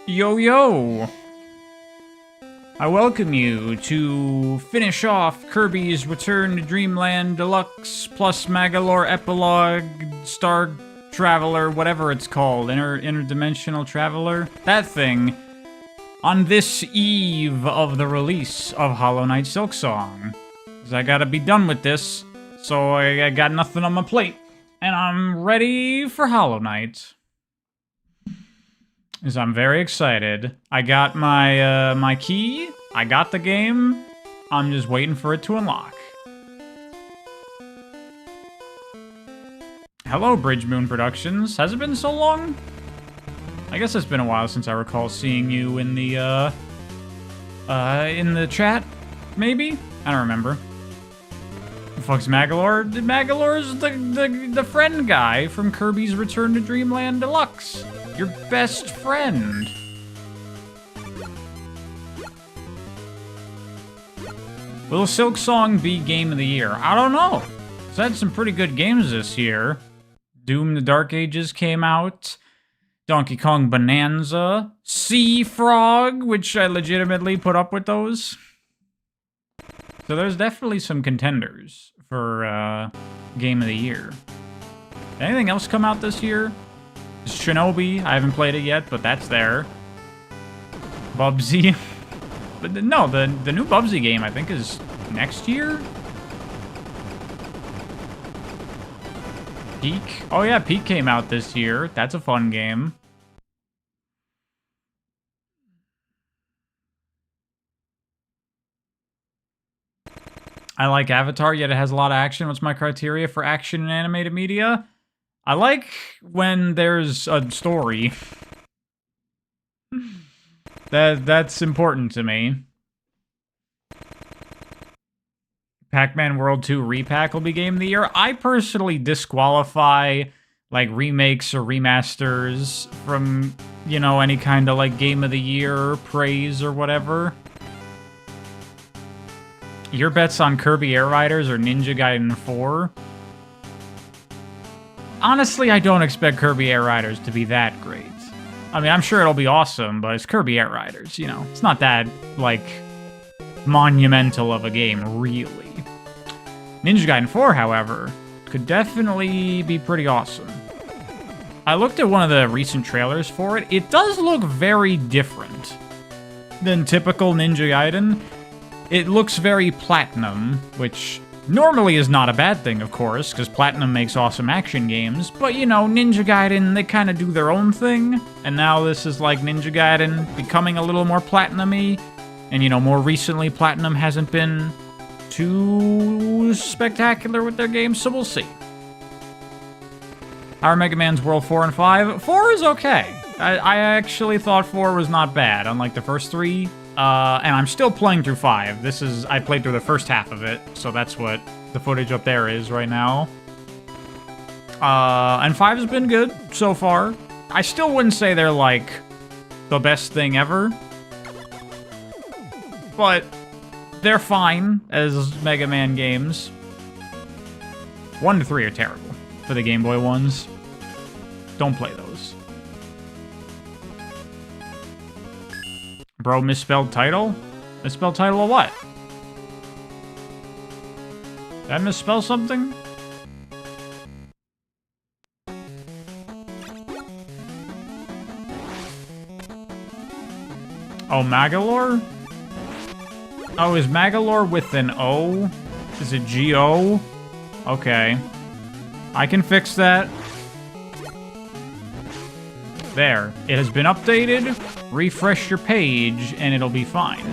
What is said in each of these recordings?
Yo yo! I welcome you to finish off Kirby's Return to Dreamland Deluxe plus Magolor Epilogue Star Traveler, whatever it's called, Interdimensional Traveler, that thing, on this eve of the release of Hollow Knight Silksong. 'Cause I gotta be done with this, so I got nothing on my plate, and I'm ready for Hollow Knight. Because I'm very excited. I got my my key, I got the game, I'm just waiting for it to unlock. Hello, Bridge Moon Productions. Has it been so long? I guess it's been a while since I recall seeing you in the chat, maybe? I don't remember. The fuck's Magolor? Magolor's the friend guy from Kirby's Return to Dreamland Deluxe. Your best friend. Will Silksong be Game of the Year? I don't know. It's had some pretty good games this year. Doom the Dark Ages came out. Donkey Kong Bonanza. Sea Frog, which I legitimately put up with those. So there's definitely some contenders for Game of the Year. Anything else come out this year? Shinobi, I haven't played it yet, but that's there. Bubsy. But no, the new Bubsy game, I think, is next year? Peak? Oh yeah, Peak came out this year. That's a fun game. I like Avatar, yet it has a lot of action. What's my criteria for action in animated media? I like when there's a story. That's important to me. Pac-Man World 2 Repack will be Game of the Year. I personally disqualify, like, remakes or remasters from, you know, any kind of, like, Game of the Year praise or whatever. Your bets on Kirby Air Riders or Ninja Gaiden 4? Honestly, I don't expect Kirby Air Riders to be that great. I mean, I'm sure it'll be awesome, but it's Kirby Air Riders, you know? It's not that, like, monumental of a game, really. Ninja Gaiden 4, however, could definitely be pretty awesome. I looked at one of the recent trailers for it. It does look very different than typical Ninja Gaiden. It looks very Platinum, which normally is not a bad thing, of course, because Platinum makes awesome action games, but, you know, Ninja Gaiden, they kind of do their own thing, and now this is like Ninja Gaiden becoming a little more Platinum-y, and, you know, more recently, Platinum hasn't been too spectacular with their games, so we'll see. How are Mega Man's World 4 and 5? 4 is okay. I actually thought 4 was not bad, unlike the first 3. And I'm still playing through 5. I played through the first half of it, so that's what the footage up there is right now. And 5 has been good so far. I still wouldn't say they're, like, the best thing ever. But they're fine as Mega Man games. 1 to 3 are terrible for the Game Boy ones. Don't play those. Bro, misspelled title? Misspelled title of what? Did I misspell something? Oh, Magolor? Oh, is Magolor with an O? Is it G-O? Okay. I can fix that. There. It has been updated. Refresh your page, and it'll be fine.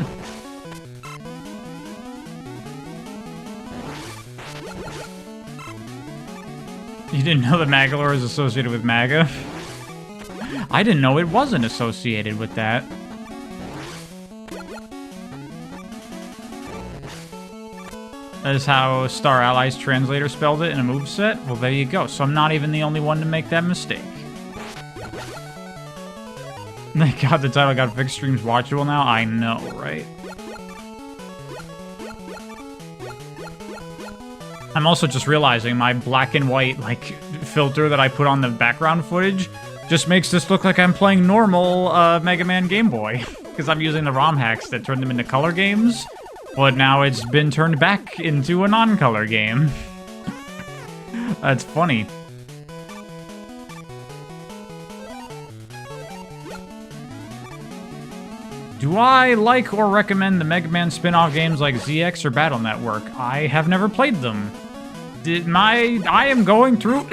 You didn't know that Magolor is associated with MAGA? I didn't know it wasn't associated with that. That is how Star Allies translator spelled it in a moveset? Well, there you go. So I'm not even the only one to make that mistake. Thank God the title got fixed. Streams watchable now. I know, right? I'm also just realizing my black and white, like, filter that I put on the background footage Just makes this look like I'm playing normal Mega Man Game Boy. Because I'm using the ROM hacks that turn them into color games. But now it's been turned back into a non-color game. That's funny. Do I like or recommend the Mega Man spin-off games like ZX or Battle Network? I have never played them. I am going through...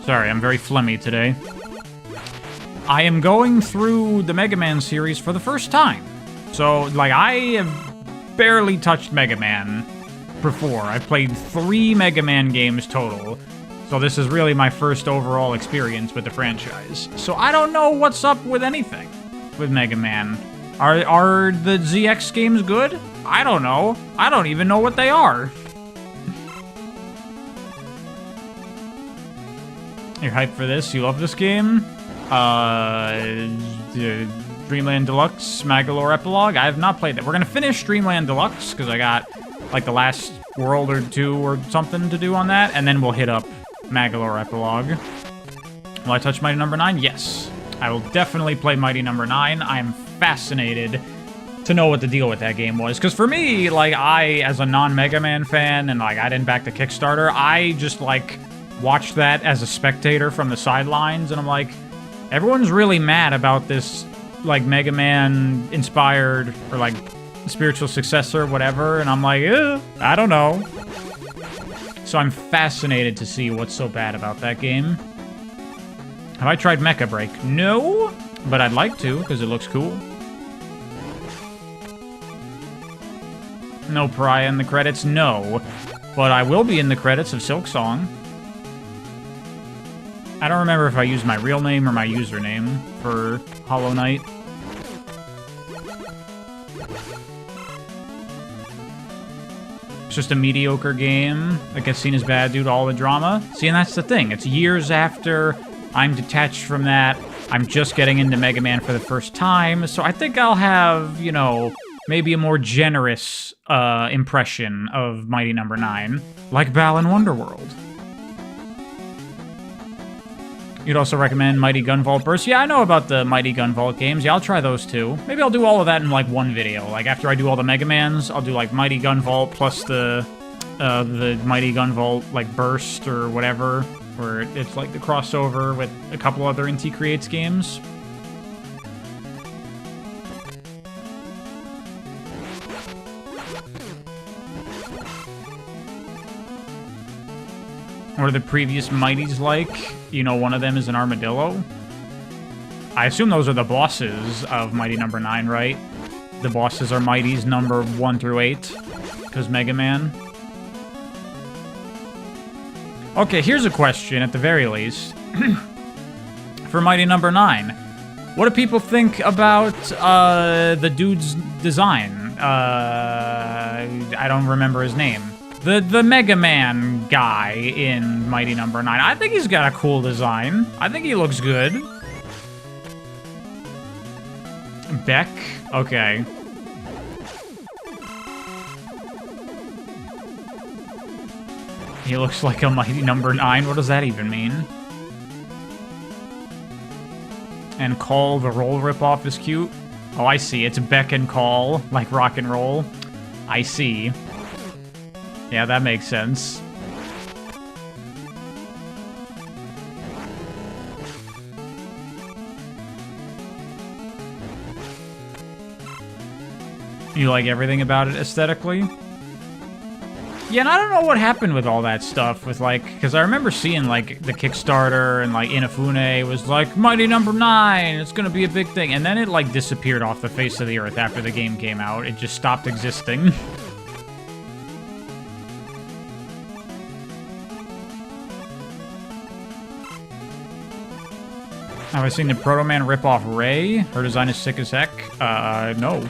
Sorry, I'm very phlegmy today. I am going through the Mega Man series for the first time. So, like, I have barely touched Mega Man before. I've played 3 Mega Man games total. So this is really my first overall experience with the franchise. So I don't know what's up with anything with Mega Man. Are the ZX games good? I don't know. I don't even know what they are. You're hyped for this? You love this game? Dreamland Deluxe, Magolor Epilogue. I have not played that. We're gonna finish Dreamland Deluxe because I got like the last world or 2 or something to do on that, and then we'll hit up Magolor Epilogue. Will I touch Mighty Number 9? Yes. I will definitely play Mighty Number 9. I'm fascinated to know what the deal with that game was. Because for me, like, as a non-Mega Man fan, and, like, I didn't back the Kickstarter, I just, like, watched that as a spectator from the sidelines, and I'm like, everyone's really mad about this, like, Mega Man-inspired, or, like, spiritual successor, whatever, and I'm like, I don't know. So I'm fascinated to see what's so bad about that game. Have I tried Mecha Break? No, but I'd like to, because it looks cool. No Pariah in the credits? No. But I will be in the credits of Silksong. I don't remember if I used my real name or my username for Hollow Knight. It's just a mediocre game that gets seen as bad due to all the drama. See, and that's the thing. It's years after I'm detached from that. I'm just getting into Mega Man for the first time. So I think I'll have, you know, maybe a more generous impression of Mighty Number 9. Like Balan Wonderworld. You'd also recommend Mighty Gun Vault Burst? Yeah, I know about the Mighty Gun Vault games. Yeah, I'll try those too. Maybe I'll do all of that in, like, one video. Like, after I do all the Mega Mans, I'll do, like, Mighty Gun Vault plus the Mighty Gun Vault, like, Burst or whatever, where it's, like, the crossover with a couple other Inti Creates games. What are the previous Mighties like? You know, one of them is an armadillo. I assume those are the bosses of Mighty Number 9, right? The bosses are Mighties number 1 through 8, because Mega Man. Okay, here's a question, at the very least. For Mighty Number 9. What do people think about the dude's design? I don't remember his name. The Mega Man guy in Mighty Number 9. I think he's got a cool design. I think he looks good. Beck? Okay. He looks like a Mighty Number 9. What does that even mean? And Call, the roll ripoff, is cute. Oh, I see. It's Beck and Call, like rock and roll. I see. Yeah, that makes sense. You like everything about it aesthetically? Yeah, and I don't know what happened with all that stuff with, like, because I remember seeing, like, the Kickstarter and, like, Inafune was like, Mighty Number 9, it's gonna be a big thing. And then it, like, disappeared off the face of the earth after the game came out. It just stopped existing. Have I seen the Proto Man ripoff Ray? Her design is sick as heck. No.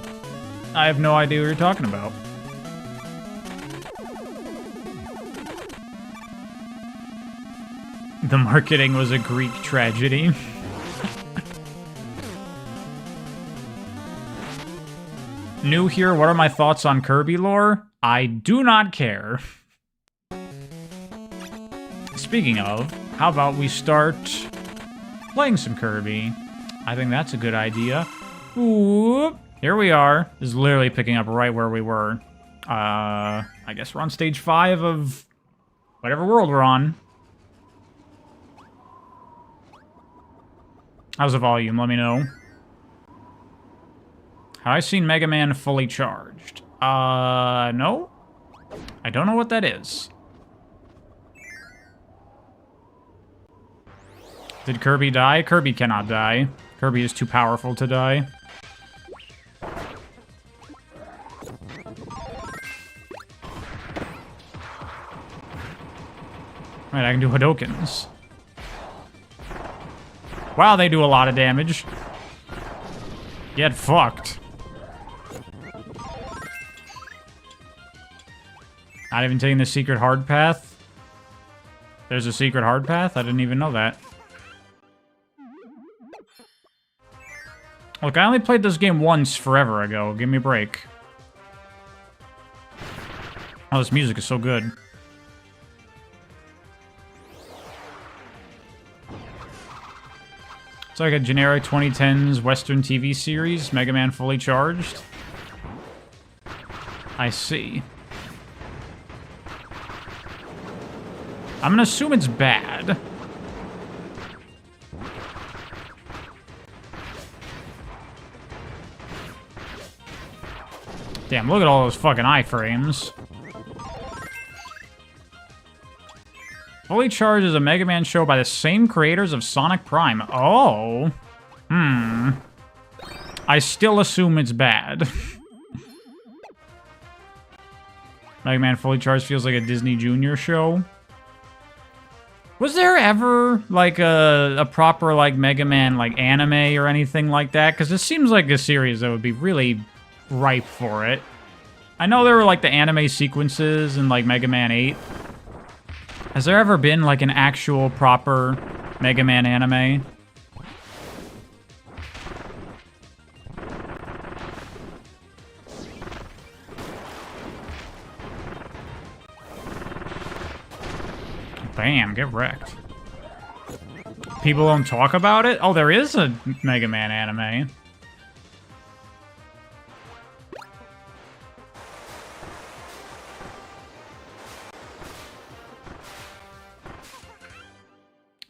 I have no idea what you're talking about. The marketing was a Greek tragedy. New here, what are my thoughts on Kirby lore? I do not care. Speaking of, how about we start playing some Kirby. I think that's a good idea. Ooh, here we are. This is literally picking up right where we were. I guess we're on stage 5 of whatever world we're on. How's the volume? Let me know. Have I seen Mega Man fully charged? No. I don't know what that is. Did Kirby die? Kirby cannot die. Kirby is too powerful to die. Right, I can do Hadokens. Wow, they do a lot of damage. Get fucked. Not even taking the secret hard path? There's a secret hard path? I didn't even know that. Look, I only played this game once forever ago. Give me a break. Oh, this music is so good. It's like a generic 2010s Western TV series, Mega Man Fully Charged. I see. I'm gonna assume it's bad. Damn, look at all those fucking iframes. Fully Charged is a Mega Man show by the same creators of Sonic Prime. Oh. I still assume it's bad. Mega Man Fully Charged feels like a Disney Junior show. Was there ever, like, a proper, like, Mega Man, like, anime or anything like that? Because it seems like a series that would be really ripe for it. I know there were, like, the anime sequences in, like, Mega Man 8. Has there ever been, like, an actual proper Mega Man anime? Bam, get wrecked. People don't talk about it? Oh, there is a Mega Man anime.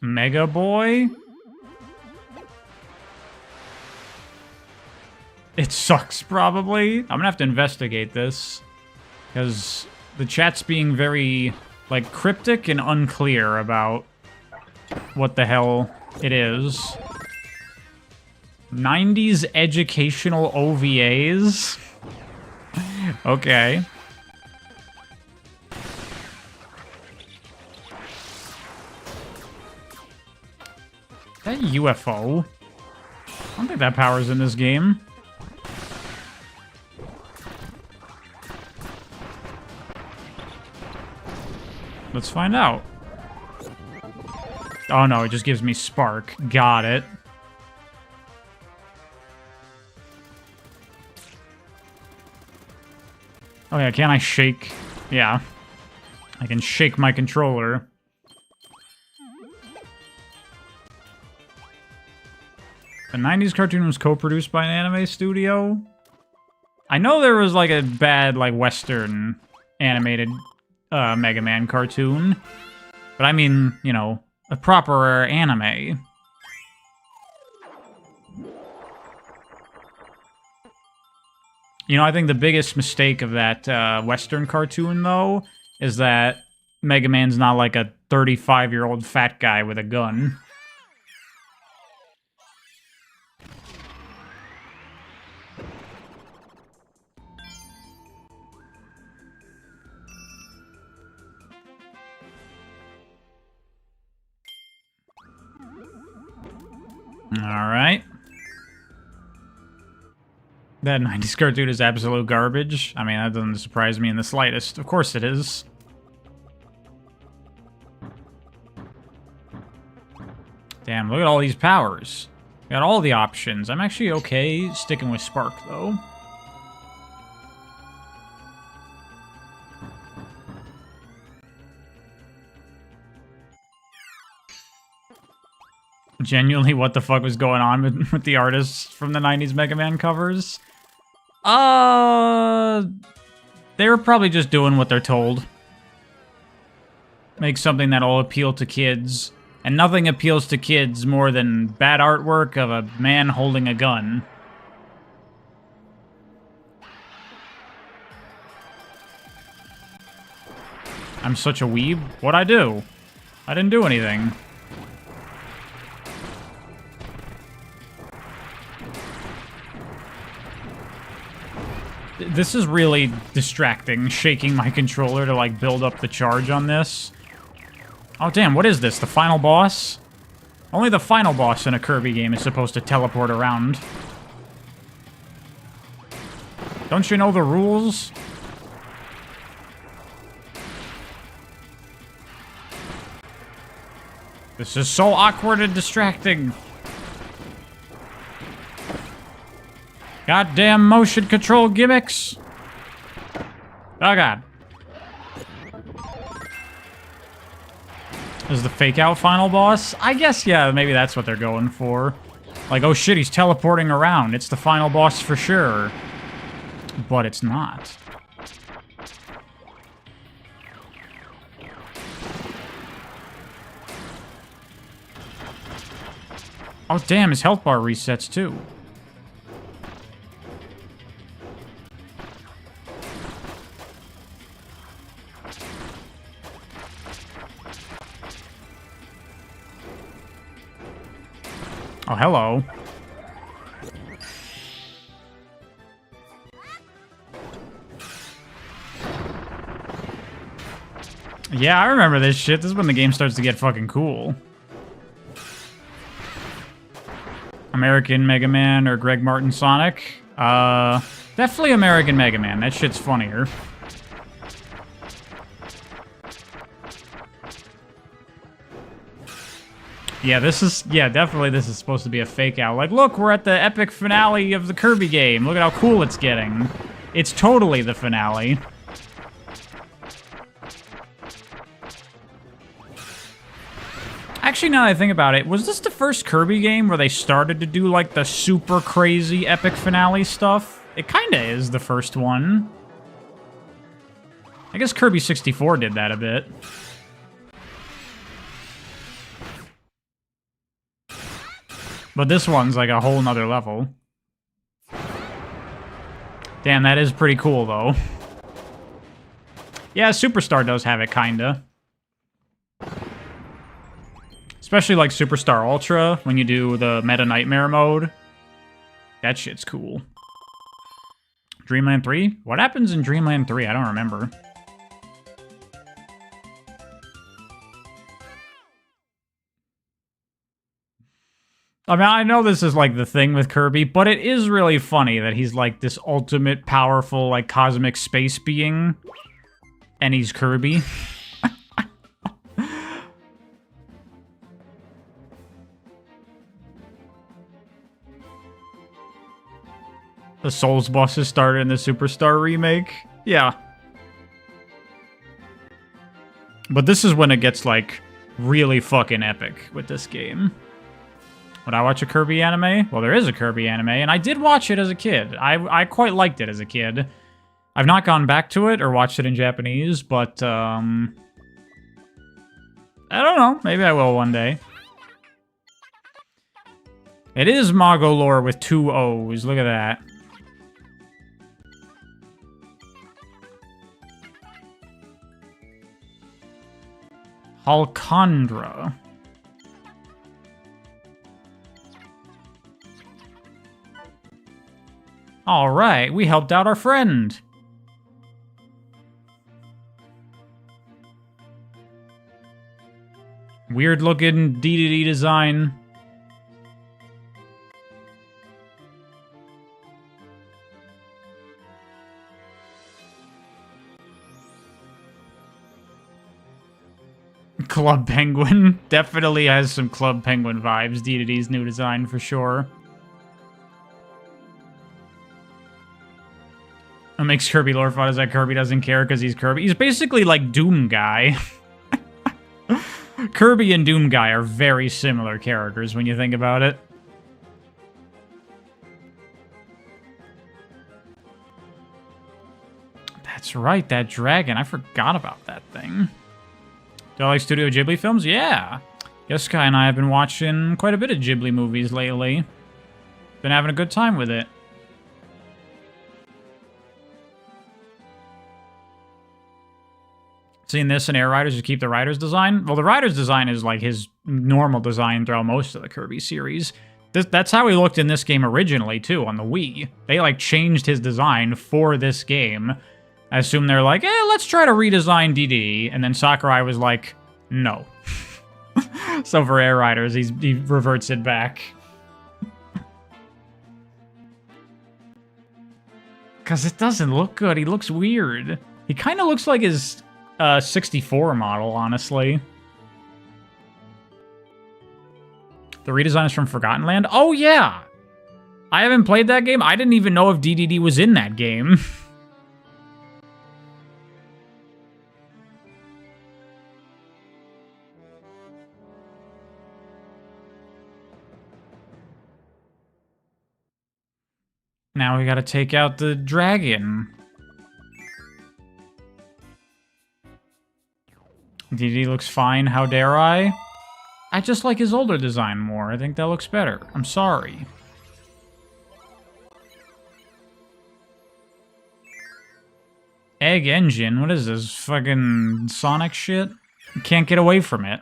Mega Boy? It sucks, probably. I'm gonna have to investigate this. Because the chat's being very, like, cryptic and unclear about what the hell it is. 90s educational OVAs? Okay. That UFO? I don't think that power's in this game. Let's find out. Oh no, it just gives me spark. Got it. Oh yeah, can I shake? Yeah. I can shake my controller. The 90s cartoon was co-produced by an anime studio? I know there was like a bad, like, Western animated Mega Man cartoon. But I mean, you know, a proper anime. You know, I think the biggest mistake of that Western cartoon, though, is that Mega Man's not like a 35-year-old fat guy with a gun. Alright. That 90s cartoon is absolute garbage. I mean, that doesn't surprise me in the slightest. Of course it is. Damn, look at all these powers. Got all the options. I'm actually okay sticking with Spark, though. Genuinely, what the fuck was going on with the artists from the 90s Mega Man covers? They were probably just doing what they're told. Make something that'll appeal to kids. And nothing appeals to kids more than bad artwork of a man holding a gun. I'm such a weeb. What'd I do? I didn't do anything. This is really distracting, shaking my controller to, like, build up the charge on this. Oh, damn, what is this? The final boss? Only the final boss in a Kirby game is supposed to teleport around. Don't you know the rules? This is so awkward and distracting. Goddamn motion control gimmicks. Oh, God. Is the fake out final boss? I guess, yeah, maybe that's what they're going for. Like, oh shit, he's teleporting around. It's the final boss for sure. But it's not. Oh, damn, his health bar resets too. Oh, hello. Yeah, I remember this shit. This is when the game starts to get fucking cool. American Mega Man or Greg Martin Sonic? Definitely American Mega Man. That shit's funnier. Yeah, definitely this is supposed to be a fake out. Like, look, we're at the epic finale of the Kirby game. Look at how cool it's getting. It's totally the finale. Actually, now that I think about it, was this the first Kirby game where they started to do, like, the super crazy epic finale stuff? It kinda is the first one. I guess Kirby 64 did that a bit. But this one's like a whole nother level. Damn, that is pretty cool, though. Yeah, Superstar does have it, kinda. Especially like Superstar Ultra, when you do the Meta Nightmare mode. That shit's cool. Dreamland 3? What happens in Dreamland 3? I don't remember. I mean, I know this is, like, the thing with Kirby, but it is really funny that he's, like, this ultimate powerful, like, cosmic space being, and he's Kirby. The Souls bosses started in the Superstar remake. Yeah. But this is when it gets, like, really fucking epic with this game. Would I watch a Kirby anime? Well, there is a Kirby anime, and I did watch it as a kid. I quite liked it as a kid. I've not gone back to it or watched it in Japanese, but, I don't know. Maybe I will one day. It is Magolor with 2 O's. Look at that. Halcondra. All right, we helped out our friend. Weird looking DDD design. Club Penguin. Definitely has some Club Penguin vibes. DDD's new design for sure. What makes Kirby lore fun is that Kirby doesn't care because he's Kirby. He's basically like Doom Guy. Kirby and Doom Guy are very similar characters when you think about it. That's right, that dragon. I forgot about that thing. Do I like Studio Ghibli films? Yeah. Yes, Kai and I have been watching quite a bit of Ghibli movies lately. Been having a good time with it. Seeing this in Air Riders to keep the Riders design? Well, the Riders design is like his normal design throughout most of the Kirby series. That's how he looked in this game originally, too, on the Wii. They, like, changed his design for this game. I assume they're like, let's try to redesign DD. And then Sakurai was like, no. So for Air Riders, he reverts it back. Because it doesn't look good. He looks weird. He kind of looks like his 64 model, honestly. The redesign is from Forgotten Land? Oh, yeah! I haven't played that game. I didn't even know if DDD was in that game. Now we gotta take out the dragon. DD looks fine, how dare I? I just like his older design more. I think that looks better. I'm sorry. Egg engine? What is this? Fucking Sonic shit? You can't get away from it.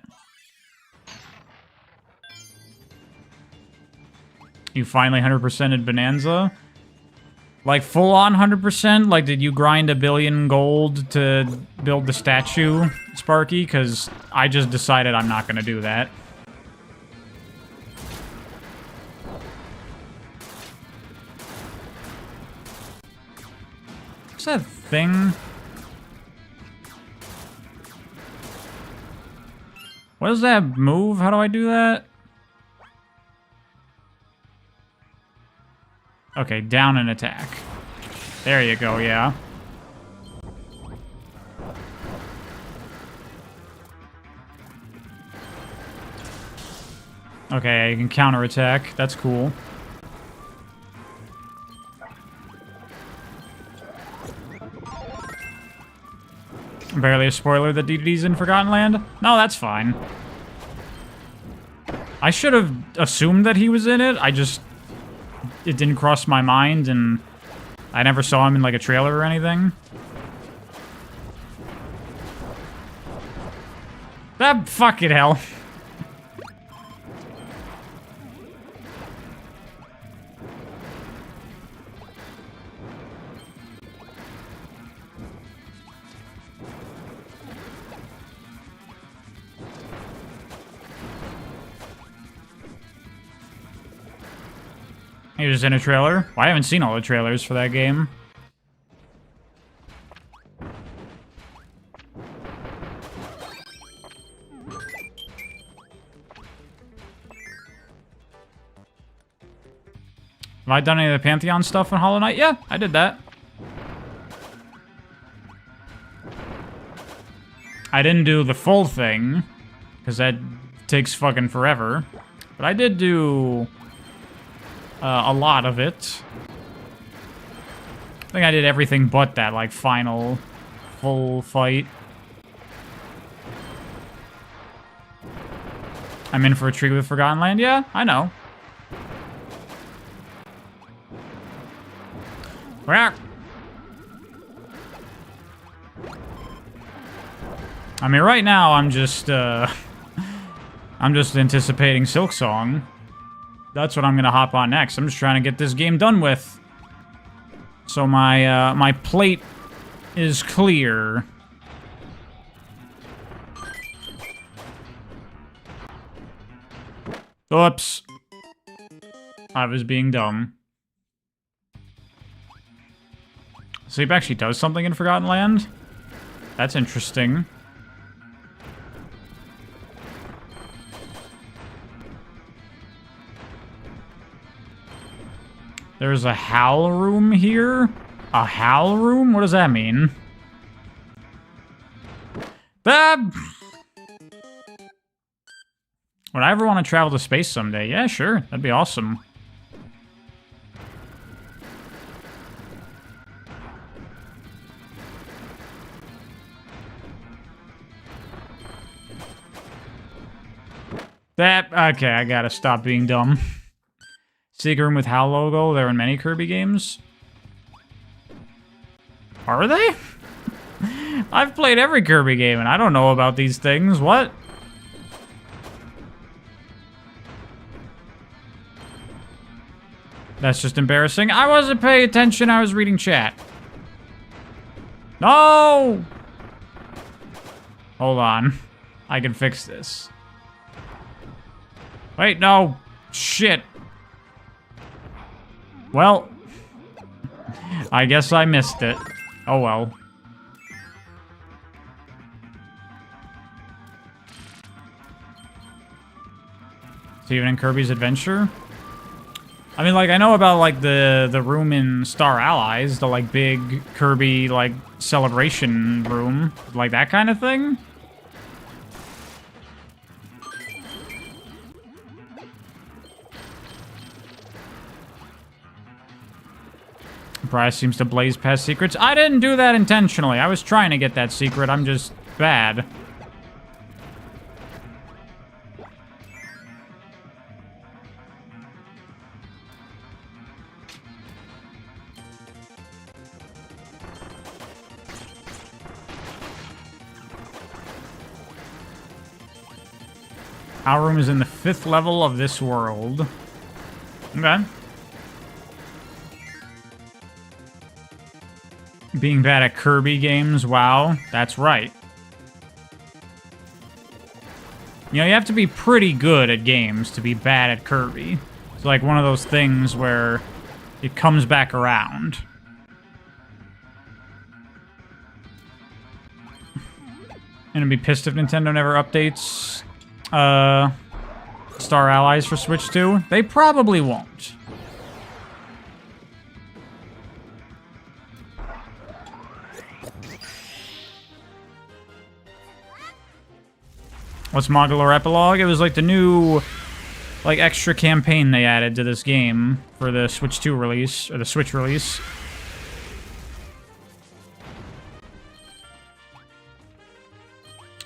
You finally 100%ed Bonanza? Like, full-on 100%? Like, did you grind 1 billion gold to build the statue, Sparky? Because I just decided I'm not going to do that. What's that thing? What does that move? How do I do that? Okay, down and attack. There you go, yeah. Okay, you can counterattack. That's cool. Barely a spoiler that DDD's in Forgotten Land? No, that's fine. I should have assumed that he was in it. It didn't cross my mind, and I never saw him in, like, a trailer or anything. That fucking hell. He was in a trailer? Well, I haven't seen all the trailers for that game. Have I done any of the Pantheon stuff in Hollow Knight? Yeah, I did that. I didn't do the full thing, because that takes fucking forever. But I did do a lot of it. I think I did everything but that, like, final full fight. I'm in for a treat with Forgotten Land? Yeah, I know. I mean, right now, I'm just anticipating Silksong. That's what I'm gonna hop on next. I'm just trying to get this game done with. So my my plate is clear. Oops. I was being dumb. Sleep actually does something in Forgotten Land? That's interesting. There's a howl room here? A howl room? What does that mean? Would I ever want to travel to space someday? Yeah, sure. That'd be awesome. Okay, I gotta stop being dumb. Secret room with HAL logo. They're in many Kirby games. Are they? I've played every Kirby game and I don't know about these things. What? That's just embarrassing. I wasn't paying attention. I was reading chat. No! Hold on. I can fix this. Wait, no. Shit. Well. I guess I missed it. Oh well. Steven and Kirby's Adventure? I mean, like, I know about, like, the room in Star Allies, the, like, big Kirby, like, celebration room. Like, that kind of thing? Price seems to blaze past secrets. I didn't do that intentionally. I was trying to get that secret. I'm just bad. Our room is in the 5th level of this world. Okay. Being bad at Kirby games, wow. That's right. You know, you have to be pretty good at games to be bad at Kirby. It's like one of those things where it comes back around. And I'd be pissed if Nintendo never updates Star Allies for Switch 2. They probably won't. What's Magolor Epilogue? It was like the new, like, extra campaign they added to this game for the Switch 2 release, or the Switch release.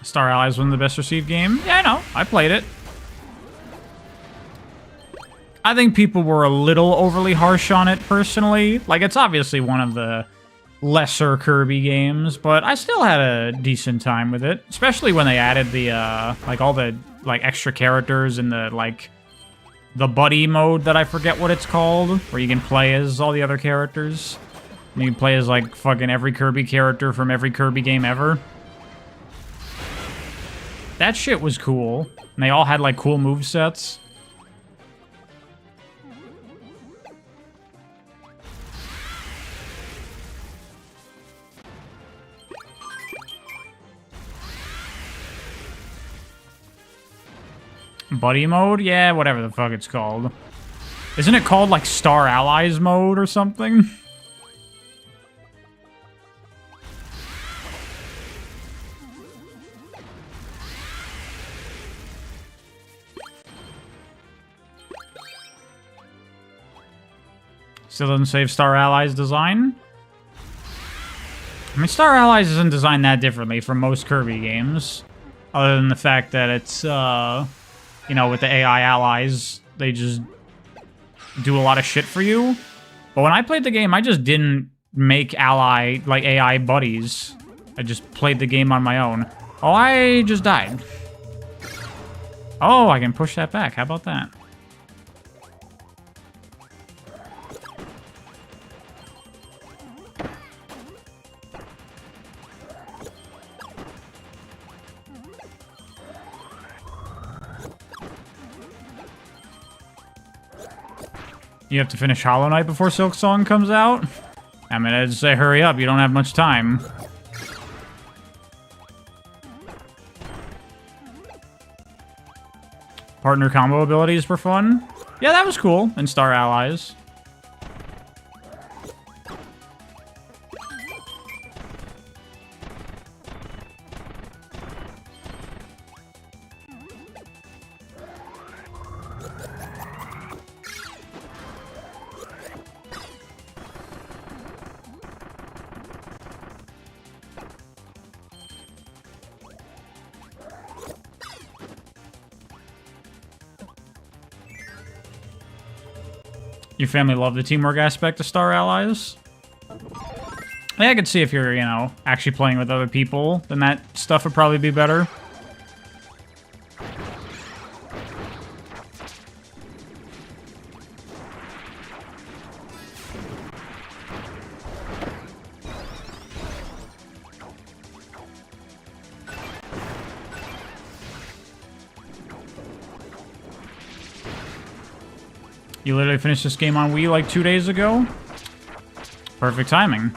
Star Allies was the best received game. Yeah, I know. I played it. I think people were a little overly harsh on it, personally. Like, it's obviously one of the lesser Kirby games, but I still had a decent time with it. Especially when they added the, like, all the, like, extra characters in the, like, the buddy mode that I forget what it's called, where you can play as all the other characters. And you can play as, like, fucking every Kirby character from every Kirby game ever. That shit was cool. And they all had, like, cool movesets. Buddy mode? Yeah, whatever the fuck it's called. Isn't it called, like, Star Allies mode or something? Still doesn't save Star Allies design? I mean, Star Allies isn't designed that differently from most Kirby games. Other than the fact that it's, you know, with the AI allies, they just do a lot of shit for you. But when I played the game, I just didn't make AI buddies. I just played the game on my own. Oh, I just died. Oh, I can push that back. How about that? You have to finish Hollow Knight before Silksong comes out? I mean, I'd say hurry up, you don't have much time. Partner combo abilities were fun. Yeah, that was cool in Star Allies. Your family love the teamwork aspect of Star Allies? Yeah, I could see if you're, you know, actually playing with other people, then that stuff would probably be better. You literally finished this game on Wii like 2 days ago? Perfect timing.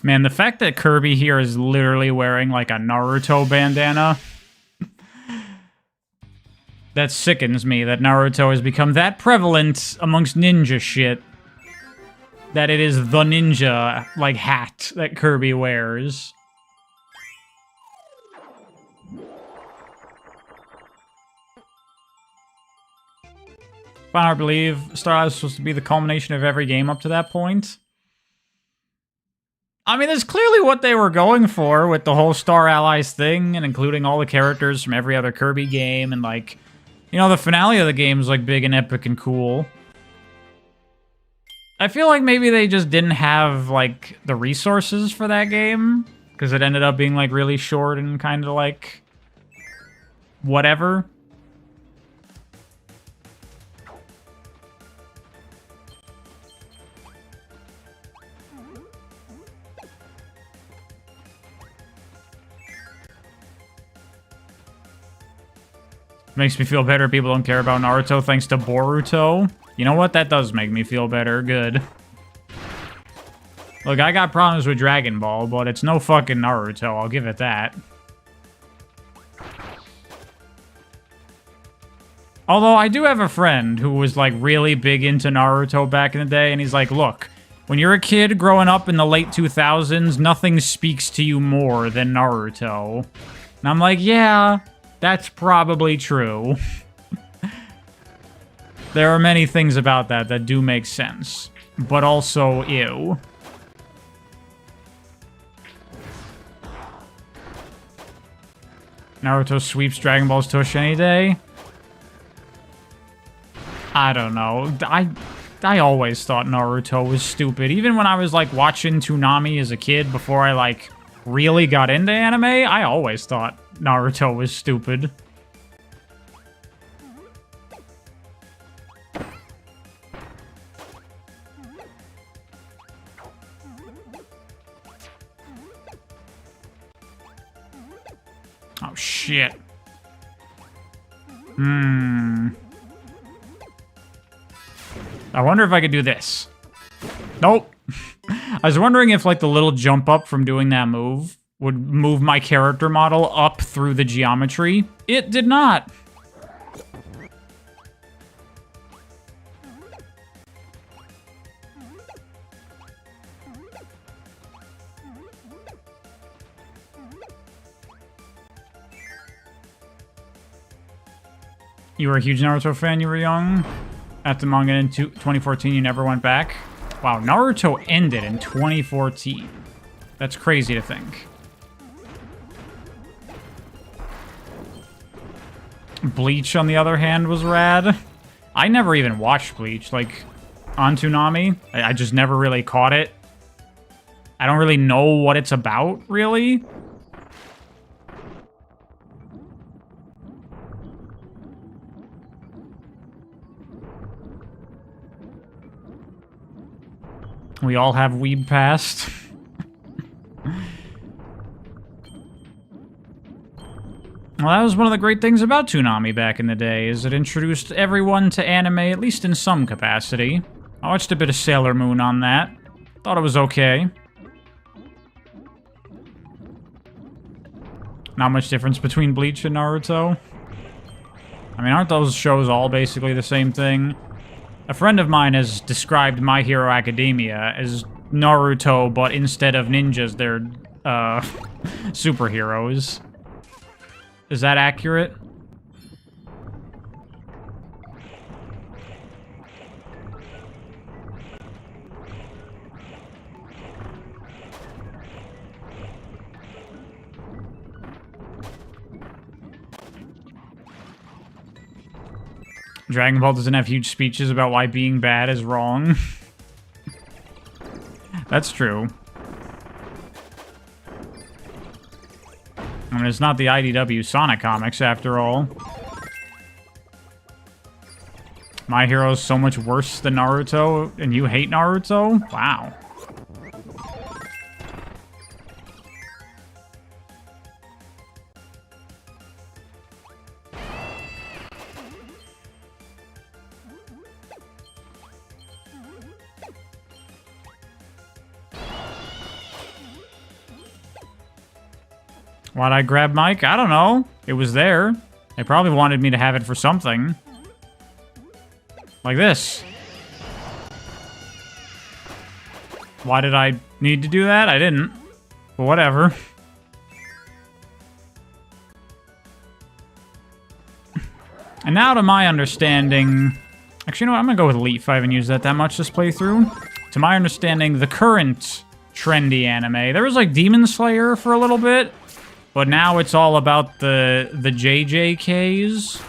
Man, the fact that Kirby here is literally wearing like a Naruto bandana, that sickens me that Naruto has become that prevalent amongst ninja shit that it is the ninja, like, hat that Kirby wears. I believe Star Allies was supposed to be the culmination of every game up to that point. I mean, that's clearly what they were going for with the whole Star Allies thing, and including all the characters from every other Kirby game, and, like, you know, the finale of the game is, like, big and epic and cool. I feel like maybe they just didn't have, like, the resources for that game, because it ended up being, like, really short and kind of, like, whatever. Makes me feel better people don't care about Naruto thanks to Boruto. You know what? That does make me feel better. Good. Look, I got problems with Dragon Ball, but it's no fucking Naruto. I'll give it that. Although, I do have a friend who was, like, really big into Naruto back in the day, and he's like, look, when you're a kid growing up in the late 2000s, nothing speaks to you more than Naruto. And I'm like, yeah, that's probably true. There are many things about that that do make sense, but also ew. Naruto sweeps Dragon Ball's tush any day? I don't know. I always thought Naruto was stupid. Even when I was, like, watching Toonami as a kid before I, like, really got into anime, I always thought Naruto was stupid. Oh, shit. I wonder if I could do this. Nope. I was wondering if, like, the little jump up from doing that move would move my character model up through the geometry. It did not. You were a huge Naruto fan, you were young? After manga in 2014, you never went back? Wow, Naruto ended in 2014. That's crazy to think. Bleach, on the other hand, was rad. I never even watched Bleach, like, on Toonami. I just never really caught it. I don't really know what it's about, really. We all have weeb past. Well, that was one of the great things about Toonami back in the day, is it introduced everyone to anime, at least in some capacity. I watched a bit of Sailor Moon on that. Thought it was okay. Not much difference between Bleach and Naruto. I mean, aren't those shows all basically the same thing? A friend of mine has described My Hero Academia as Naruto, but instead of ninjas, they're, superheroes. Is that accurate? Dragon Ball doesn't have huge speeches about why being bad is wrong. That's true. I mean, it's not the IDW Sonic comics, after all. My Hero's so much worse than Naruto, and you hate Naruto? Wow. Why'd I grab Mike? I don't know. It was there. They probably wanted me to have it for something. Like this. Why did I need to do that? I didn't. But whatever. And now to my understanding... Actually, you know what? I'm gonna go with Elite if I haven't used that much this playthrough. To my understanding, the current trendy anime... There was like Demon Slayer for a little bit. But now it's all about the JJKs.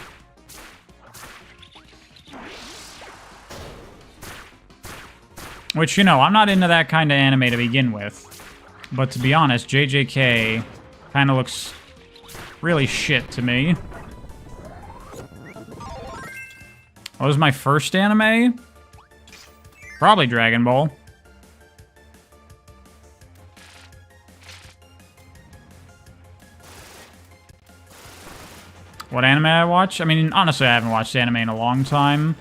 Which, you know, I'm not into that kind of anime to begin with. But to be honest, JJK kind of looks really shit to me. What was my first anime? Probably Dragon Ball. What anime I watch? I mean, honestly, I haven't watched anime in a long time.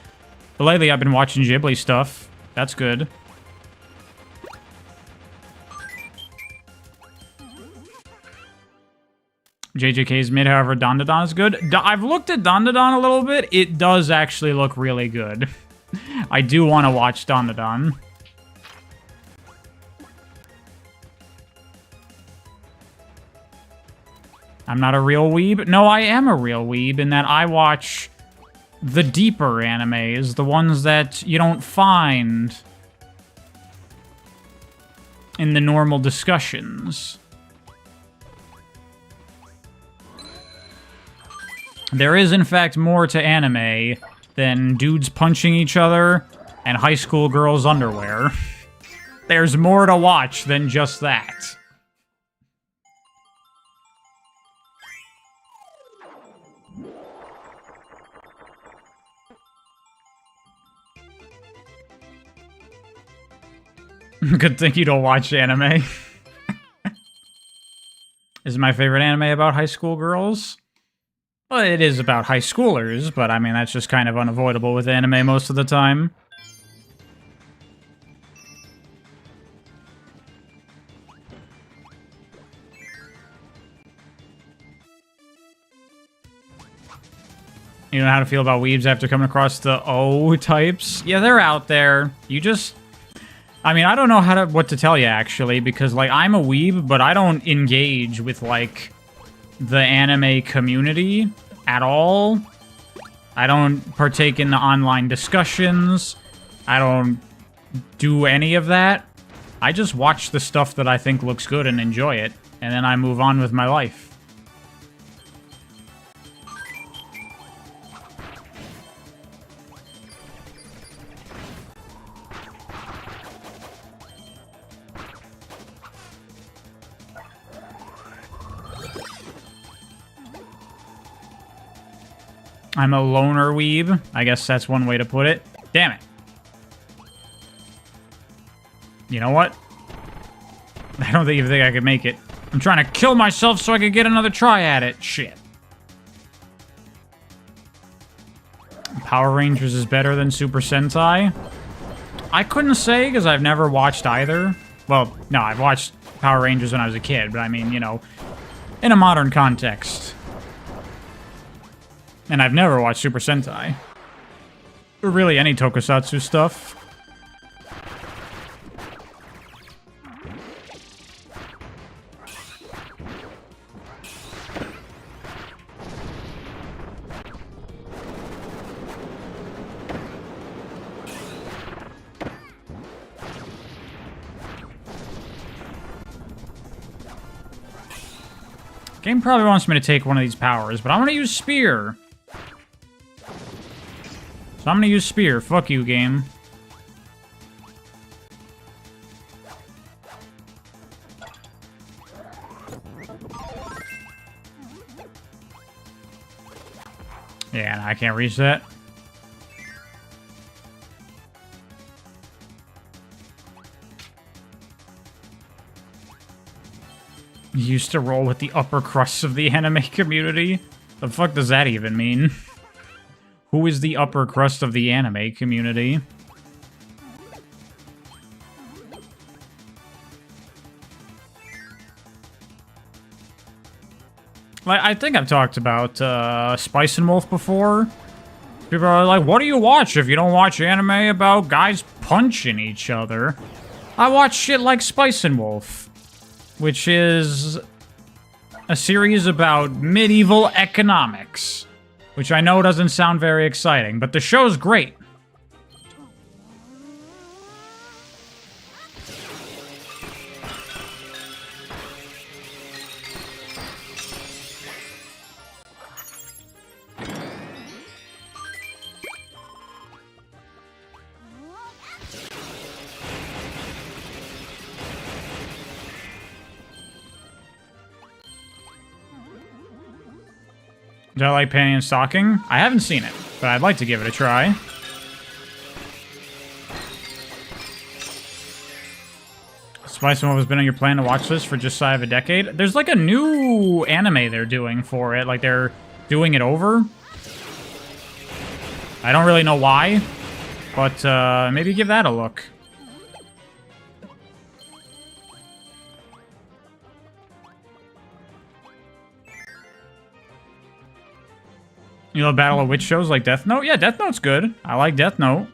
But lately, I've been watching Ghibli stuff. That's good. JJK's mid, however, Dandadan is good. I've looked at Dandadan a little bit. It does actually look really good. I do want to watch Dandadan. I'm not a real weeb. No, I am a real weeb in that I watch the deeper animes, the ones that you don't find in the normal discussions. There is, in fact, more to anime than dudes punching each other and high school girls' underwear. There's more to watch than just that. Good thing you don't watch anime. Is my favorite anime about high school girls? Well, it is about high schoolers, but I mean, that's just kind of unavoidable with anime most of the time. You know how to feel about weebs after coming across the O types? Yeah, they're out there. You just... I mean, I don't know what to tell you, actually, because, like, I'm a weeb, but I don't engage with, like, the anime community at all. I don't partake in the online discussions. I don't do any of that. I just watch the stuff that I think looks good and enjoy it, and then I move on with my life. I'm a loner weeb. I guess that's one way to put it. Damn it. You know what? I don't even think I could make it. I'm trying to kill myself so I could get another try at it. Shit. Power Rangers is better than Super Sentai? I couldn't say because I've never watched either. Well, no, I've watched Power Rangers when I was a kid, but I mean, you know, in a modern context. And I've never watched Super Sentai. Or really any tokusatsu stuff. Game probably wants me to take one of these powers, but I'm gonna use Spear. So I'm gonna use Spear. Fuck you, game. Yeah, I can't reach that. Used to roll with the upper crusts of the anime community? The fuck does that even mean? Who is the upper crust of the anime community? Like, I think I've talked about Spice and Wolf before. People are like, what do you watch if you don't watch anime about guys punching each other? I watch shit like Spice and Wolf, which is a series about medieval economics, which I know doesn't sound very exciting, but the show's great. Do I like panty and stocking? I haven't seen it, but I'd like to give it a try. Spice and Wolf has been on your plan to watch this for just shy of a decade. There's like a new anime they're doing for it. Like they're doing it over. I don't really know why, but maybe give that a look. You know, Battle of Witch shows like Death Note? Yeah, Death Note's good. I like Death Note.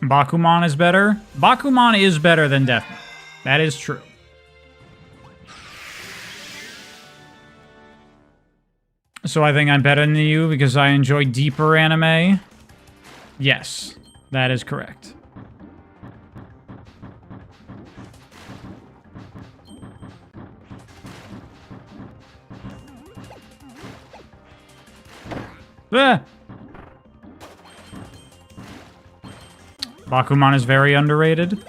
Bakuman is better? Bakuman is better than Death Note. That is true. So I think I'm better than you because I enjoy deeper anime? Yes, that is correct. Ah! Bakuman is very underrated.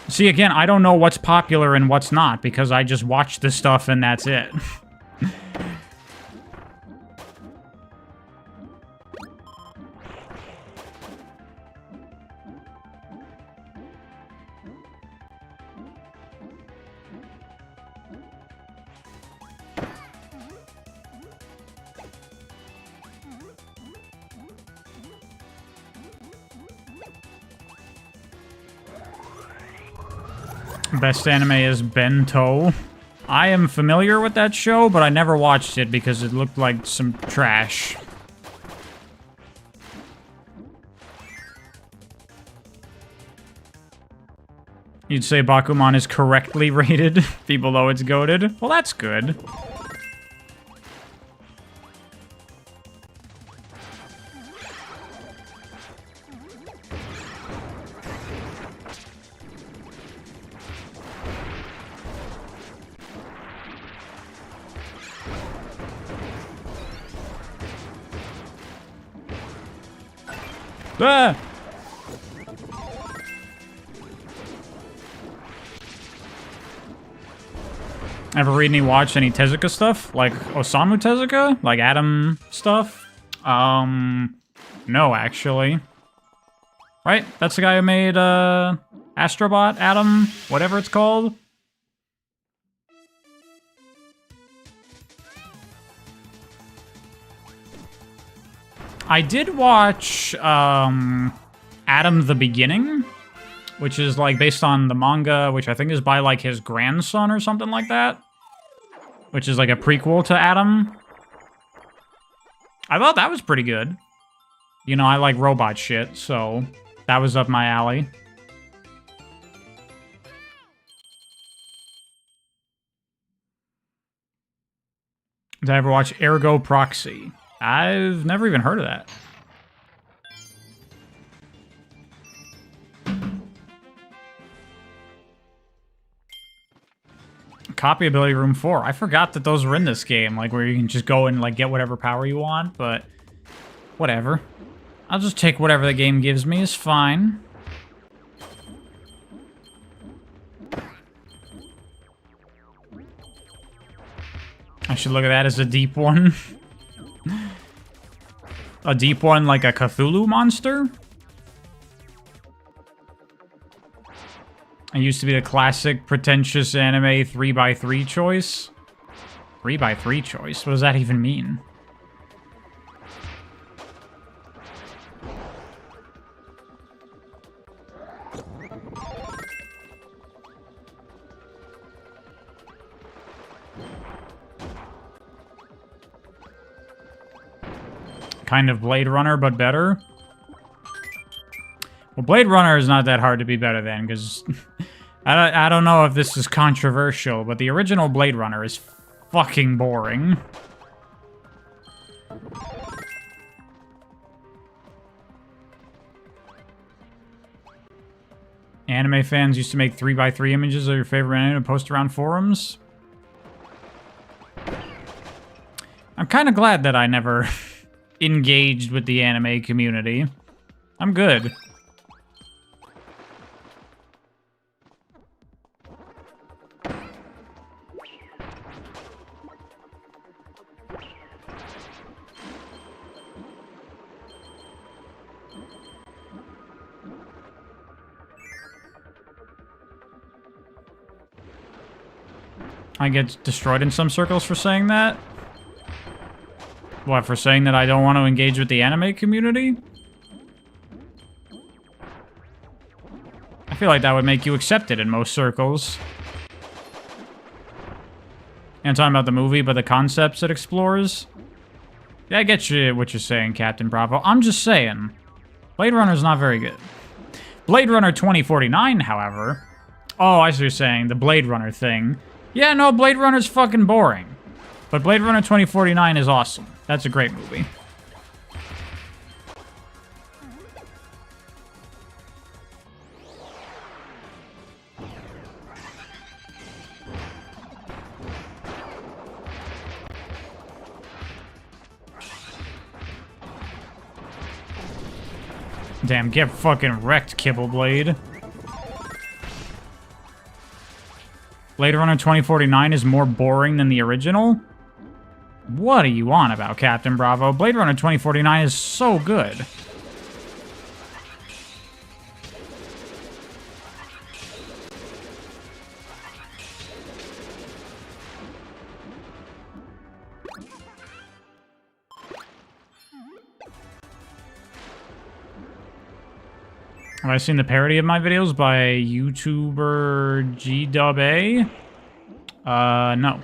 See, again, I don't know what's popular and what's not because I just watch this stuff and that's it. Best anime is Bento. I am familiar with that show, but I never watched it because it looked like some trash. You'd say Bakuman is correctly rated, people know it's goated. Well, that's good. Ah! Ever read any, watch any Tezuka stuff? Like Osamu Tezuka? Like Adam stuff? No, actually. Right? That's the guy who made, Astrobot, Adam, whatever it's called. I did watch, Adam the Beginning, which is, like, based on the manga, which I think is by, like, his grandson or something like that. Which is, like, a prequel to Adam. I thought that was pretty good. You know, I like robot shit, so that was up my alley. Did I ever watch Ergo Proxy? I've never even heard of that. Copy ability room 4. I forgot that those were in this game, like where you can just go and like get whatever power you want, but whatever. I'll just take whatever the game gives me, is fine. I should look at that as a deep one. A deep one like a Cthulhu monster? It used to be the classic, pretentious anime 3x3 choice. 3x3 choice? What does that even mean? Kind of Blade Runner, but better. Well, Blade Runner is not that hard to be better than, because I don't know if this is controversial, but the original Blade Runner is fucking boring. Anime fans used to make 3x3 images of your favorite anime and post around forums. I'm kind of glad that I never engaged with the anime community. I'm good. I get destroyed in some circles for saying that? What, for saying that I don't want to engage with the anime community? I feel like that would make you accepted in most circles. And talking about the movie, but the concepts it explores? Yeah, I get you what you're saying, Captain Bravo. I'm just saying, Blade Runner's not very good. Blade Runner 2049, however... Oh, I see what you're saying, the Blade Runner thing. Yeah, no, Blade Runner's fucking boring. But Blade Runner 2049 is awesome. That's a great movie. Damn, get fucking wrecked, Kibbleblade. Blade Runner 2049 is more boring than the original? What are you on about, Captain Bravo? Blade Runner 2049 is so good. Have I seen the parody of my videos by YouTuber GWA? No.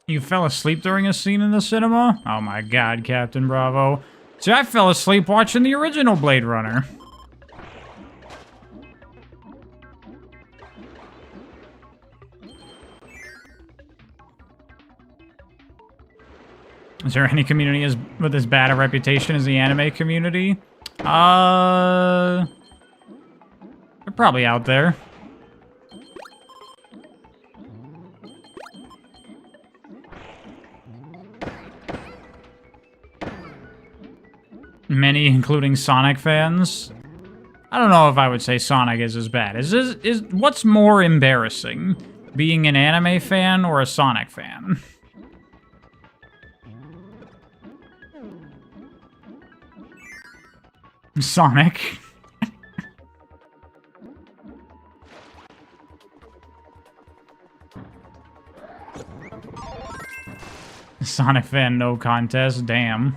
You fell asleep during a scene in the cinema? Oh my god, Captain Bravo. See, I fell asleep watching the original Blade Runner. Is there any community with as bad a reputation as the anime community? They're probably out there. Many, including Sonic fans. I don't know if I would say Sonic is as bad. Is what's more embarrassing? Being an anime fan or a Sonic fan? Sonic. Sonic fan, no contest, damn.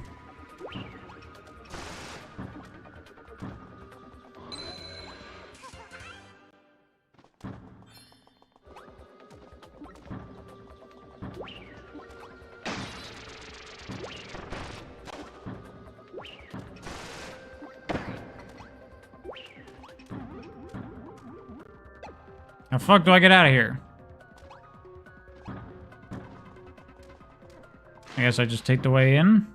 How the fuck do I get out of here? I guess I just take the way in.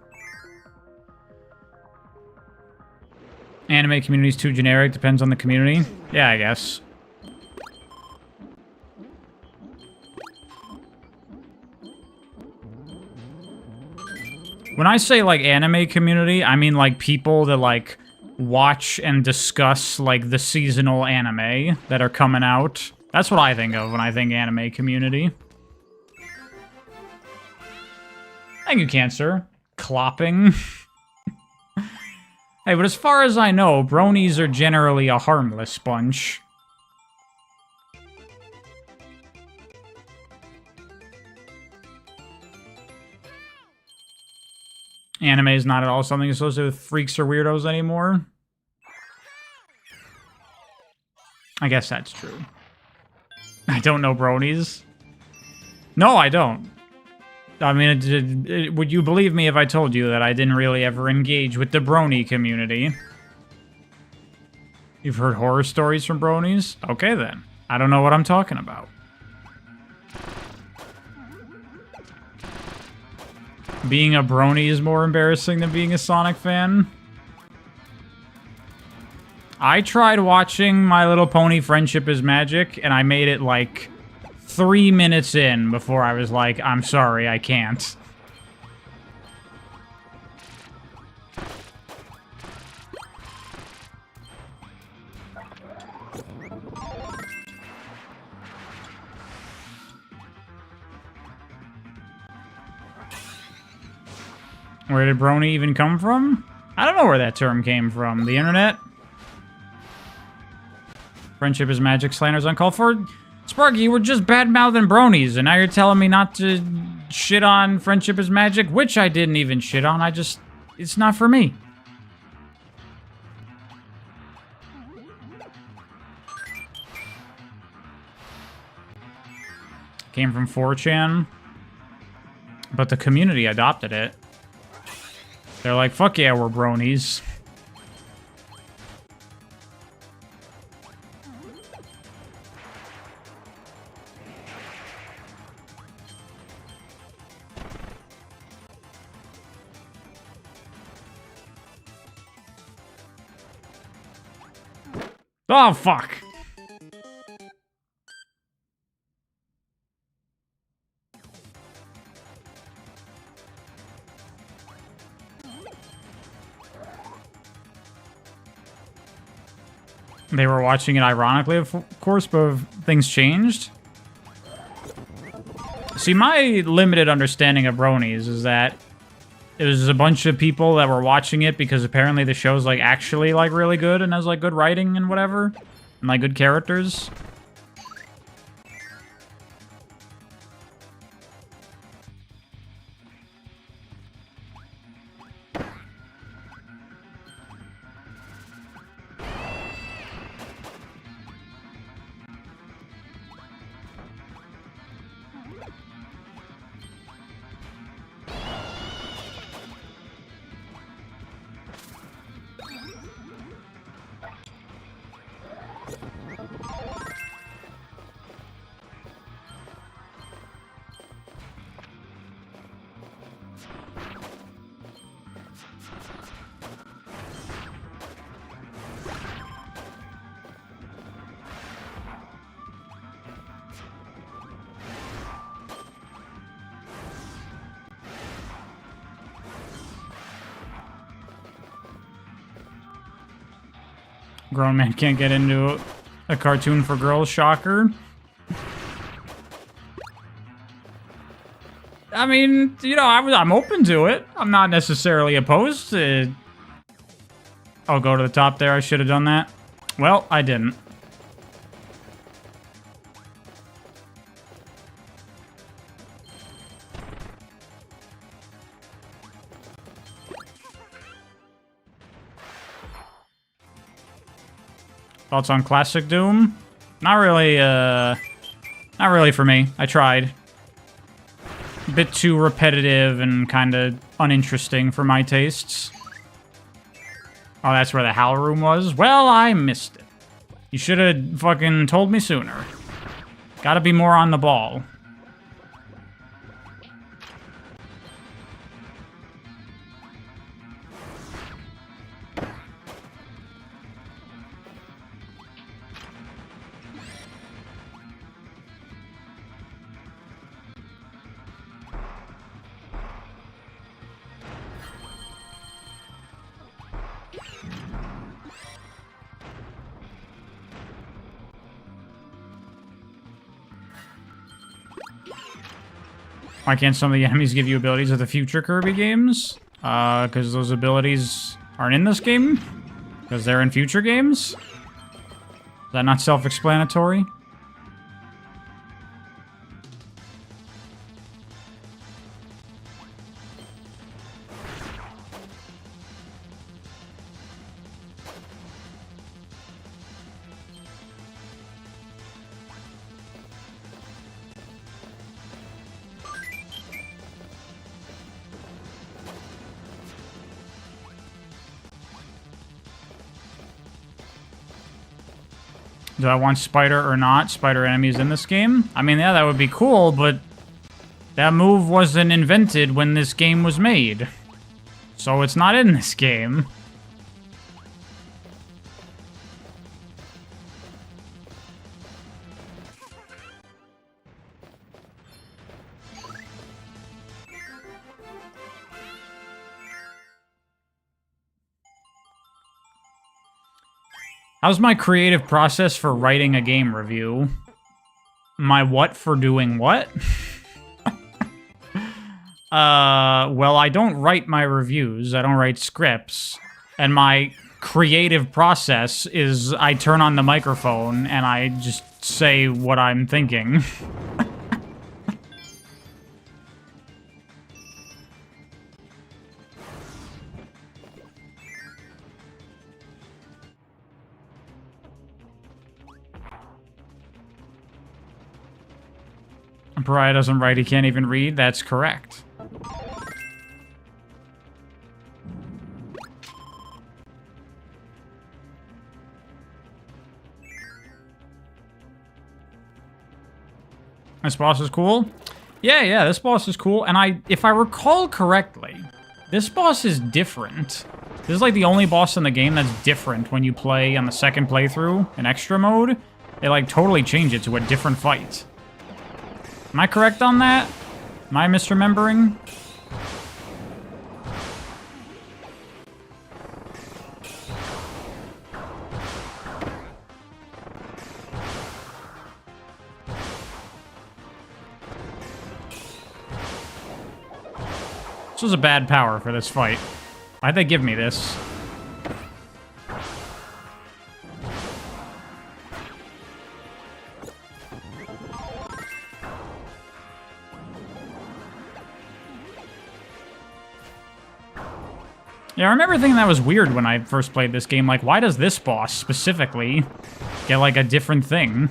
Anime community's too generic, depends on the community. Yeah, I guess. When I say, like, anime community, I mean, like, people that, like, watch and discuss, like, the seasonal anime that are coming out. That's what I think of when I think anime community. Thank you, Cancer. Clopping. Hey, but as far as I know, bronies are generally a harmless bunch. Anime is not at all something associated with freaks or weirdos anymore. I guess that's true. I don't know bronies. No, I don't. I mean, would you believe me if I told you that I didn't really ever engage with the brony community? You've heard horror stories from bronies? Okay, then. I don't know what I'm talking about. Being a brony is more embarrassing than being a Sonic fan. I tried watching My Little Pony Friendship is Magic, and I made it, like, 3 minutes in before I was like, I'm sorry, I can't. Where did brony even come from? I don't know where that term came from. The internet? Friendship is magic, slander's uncalled for. Sparky, you were just bad-mouthing bronies, and now you're telling me not to shit on friendship is magic, which I didn't even shit on. It's not for me. Came from 4chan, but the community adopted it. They're like, fuck yeah, we're bronies. Oh, fuck. They were watching it ironically, of course, but things changed. See, my limited understanding of bronies is that it was a bunch of people that were watching it because apparently the show's, like, actually, like, really good and has, like, good writing and whatever. And, like, good characters. Grown man can't get into a cartoon for girls, shocker. I mean, you know, I'm open to it. I'm not necessarily opposed to... I'll go to the top there. I should have done that. Well, I didn't. Thoughts on Classic Doom? Not really for me. I tried. a bit too repetitive and kind of uninteresting for my tastes. Oh, that's where the Howl Room was? Well, I missed it. You should have fucking told me sooner. Gotta be more on the ball. Why can't some of the enemies give you abilities of the future Kirby games? Because those abilities aren't in this game? Because they're in future games? Is that not self-explanatory? Do I want spider or not? Spider enemies in this game? I mean, yeah, that would be cool, but that move wasn't invented when this game was made. So it's not in this game. How's my creative process for writing a game review? My what for doing what? Well, I don't write my reviews. I don't write scripts. And my creative process is I turn on the microphone and I just say what I'm thinking. Pariah doesn't write, he can't even read. That's correct. This boss is cool? Yeah, this boss is cool. And if I recall correctly, this boss is different. This is like the only boss in the game that's different when you play on the second playthrough in extra mode. They like totally change it to a different fight. Am I correct on that? Am I misremembering? This was a bad power for this fight. Why'd they give me this? Yeah, I remember thinking that was weird when I first played this game. Like, why does this boss specifically get, like, a different thing?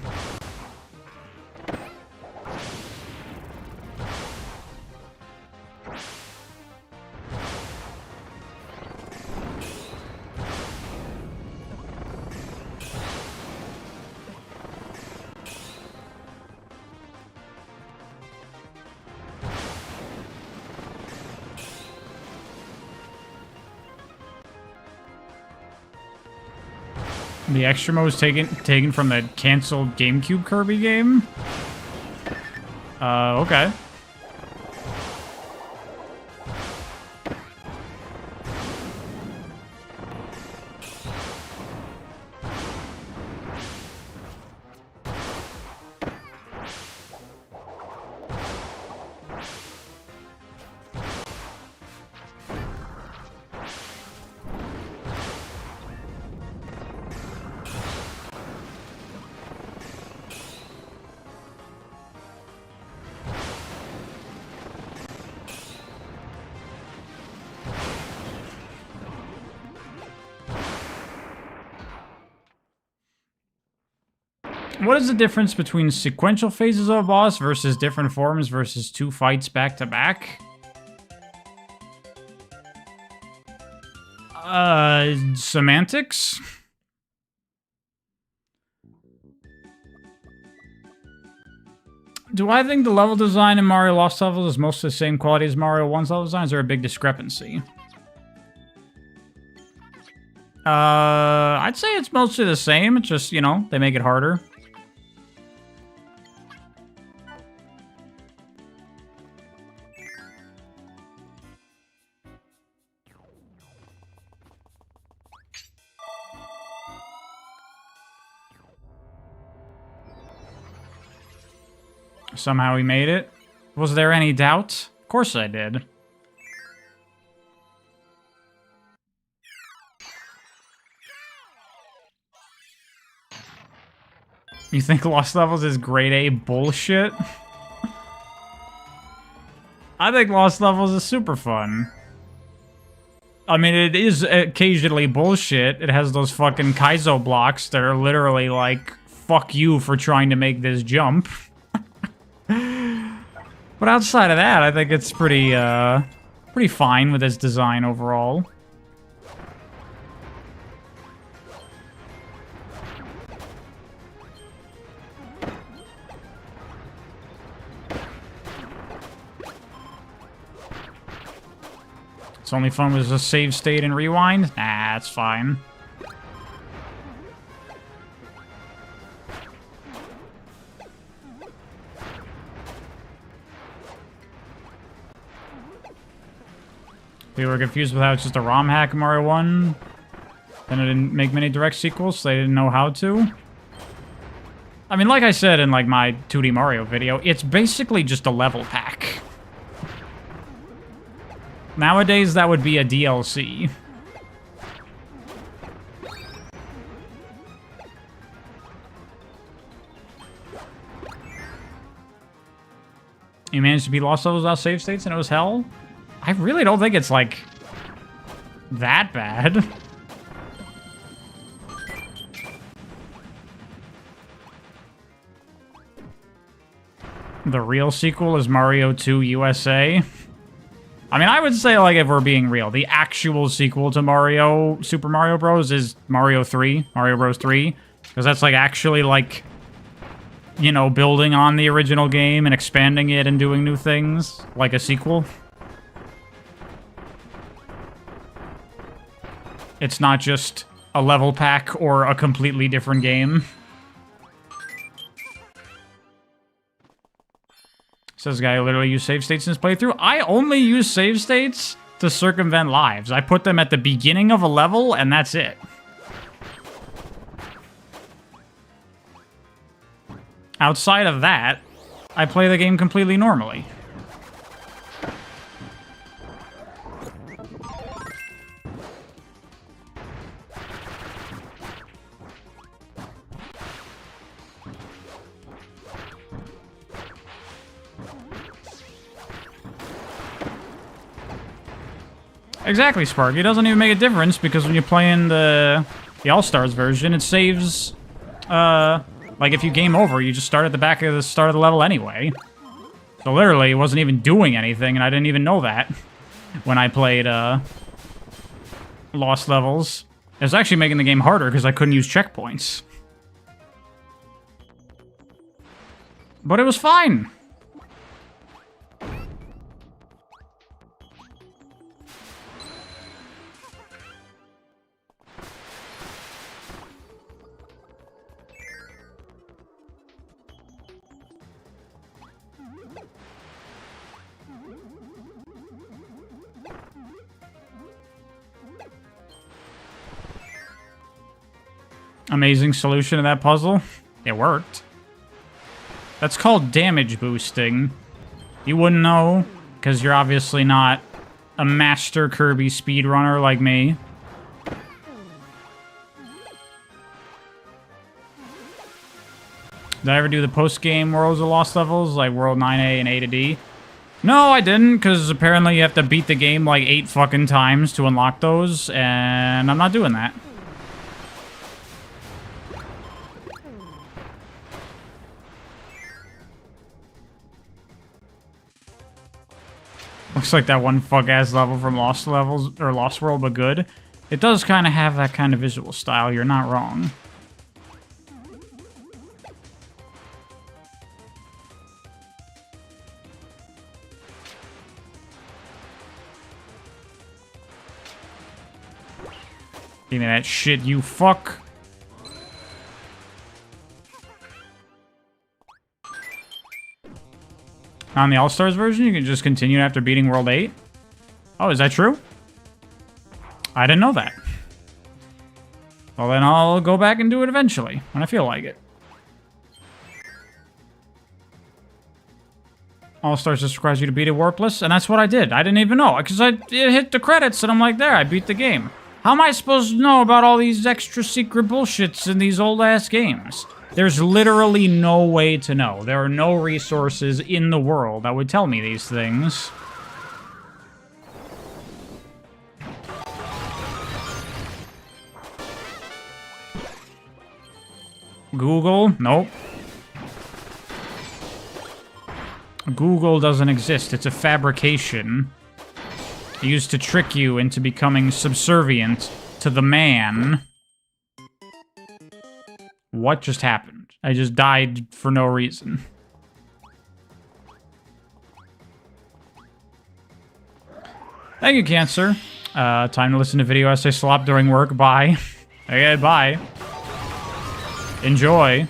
The extra mode was taken from the canceled GameCube Kirby game? Okay. What is the difference between sequential phases of a boss versus different forms versus 2 fights back to back? Semantics? Do I think the level design in Mario Lost Levels is mostly the same quality as Mario 1's level design? Is there a big discrepancy? I'd say it's mostly the same. It's just, you know, they make it harder. Somehow we made it. Was there any doubt? Of course I did. You think Lost Levels is grade A bullshit? I think Lost Levels is super fun. I mean, it is occasionally bullshit. It has those fucking Kaizo blocks that are literally like, fuck you for trying to make this jump. But outside of that, I think it's pretty fine with its design overall. It's only fun with a save state and rewind? Nah, it's fine. People were confused with how it's just a ROM hack in Mario 1. Then it didn't make many direct sequels, so they didn't know how to. I mean, like I said in like my 2D Mario video, it's basically just a level pack. Nowadays, that would be a DLC. You managed to beat Lost Levels without save states and it was hell? I really don't think it's, like, that bad. The real sequel is Mario 2 USA. I mean, I would say, like, if we're being real, the actual sequel to Mario, Super Mario Bros. Is Mario 3, Mario Bros. 3. Because that's, like, actually, like, you know, building on the original game and expanding it and doing new things, like a sequel. It's not just a level pack or a completely different game. Says the guy who literally used save states in his playthrough. I only use save states to circumvent lives. I put them at the beginning of a level, and that's it. Outside of that, I play the game completely normally. Exactly, Spark. It doesn't even make a difference because when you play in the All-Stars version, it saves, like if you game over, you just start at the back of the start of the level anyway. So literally, it wasn't even doing anything, and I didn't even know that when I played, Lost Levels. It was actually making the game harder because I couldn't use checkpoints. But it was fine. Amazing solution to that puzzle. It worked. That's called damage boosting. You wouldn't know, because you're obviously not a master Kirby speedrunner like me. Did I ever do the post-game Worlds of Lost Levels, like World 9A and A to D? No, I didn't, because apparently you have to beat the game like 8 fucking times to unlock those, and I'm not doing that. Looks like that one fuck-ass level from Lost Levels, or Lost World, but good. It does kind of have that kind of visual style, you're not wrong. Give me that shit, you fuck. On the All-Stars version, you can just continue after beating World 8? Oh, is that true? I didn't know that. Well, then I'll go back and do it eventually, when I feel like it. All-Stars just requires you to beat it warpless, and that's what I did. I didn't even know, because it hit the credits, and I'm like, there, I beat the game. How am I supposed to know about all these extra secret bullshits in these old-ass games? There's literally no way to know. There are no resources in the world that would tell me these things. Google? Nope. Google doesn't exist. It's a fabrication used to trick you into becoming subservient to the man. What just happened? I just died for no reason. Thank you, Cancer. Time to listen to video essay slop during work. Bye. Okay, bye. Enjoy.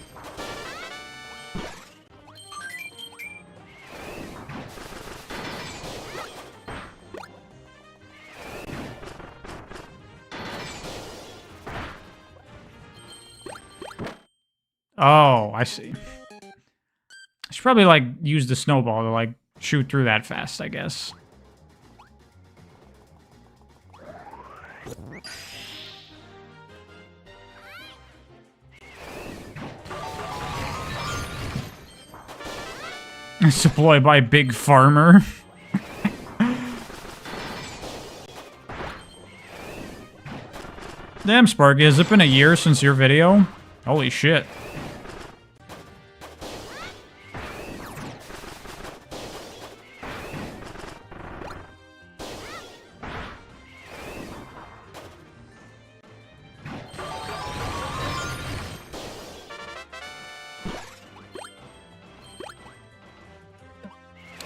Oh, I see. I should probably, like, use the snowball to, like, shoot through that fast, I guess. It's deployed by Big Farmer. Damn, Sparky, has it been a year since your video? Holy shit.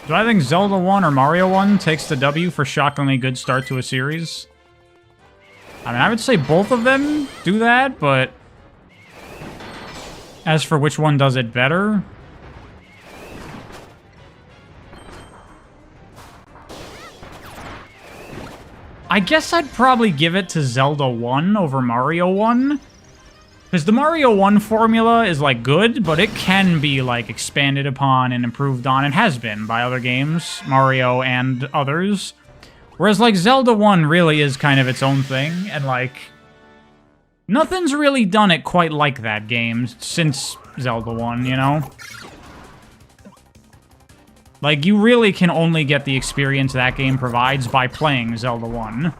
Do I think Zelda 1 or Mario 1 takes the W for shockingly good start to a series? I mean, I would say both of them do that, but as for which one does it better, I guess I'd probably give it to Zelda 1 over Mario 1. Because the Mario 1 formula is, like, good, but it can be, like, expanded upon and improved on, and has been by other games, Mario and others. Whereas, like, Zelda 1 really is kind of its own thing, and, like, nothing's really done it quite like that game since Zelda 1, you know? Like, you really can only get the experience that game provides by playing Zelda 1.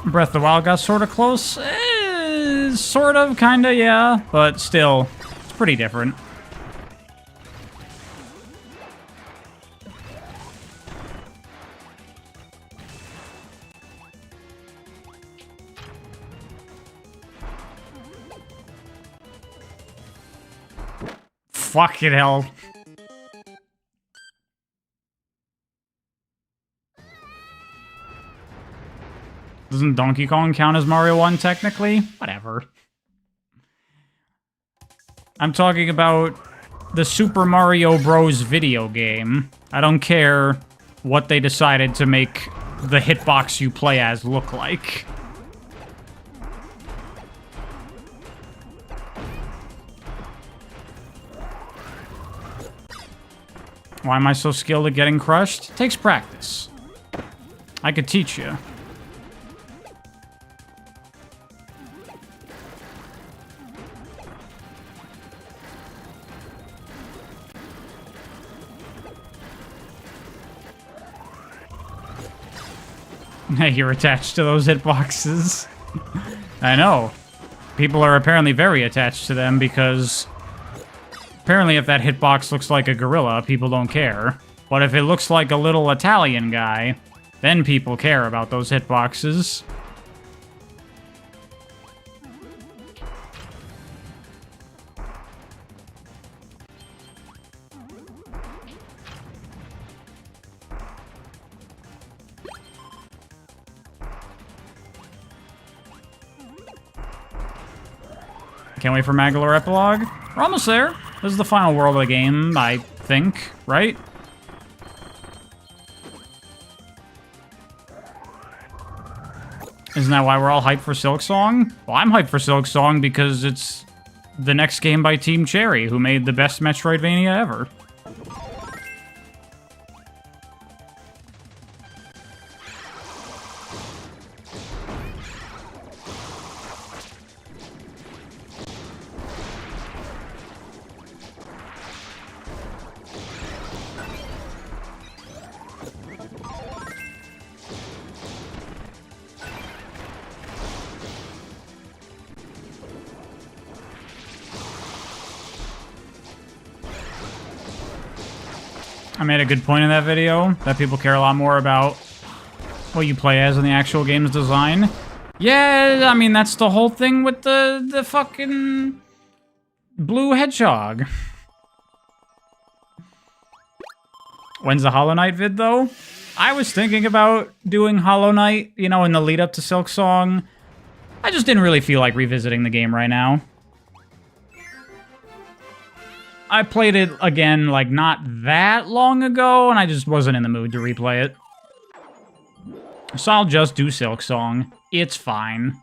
Breath of the Wild got sort of close. Sort of, kind of, yeah. But still, it's pretty different. Fucking hell. Doesn't Donkey Kong count as Mario 1, technically? Whatever. I'm talking about the Super Mario Bros. Video game. I don't care what they decided to make the hitbox you play as look like. Why am I so skilled at getting crushed? It takes practice. I could teach you. You're attached to those hitboxes. I know. People are apparently very attached to them because apparently if that hitbox looks like a gorilla, people don't care. But if it looks like a little Italian guy, then people care about those hitboxes. Can't wait for Magolor Epilogue. We're almost there. This is the final world of the game, I think, right? Isn't that why we're all hyped for Silksong? Well, I'm hyped for Silksong because it's the next game by Team Cherry, who made the best Metroidvania ever. I made a good point in that video, that people care a lot more about what you play as in the actual game's design. Yeah, I mean, that's the whole thing with the fucking blue hedgehog. When's the Hollow Knight vid, though? I was thinking about doing Hollow Knight, you know, in the lead up to Silksong. I just didn't really feel like revisiting the game right now. I played it again, like, not that long ago, and I just wasn't in the mood to replay it. So I'll just do Silksong. It's fine.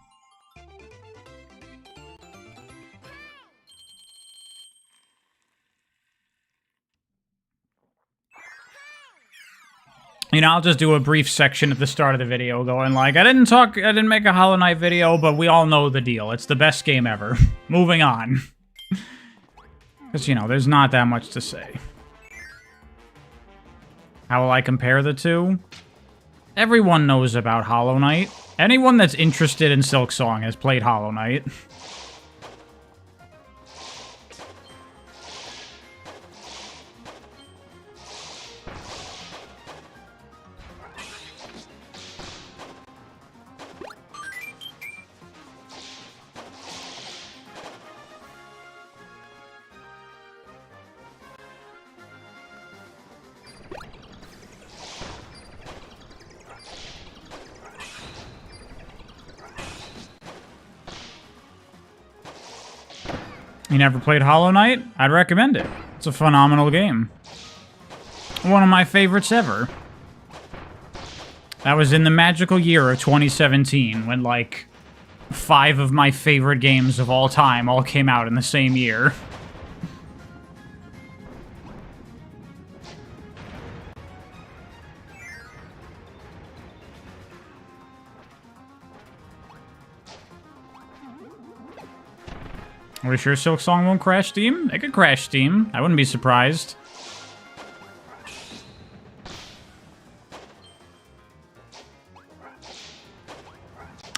You know, I'll just do a brief section at the start of the video going like, I didn't make a Hollow Knight video, but we all know the deal. It's the best game ever. Moving on. Because, you know, there's not that much to say. How will I compare the two? Everyone knows about Hollow Knight. Anyone that's interested in Silksong has played Hollow Knight. You never played Hollow Knight? I'd recommend it. It's a phenomenal game. One of my favorites ever. That was in the magical year of 2017, when, like, 5 of my favorite games of all time all came out in the same year. Are we sure Silksong won't crash Steam? It could crash Steam. I wouldn't be surprised.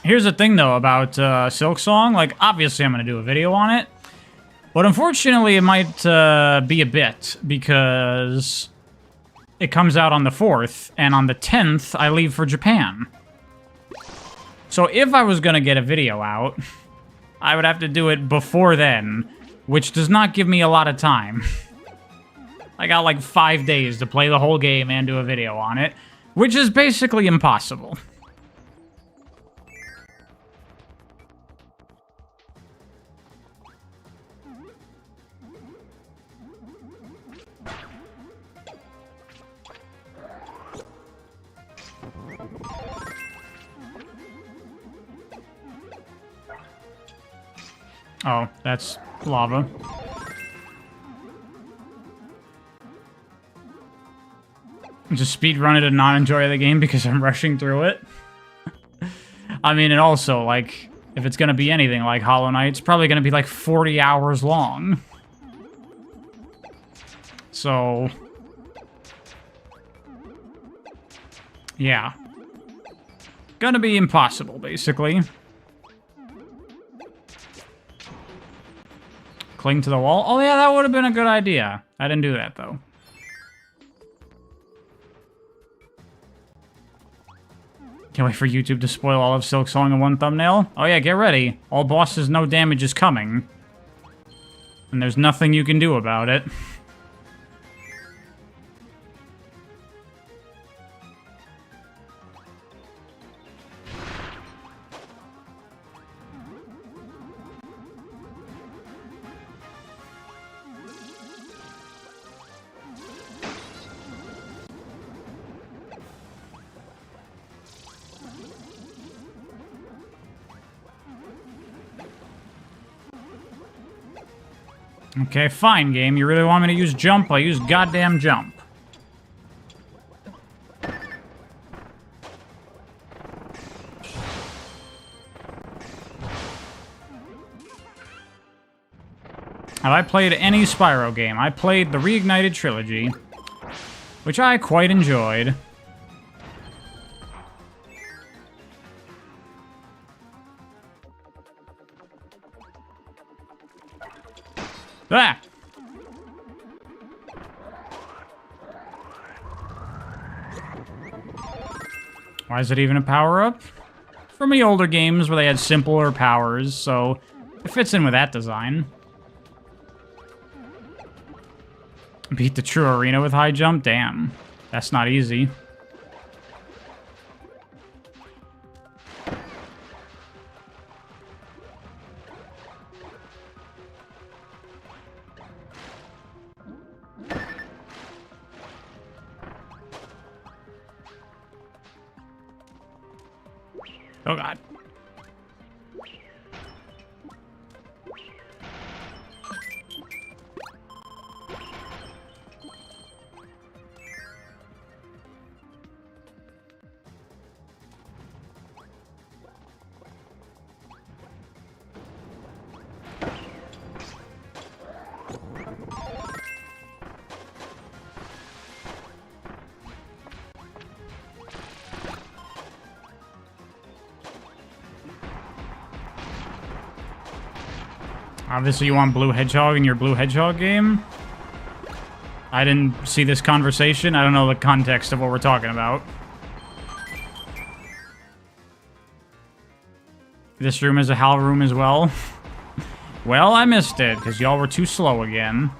Here's the thing, though, about Silksong. Like, obviously I'm going to do a video on it. But unfortunately, it might be a bit, because it comes out on the 4th, and on the 10th, I leave for Japan. So if I was going to get a video out, I would have to do it before then, which does not give me a lot of time. I got like 5 days to play the whole game and do a video on it, which is basically impossible. Oh, that's lava. Just speedrun it and not enjoy the game because I'm rushing through it. I mean, and also, like, if it's gonna be anything like Hollow Knight, it's probably gonna be like 40 hours long. So... yeah. gonna be impossible, basically. Cling to the wall? Oh yeah, that would have been a good idea. I didn't do that, though. Can't wait for YouTube to spoil all of Silksong in one thumbnail. Oh yeah, get ready. All bosses, no damage is coming. And there's nothing you can do about it. Okay, fine, game. You really want me to use jump? I'll use goddamn jump. Have I played any Spyro game? I played the Reignited Trilogy, which I quite enjoyed. Ah! Why is it even a power-up? From the older games where they had simpler powers, so it fits in with that design. Beat the true arena with high jump? Damn. That's not easy. Oh god. Obviously you want Blue Hedgehog in your Blue Hedgehog game? I didn't see this conversation. I don't know the context of what we're talking about. This room is a HAL room as well. Well, I missed it, because y'all were too slow again.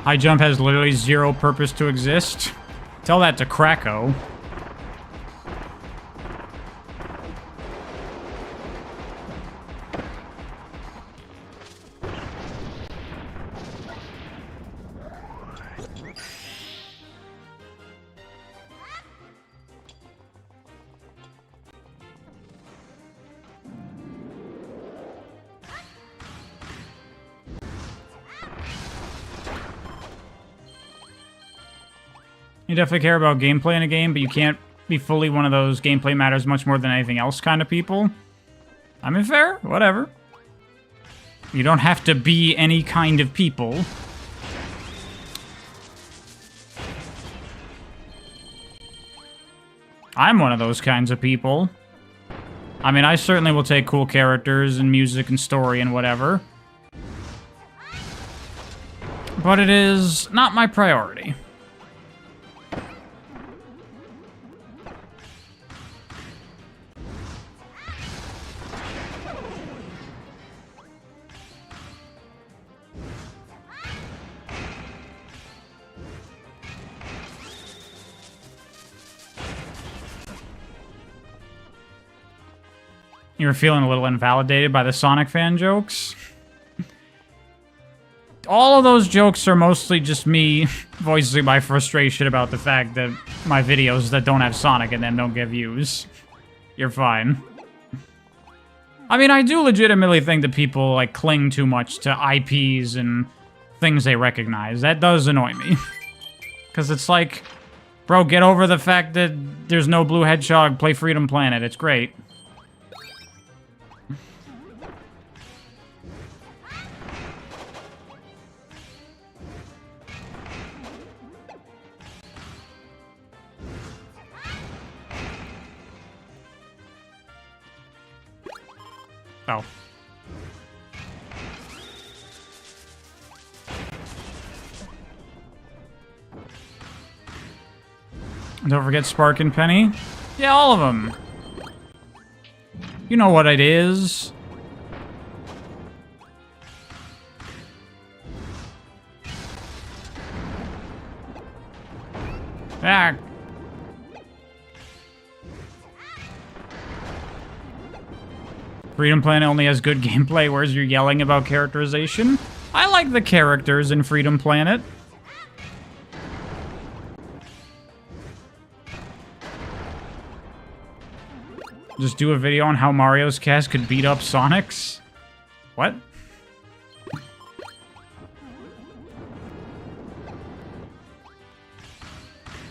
High jump has literally zero purpose to exist. Tell that to Krakow. You definitely care about gameplay in a game, but you can't be fully one of those gameplay matters much more than anything else kind of people. I mean, fair, whatever. You don't have to be any kind of people. I'm one of those kinds of people. I mean, I certainly will take cool characters and music and story and whatever. But it is not my priority. You were feeling a little invalidated by the Sonic fan jokes? All of those jokes are mostly just me voicing my frustration about the fact that my videos that don't have Sonic in them don't get views. You're fine. I mean, I do legitimately think that people, like, cling too much to IPs and things they recognize. That does annoy me. Because it's like, bro, get over the fact that there's no Blue Hedgehog, play Freedom Planet, it's great. Oh. Don't forget Spark and Penny. Yeah, all of them. You know what it is. Ah. Freedom Planet only has good gameplay, whereas you're yelling about characterization. I like the characters in Freedom Planet. Just do a video on how Mario's cast could beat up Sonic's? What?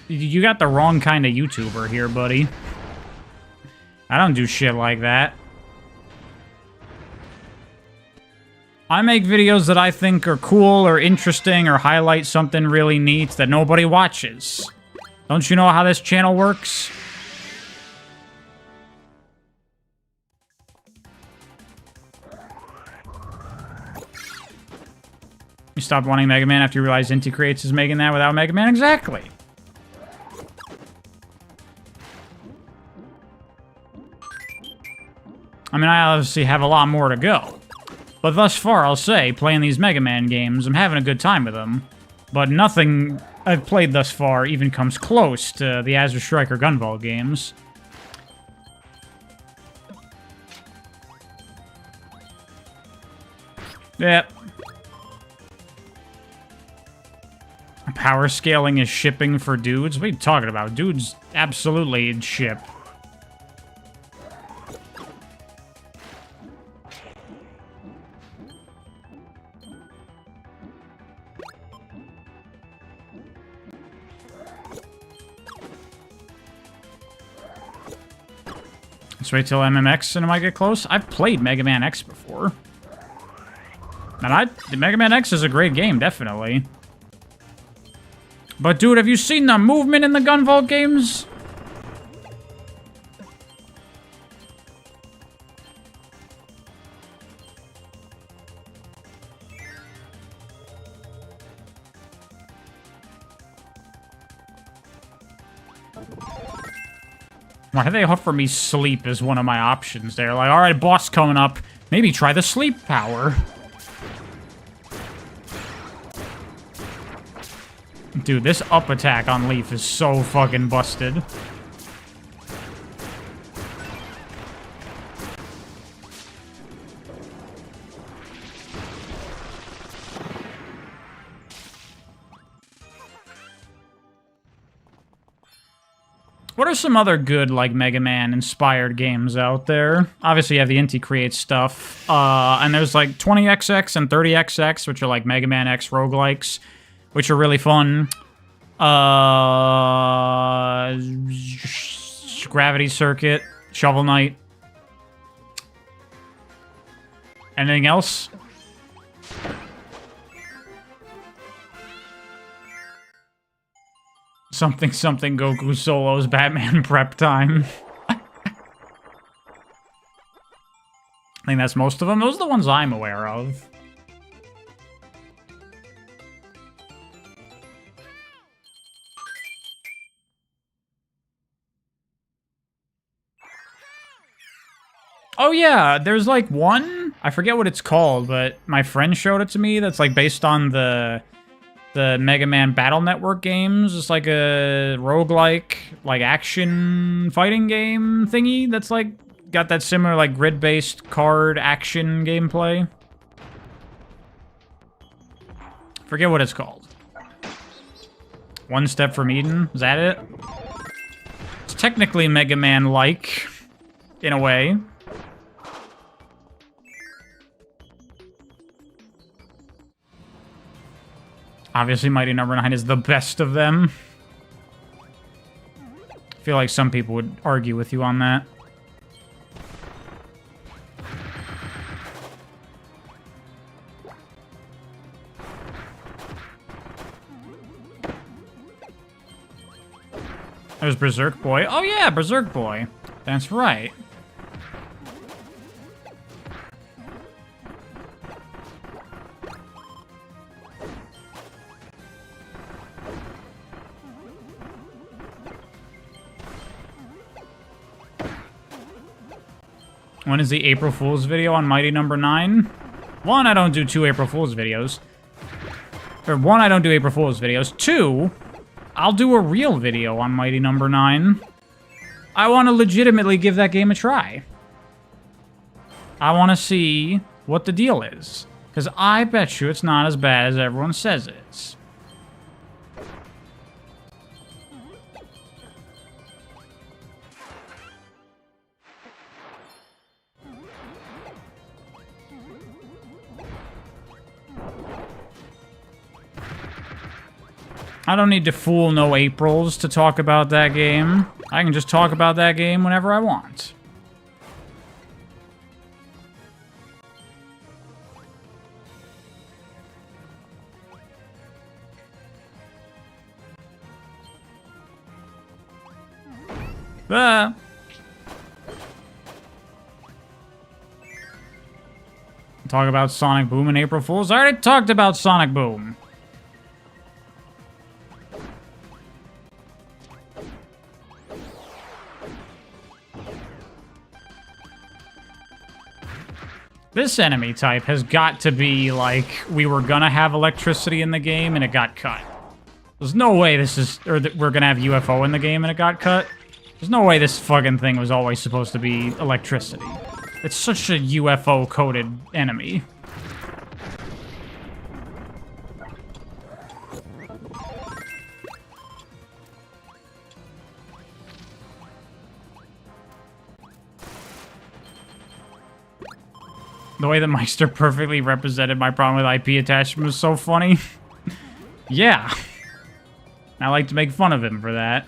You got the wrong kind of YouTuber here, buddy. I don't do shit like that. I make videos that I think are cool or interesting or highlight something really neat that nobody watches. Don't you know how this channel works? You stopped wanting Mega Man after you realized Inti Creates is making that without Mega Man? Exactly. I mean, I obviously have a lot more to go. But thus far, I'll say, playing these Mega Man games, I'm having a good time with them. But nothing I've played thus far even comes close to the Azure Strike or Gunvolt games. Yep. Power scaling is shipping for dudes? What are you talking about? Dudes absolutely ship. Let's wait till MMX and I might get close. I've played Mega Man X before. And Mega Man X is a great game, definitely. But dude, have you seen the movement in the Gunvolt games? Why do they offer me sleep as one of my options there? Like, alright, boss coming up. Maybe try the sleep power. Dude, this up attack on Leaf is so fucking busted. What are some other good, like, Mega Man-inspired games out there? Obviously, you have the Inti Create stuff. And there's, like, 20XX and 30XX, which are, like, Mega Man X roguelikes, which are really fun. Gravity Circuit, Shovel Knight. Anything else? Something Goku Solo's Batman prep time. I think that's most of them. Those are the ones I'm aware of. Oh yeah, there's like one, I forget what it's called, but my friend showed it to me, that's like based on the Mega Man Battle Network games. It's like a roguelike, like action fighting game thingy that's like got that similar like grid-based card action gameplay. Forget what it's called. One Step from Eden, is that it? It's technically Mega Man-like, in a way. Obviously, Mighty Number 9 is the best of them. I feel like some people would argue with you on that. There's Berserk Boy. Oh yeah, Berserk Boy. That's right. When is the April Fool's video on Mighty Number 9? One, I don't do 2 April Fool's videos. Or one, I don't do April Fool's videos. 2, I'll do a real video on Mighty Number 9. I want to legitimately give that game a try. I want to see what the deal is. Because I bet you it's not as bad as everyone says it is. I don't need to fool no Aprils to talk about that game. I can just talk about that game whenever I want. Talk about Sonic Boom and April Fools. I already talked about Sonic Boom. This enemy type has got to be like we were gonna have electricity in the game and it got cut. There's no way this is, or that we're gonna have UFO in the game and it got cut. There's no way this fucking thing was always supposed to be electricity. It's such a UFO-coded enemy. The way that Meister perfectly represented my problem with IP attachment was so funny. Yeah. I like to make fun of him for that.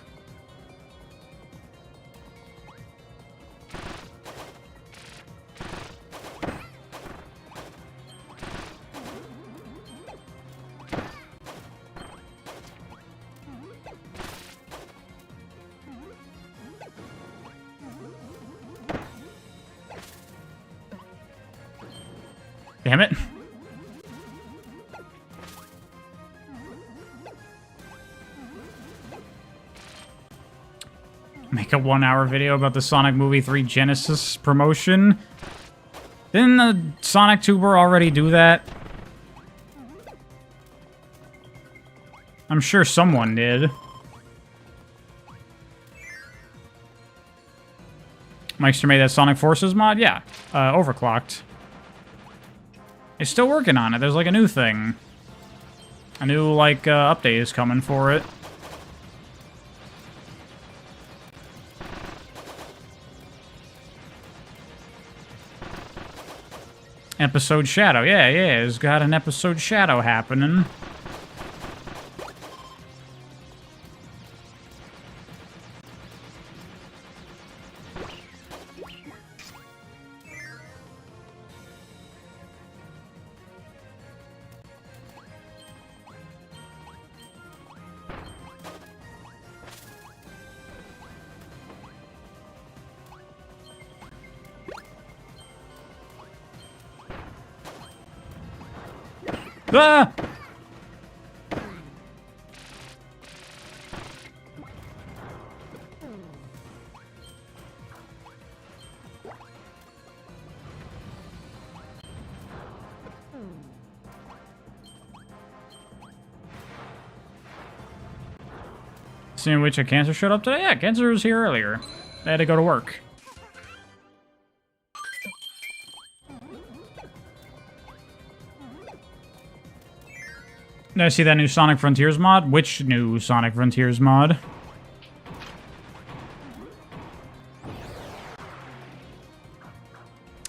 Damn it. Make a 1-hour video about the Sonic Movie 3 Genesis promotion. Didn't the Sonic Tuber already do that? I'm sure someone did. Meister made that Sonic Forces mod? Yeah. Overclocked. They're still working on it. There's like a new thing. A new, like, update is coming for it. Episode Shadow. Yeah, it's got an Episode Shadow happening. Ah! Seeing which a Cancer showed up today? Yeah, Cancer was here earlier. They had to go to work. Did I see that new Sonic Frontiers mod? Which new Sonic Frontiers mod?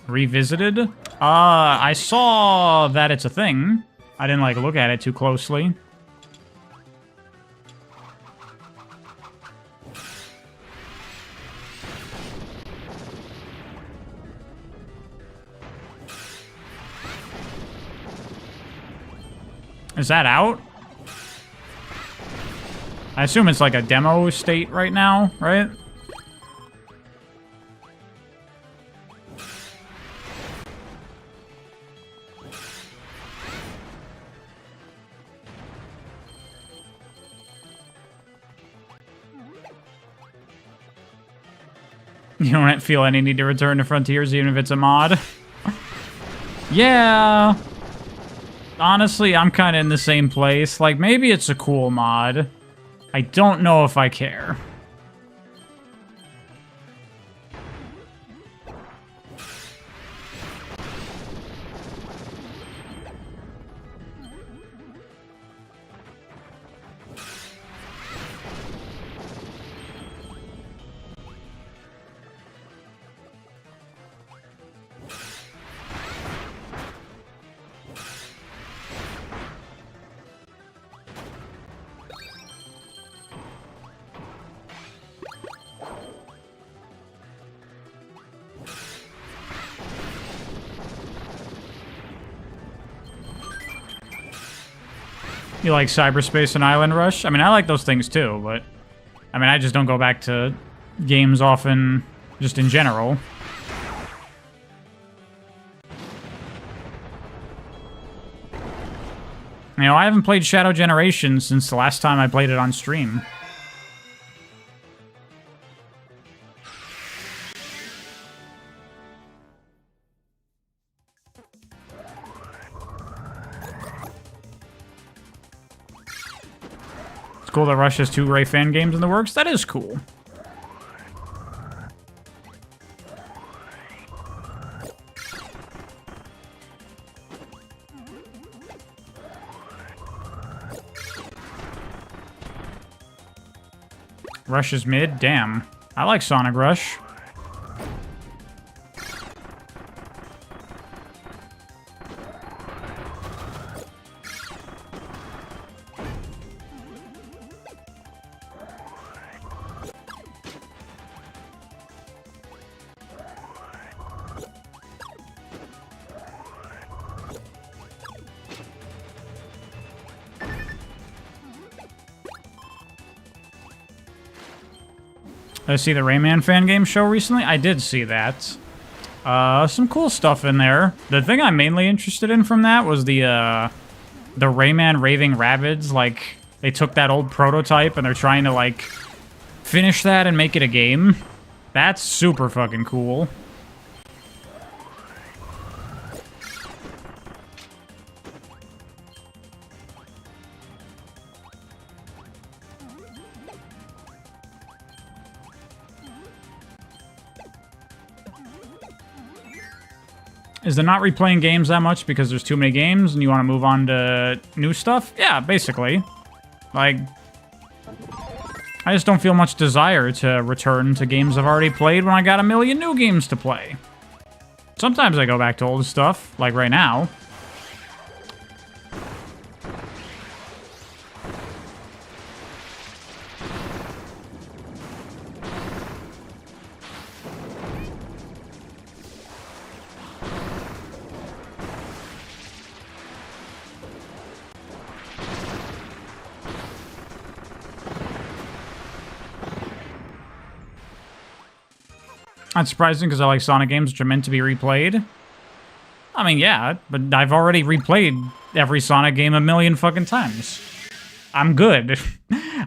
Revisited? I saw that it's a thing. I didn't, like, look at it too closely. Is that out? I assume it's like a demo state right now, right? You don't feel any need to return to Frontiers even if it's a mod? Yeah. Honestly, I'm kind of in the same place. Like, maybe it's a cool mod. I don't know if I care. You like Cyberspace and Island Rush? I mean, I like those things too, but... I mean, I just don't go back to games often, just in general. You know, I haven't played Shadow Generation since the last time I played it on stream. Cool that Rush has 2 Ray fan games in the works. That is cool. Rush is mid? Damn. I like Sonic Rush. I see the Rayman fan game show recently. I did see that. Some cool stuff in there. The thing I'm mainly interested in from that was the Rayman Raving Rabbids. Like, they took that old prototype and they're trying to, like, finish that and make it a game. That's super fucking cool. Is there not replaying games that much because there's too many games and you want to move on to new stuff? Yeah, basically. Like, I just don't feel much desire to return to games I've already played when I got a million new games to play. Sometimes I go back to old stuff, like right now. Not surprising because I like Sonic games which are meant to be replayed. I mean, yeah, but I've already replayed every Sonic game a million fucking times. I'm good.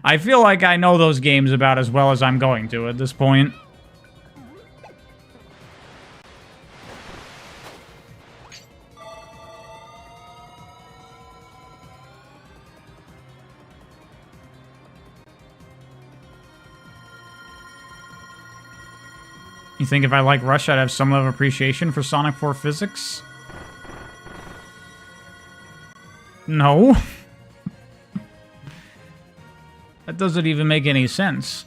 I feel like I know those games about as well as I'm going to at this point. You think if I like Rush, I'd have some level of appreciation for Sonic 4 physics? No. That doesn't even make any sense.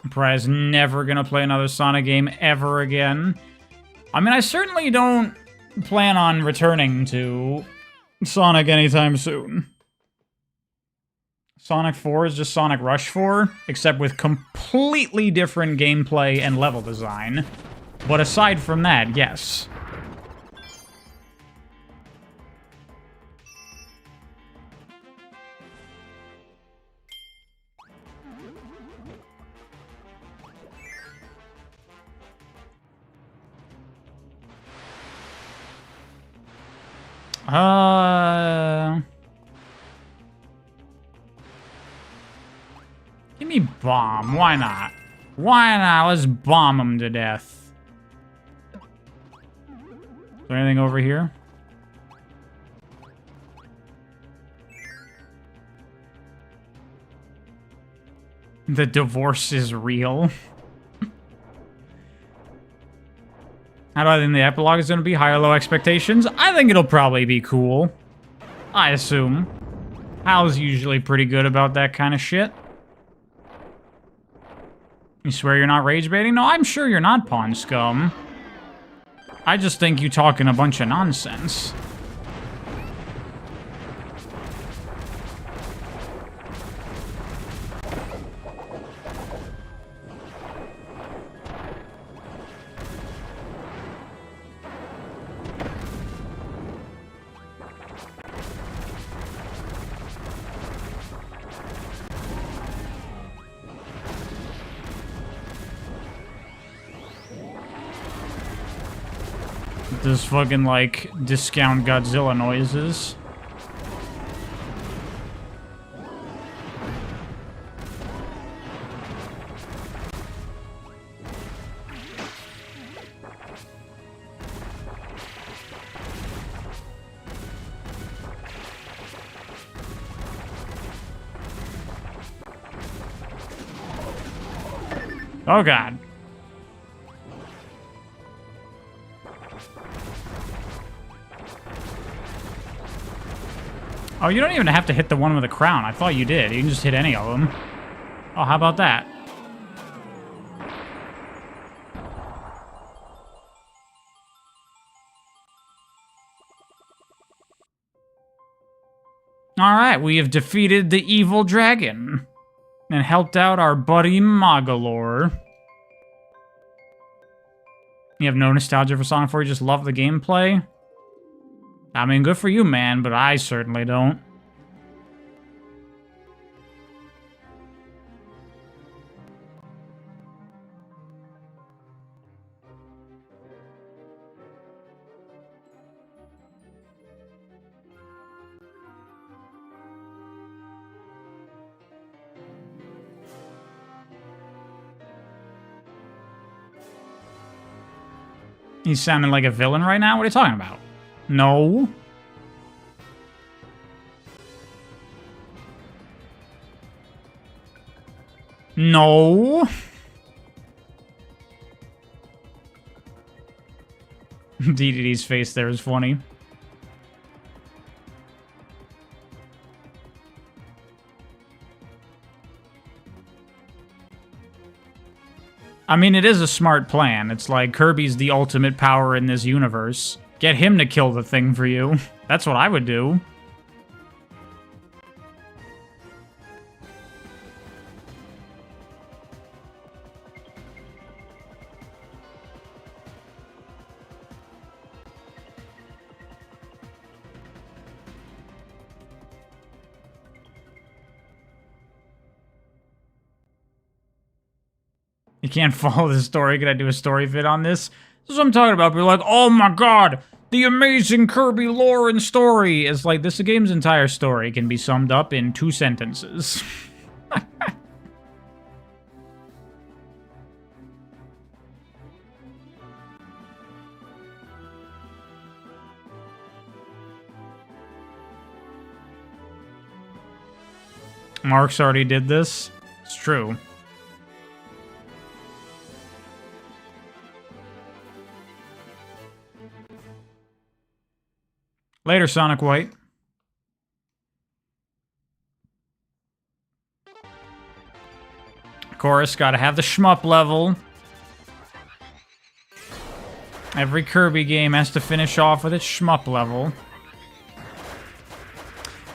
I'm probably never gonna play another Sonic game ever again. I mean, I certainly don't plan on returning to Sonic anytime soon. Sonic 4 is just Sonic Rush 4, except with completely different gameplay and level design. But aside from that, yes. Give me bomb. Why not? Why not? Let's bomb him to death. Is there anything over here? The divorce is real. How do I think the epilogue is going to be? High or low expectations? I think it'll probably be cool. I assume. Hal's usually pretty good about that kind of shit. You swear you're not rage baiting? No, I'm sure you're not, Pawn Scum. I just think you talking a bunch of nonsense. This fucking, like, discount Godzilla noises. Oh, God. Oh, you don't even have to hit the one with the crown. I thought you did. You can just hit any of them. Oh, how about that? Alright, we have defeated the evil dragon. And helped out our buddy Magolor. You have no nostalgia for Sonic 4, you just love the gameplay? I mean, good for you, man, but I certainly don't. He's sounding like a villain right now? What are you talking about? No. No. DDD's face there is funny. I mean, it is a smart plan. It's like Kirby's the ultimate power in this universe. Get him to kill the thing for you. That's what I would do. You can't follow the story. Could I do a story vid on this? This is what I'm talking about. People are like, oh my god, the amazing Kirby lore and story. It's like, this game's entire story can be summed up in 2 sentences. Mark's already did this. It's true. Later, Sonic White. Of course, gotta have the shmup level. Every Kirby game has to finish off with its shmup level.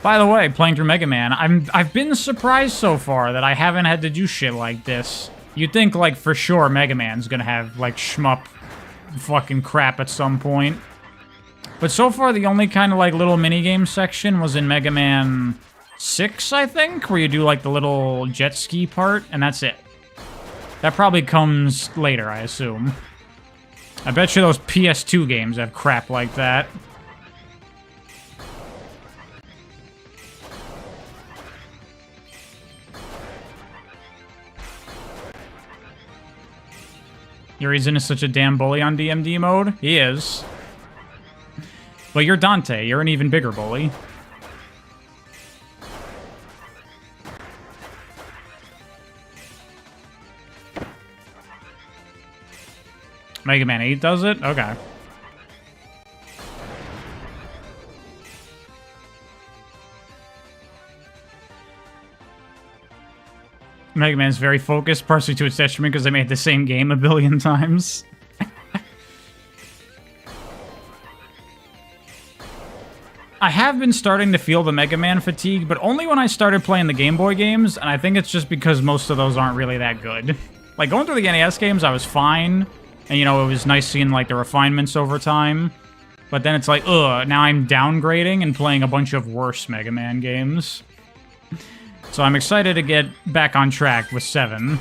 By the way, playing through Mega Man, I've been surprised so far that I haven't had to do shit like this. You'd think, like, for sure Mega Man's gonna have, like, shmup fucking crap at some point. But so far, the only kind of, like, little minigame section was in Mega Man 6, I think, where you do, like, the little jet ski part, and that's it. That probably comes later, I assume. I bet you those PS2 games have crap like that. Urizen is such a damn bully on DMD mode. He is. But you're Dante. You're an even bigger bully. Mega Man 8 does it? Okay. Mega Man's very focused, partially to its detriment because they made the same game a billion times. I have been starting to feel the Mega Man fatigue, but only when I started playing the Game Boy games, and I think it's just because most of those aren't really that good. Like, going through the NES games, I was fine, and, you know, it was nice seeing, like, the refinements over time. But then it's like, ugh, now I'm downgrading and playing a bunch of worse Mega Man games. So I'm excited to get back on track with 7,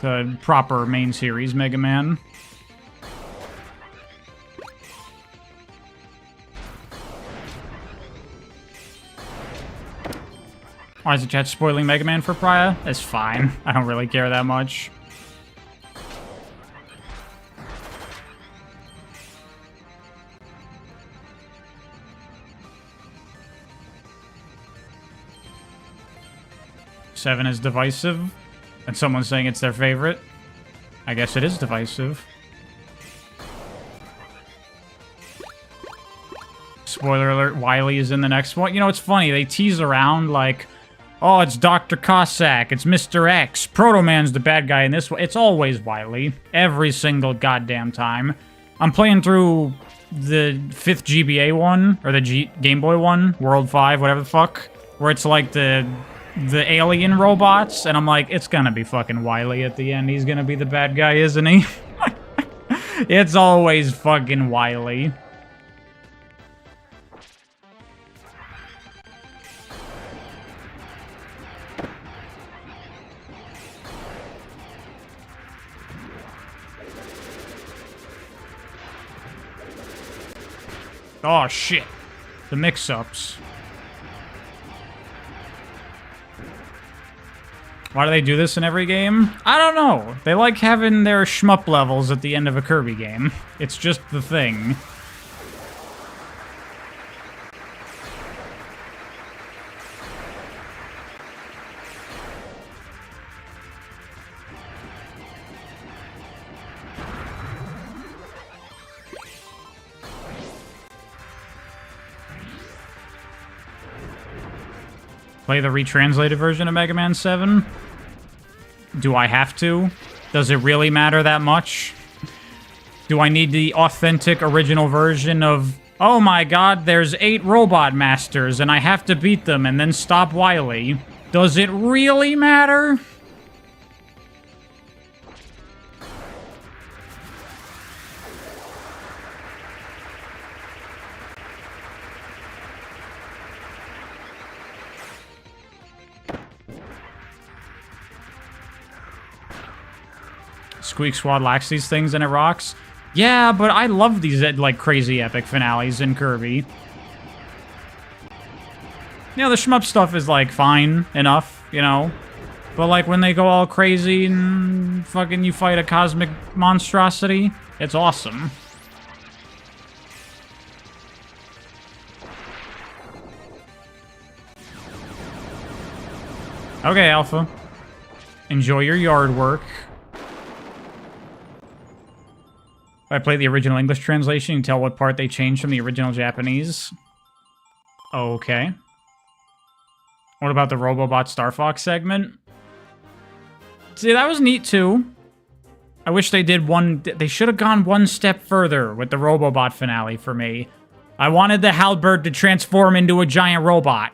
the proper main series Mega Man. Why is the chat spoiling Mega Man for Praya? It's fine. I don't really care that much. Seven is divisive, and someone's saying it's their favorite. I guess it is divisive. Spoiler alert, Wily is in the next one. You know, it's funny, they tease around like, oh, it's Dr. Cossack, it's Mr. X, Proto Man's the bad guy in this one. It's always Wily, every single goddamn time. I'm playing through the 5th GBA one, or the Game Boy one, World 5, whatever the fuck, where it's like the alien robots, and I'm like, it's gonna be fucking Wily at the end. He's gonna be the bad guy, isn't he? It's always fucking Wily. Oh shit. The mix-ups. Why do they do this in every game? I don't know. They like having their shmup levels at the end of a Kirby game. It's just the thing. Play the retranslated version of Mega Man 7? Do I have to? Does it really matter that much? Do I need the authentic original version of, oh my god, there's 8 robot masters and I have to beat them and then stop Wily? Does it really matter? Squeak Squad lacks these things and it rocks. Yeah, but I love these, like, crazy epic finales in Kirby. You know, the shmup stuff is, like, fine enough, you know? But, like, when they go all crazy and fucking you fight a cosmic monstrosity, it's awesome. Okay, Alpha. Enjoy your yard work. I play the original English translation and tell what part they changed from the original Japanese. Okay. What about the Robobot Star Fox segment? See, that was neat too. I wish they did one... They should have gone one step further with the Robobot finale for me. I wanted the Halberd to transform into a giant robot.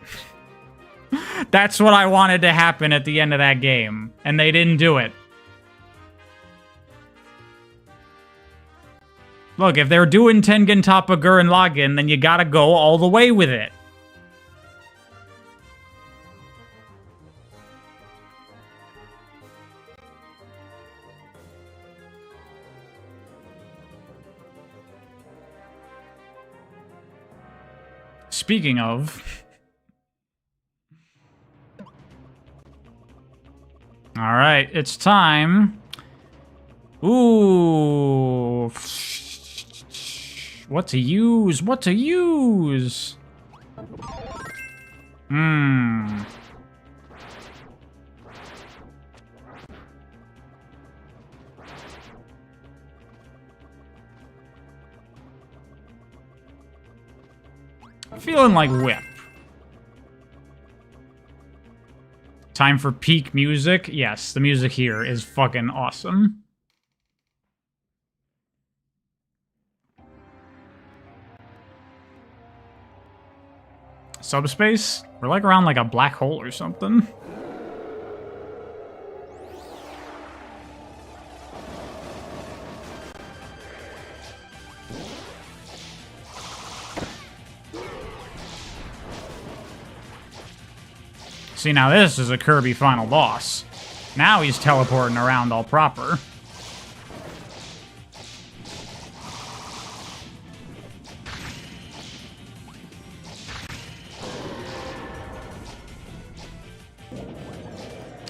That's what I wanted to happen at the end of that game. And they didn't do it. Look, if they're doing Tengen Toppa Gurren Lagann, then you gotta go all the way with it. Speaking of... Alright, it's time Ooh. What to use? What to use? Feeling like whip. Time for peak music. Yes, the music here is fucking awesome. Subspace? We're like around like a black hole or something. See, now this is a Kirby final boss. Now he's teleporting around all proper.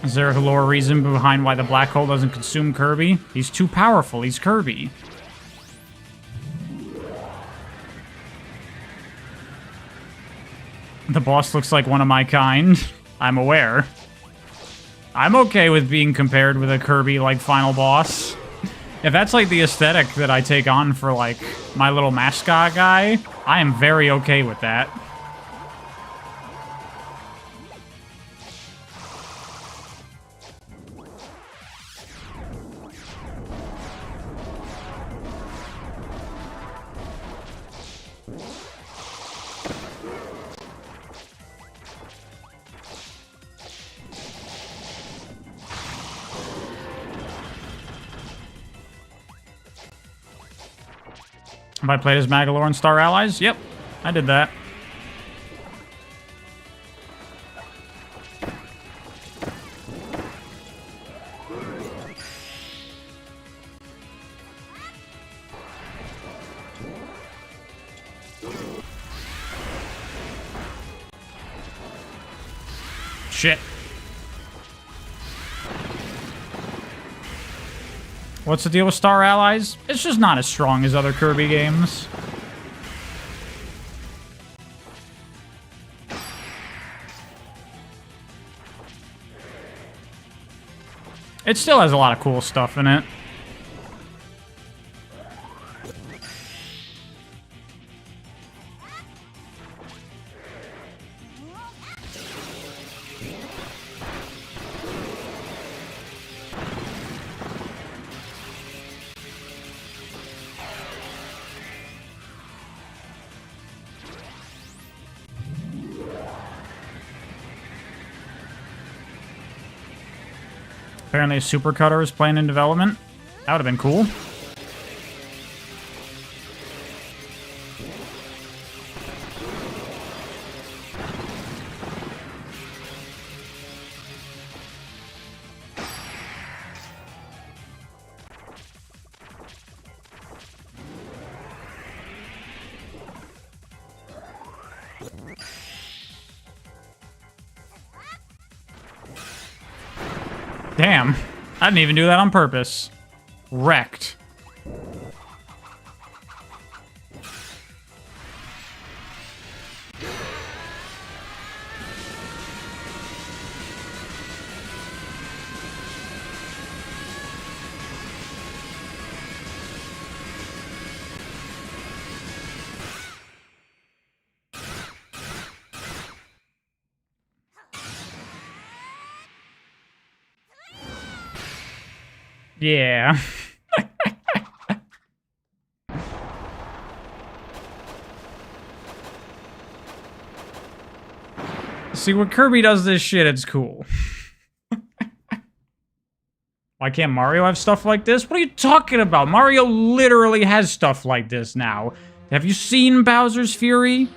Is there a lore reason behind why the black hole doesn't consume Kirby? He's too powerful. He's Kirby. The boss looks like one of my kind. I'm aware. I'm okay with being compared with a Kirby, like, final boss. If that's, like, the aesthetic that I take on for, like, my little mascot guy, I am very okay with that. Have I played as Magolor and Star Allies? Yep, I did that. Shit. What's the deal with Star Allies? It's just not as strong as other Kirby games. It still has a lot of cool stuff in it. Apparently a super cutter is playing in development. That would have been cool. Damn. I didn't even do that on purpose. Wrecked. Yeah. See, when Kirby does this shit, it's cool. Why can't Mario have stuff like this? What are you talking about? Mario literally has stuff like this now. Have you seen Bowser's Fury? Did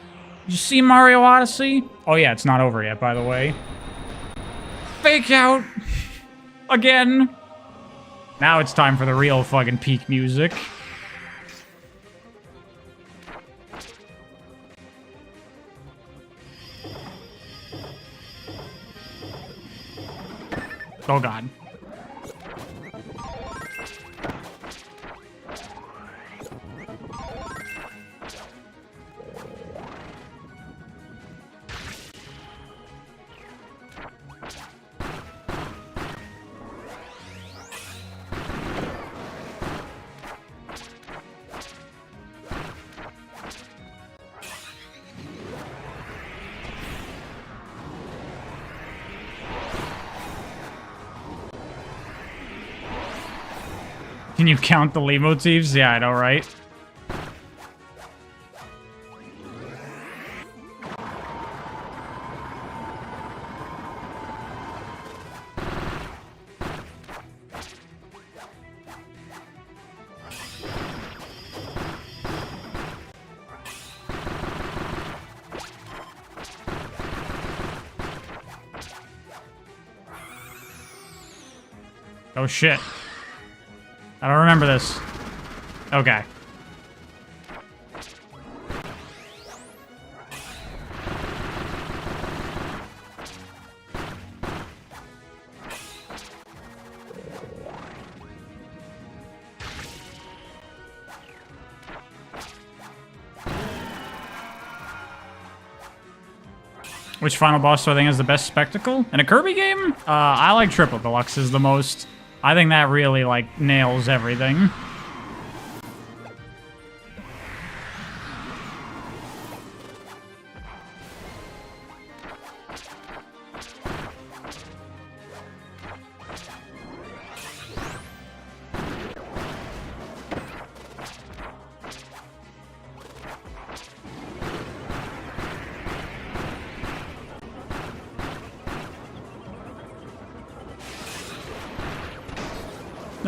you see Mario Odyssey? Oh yeah, it's not over yet, by the way. Fake out! Again! Now it's time for the real fucking peak music. Oh god. Can you count the leitmotifs? Yeah, I know, right? Oh shit. I don't remember this. Okay. Which final boss do I think is the best spectacle? In a Kirby game? I like Triple Deluxes the most. I think that really, like, nails everything.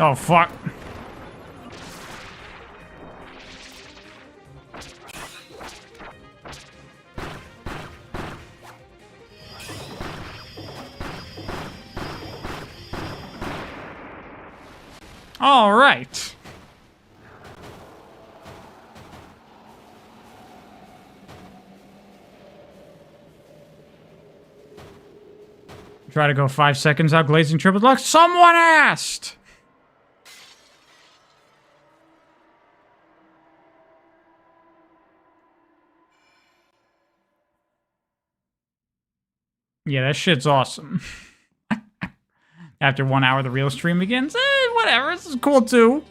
Oh, fuck. All right. Try to go 5 seconds out glazing triple deluxe. Someone asked! Yeah, that shit's awesome. After 1 hour, the real stream begins. Whatever, this is cool too.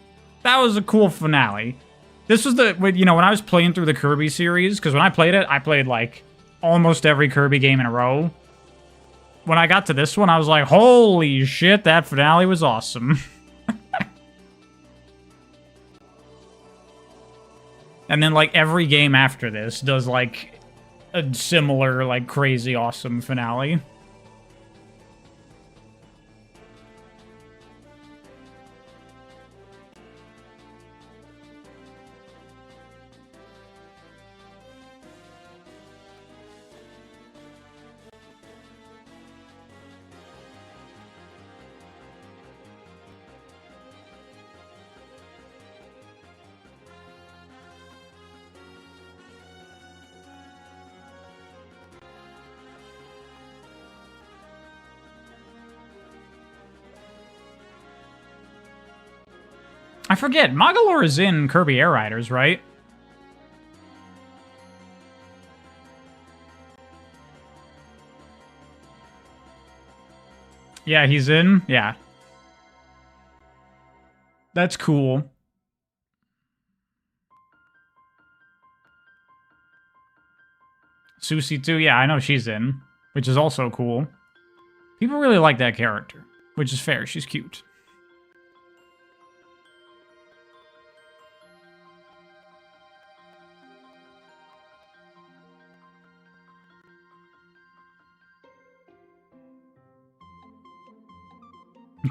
That was a cool finale. This was the, you know, when I was playing through the Kirby series, because when I played it, I played like almost every Kirby game in a row. When I got to this one, I was like, holy shit, that finale was awesome. And then like every game after this does like a similar, like, crazy awesome finale. I forget, Magolor is in Kirby Air Riders, right? Yeah, he's in? Yeah. That's cool. Susie too? Yeah, I know she's in, which is also cool. People really like that character, which is fair. She's cute.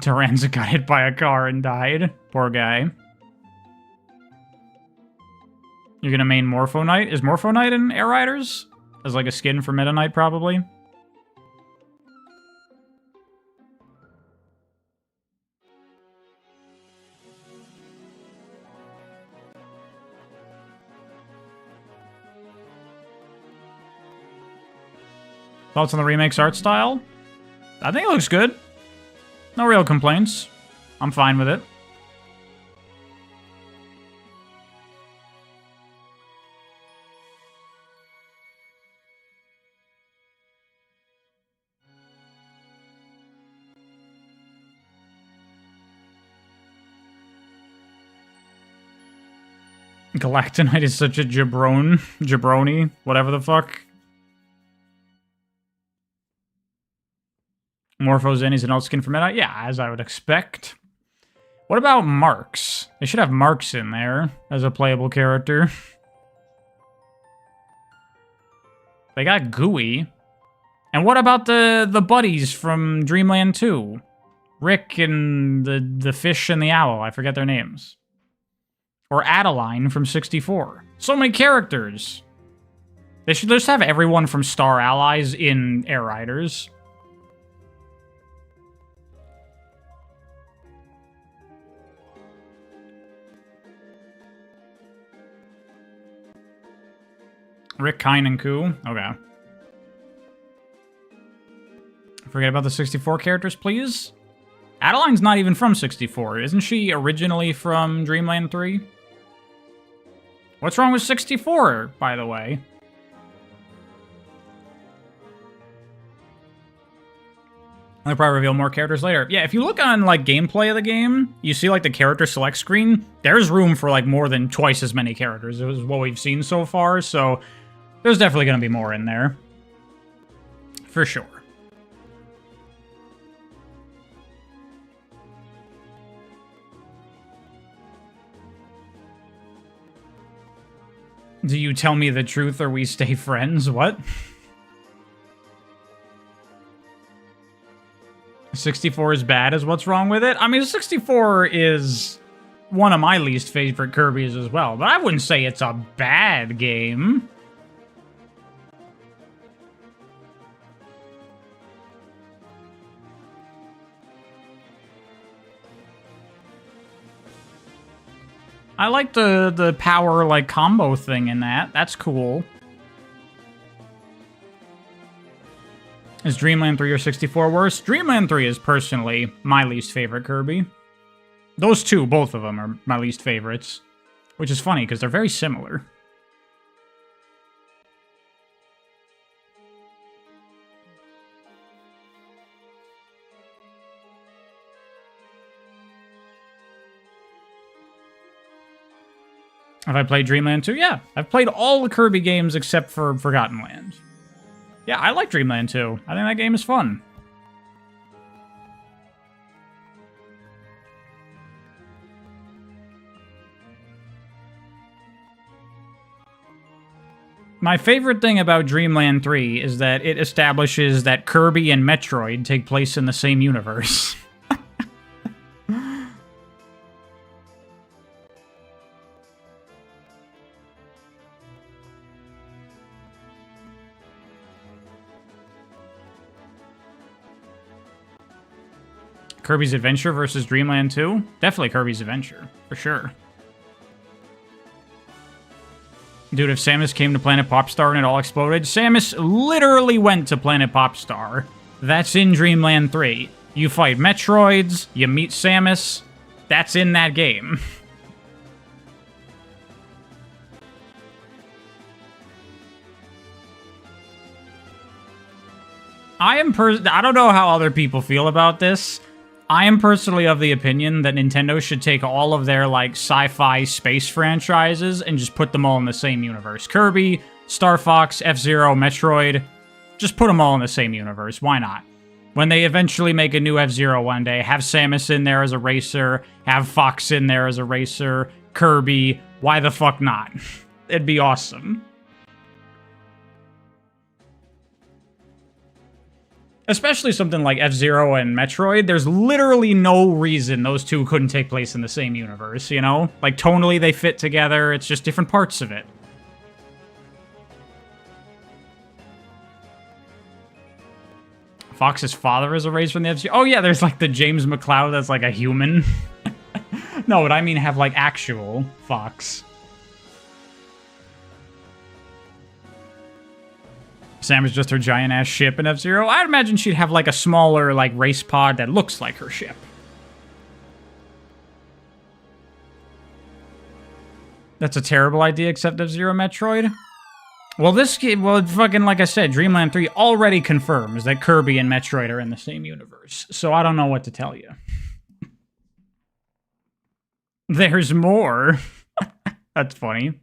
Taranza got hit by a car and died. Poor guy. You're gonna main Morpho Knight? Is Morpho Knight in Air Riders? As like a skin for Meta Knight, probably. Thoughts on the remake's art style? I think it looks good. No real complaints. I'm fine with it. Galactonite is such a jabroni, whatever the fuck. Morpho's in, he's an alt skin for Meta. Yeah, as I would expect. What about Marks? They should have Marks in there as a playable character. They got Gooey. And what about the buddies from Dreamland 2? Rick and the fish and the owl. I forget their names. Or Adeline from 64. So many characters. They should just have everyone from Star Allies in Air Riders. Rick, Kine, and Koo. Okay. Forget about the 64 characters, please. Adeline's not even from 64. Isn't she originally from Dreamland 3? What's wrong with 64, by the way? I'll probably reveal more characters later. Yeah, if you look on, like, gameplay of the game, you see, like, the character select screen, there's room for, like, more than twice as many characters. It was what we've seen so far, so there's definitely going to be more in there. For sure. Do you tell me the truth or we stay friends? What? 64 is bad is what's wrong with it? I mean, 64 is one of my least favorite Kirby's as well, but I wouldn't say it's a bad game. I like the power, like, combo thing in that. That's cool. Is Dreamland 3 or 64 worse? Dreamland 3 is personally my least favorite Kirby. Those two, both of them, are my least favorites. Which is funny, because they're very similar. Have I played Dreamland 2? Yeah, I've played all the Kirby games except for Forgotten Land. Yeah, I like Dreamland 2. I think that game is fun. My favorite thing about Dreamland 3 is that it establishes that Kirby and Metroid take place in the same universe. Kirby's Adventure versus Dreamland 2? Definitely Kirby's Adventure, for sure. Dude, if Samus came to Planet Popstar and it all exploded, Samus literally went to Planet Popstar. That's in Dreamland 3. You fight Metroids, you meet Samus. That's in that game. I don't know how other people feel about this. I am personally of the opinion that Nintendo should take all of their, like, sci-fi space franchises and just put them all in the same universe. Kirby, Star Fox, F-Zero, Metroid. Just put them all in the same universe. Why not? When they eventually make a new F-Zero one day, have Samus in there as a racer, have Fox in there as a racer, Kirby. Why the fuck not? It'd be awesome. Especially something like F-Zero and Metroid, there's literally no reason those two couldn't take place in the same universe, you know? Like, tonally they fit together, it's just different parts of it. Fox's father is erased from the F-Zero? Oh yeah, there's like the James McCloud that's like a human. No, but I mean have like actual Fox. Samus just her giant-ass ship in F-Zero. I'd imagine she'd have, like, a smaller, like, race pod that looks like her ship. That's a terrible idea, except F-Zero Metroid? Well, this game, well, fucking, like I said, Dreamland 3 already confirms that Kirby and Metroid are in the same universe. So I don't know what to tell you. There's more. That's funny.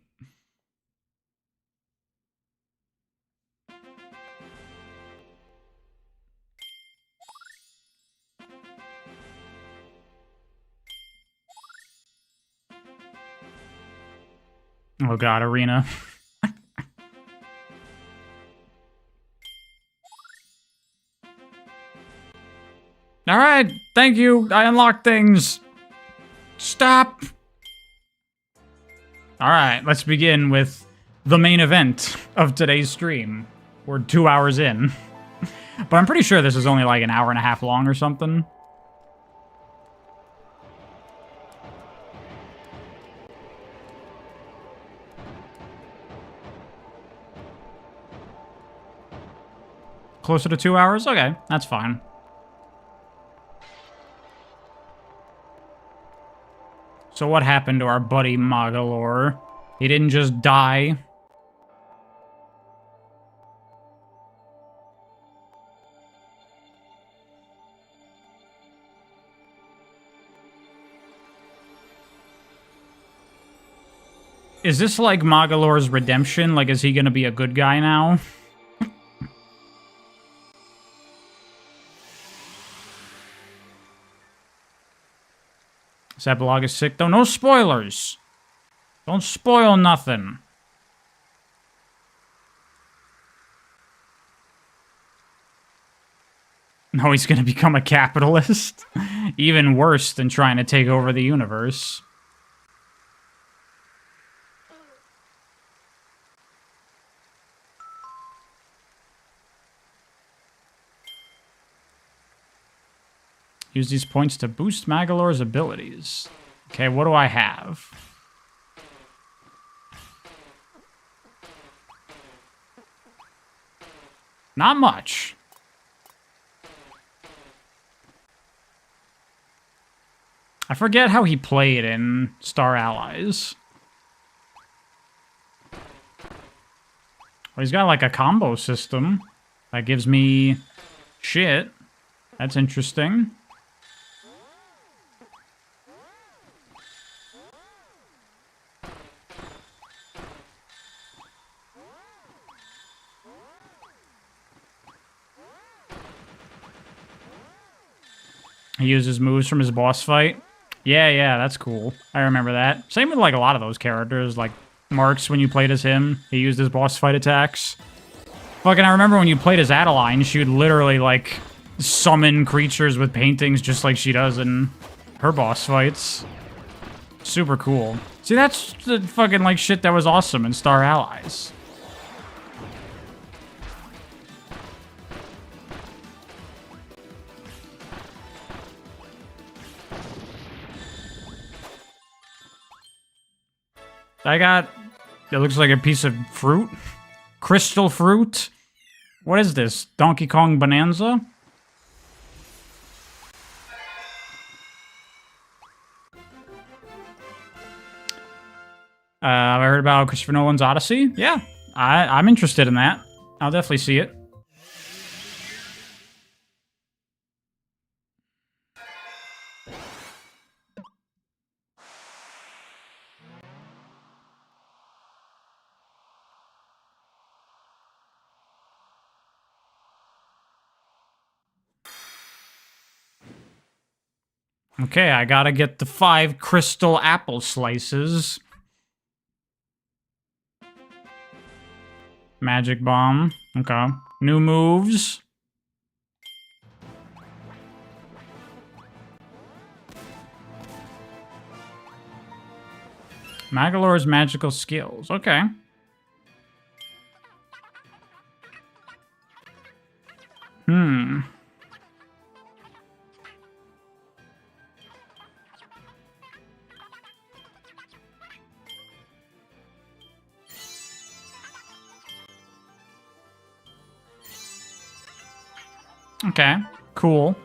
Oh god, arena. Alright, thank you. I unlocked things. Stop. Alright, let's begin with the main event of today's stream. We're 2 hours in. But I'm pretty sure this is only like an hour and a half long or something. Closer to 2 hours? Okay, that's fine. So what happened to our buddy Magolor? He didn't just die. Is this like Magolor's redemption? Like, is he gonna be a good guy now? This epilogue is sick, though. No spoilers! Don't spoil nothing. No, he's gonna become a capitalist? Even worse than trying to take over the universe. Use these points to boost Magolor's abilities. Okay, what do I have? Not much. I forget how he played in Star Allies. Well, he's got like a combo system that gives me shit. That's interesting. He uses moves from his boss fight. Yeah, that's cool. I remember that. Same with like a lot of those characters, like Marks when you played as him. He used his boss fight attacks. Fucking, I remember when you played as Adeline, she would literally like summon creatures with paintings just like she does in her boss fights. Super cool. See, that's the fucking like shit that was awesome in Star Allies. I got... It looks like a piece of fruit. Crystal fruit. What is this? Donkey Kong Bonanza? I heard about Christopher Nolan's Odyssey. Yeah, I'm interested in that. I'll definitely see it. Okay, I gotta get the 5 crystal apple slices. Magic bomb. Okay. New moves. Magolor's magical skills. Okay. Okay, cool.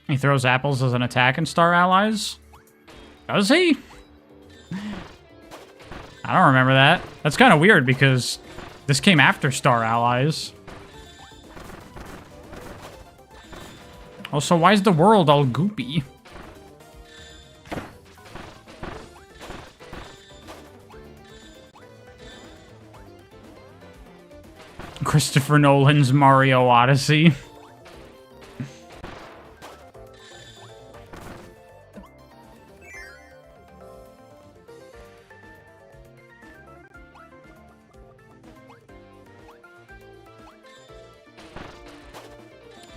He throws apples as an attack in Star Allies? Does he? I don't remember that. That's kind of weird because this came after Star Allies. Also, why is the world all goopy? Christopher Nolan's Mario Odyssey.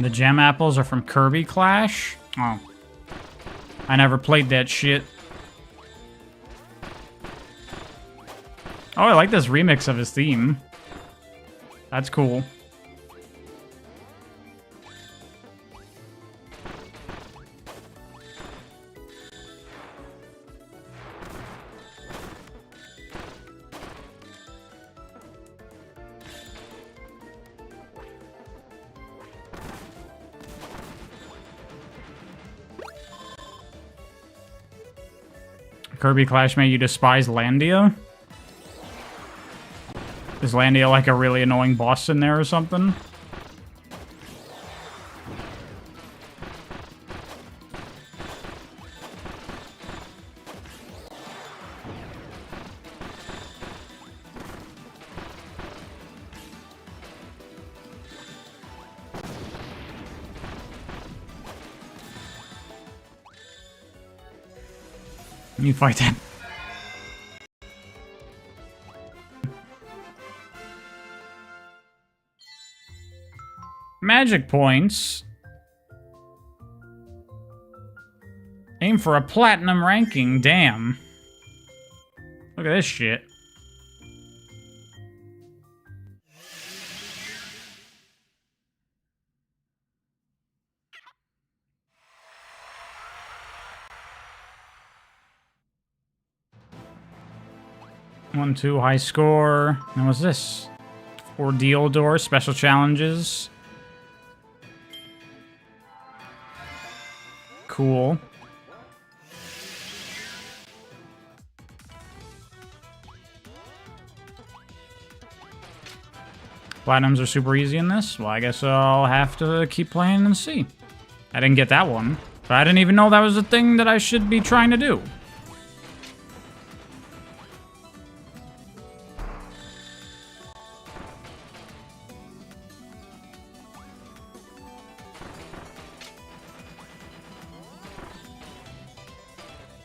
The gem apples are from Kirby Clash? Oh. I never played that shit. Oh, I like this remix of his theme. That's cool. Kirby Clash made you despise Landia? Is Landia like a really annoying boss in there or something? You fight that. Magic points. Aim for a platinum ranking. Damn. Look at this shit. One, two, high score. And what's this? Ordeal door, special challenges. Cool. Platinums are super easy in this. Well, I guess I'll have to keep playing and see. I didn't get that one, but I didn't even know that was a thing that I should be trying to do.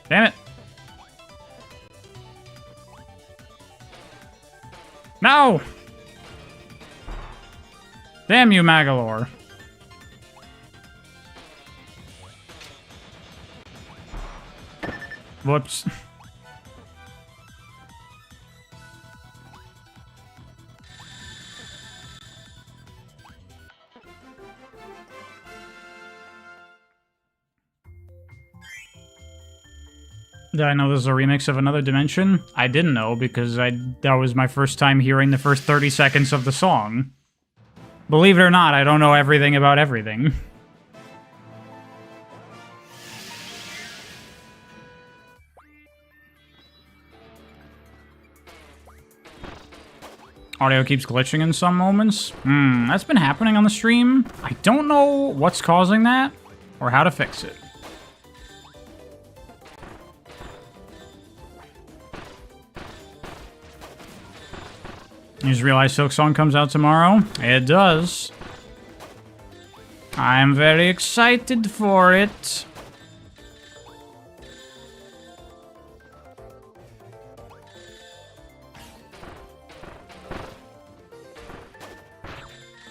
Damn it. No! Damn you, Magolor. Whoops. Did I know this is a remix of Another Dimension? I didn't know because that was my first time hearing the first 30 seconds of the song. Believe it or not, I don't know everything about everything. Audio keeps glitching in some moments. That's been happening on the stream. I don't know what's causing that or how to fix it. You just realized Silksong comes out tomorrow? It does. I'm very excited for it.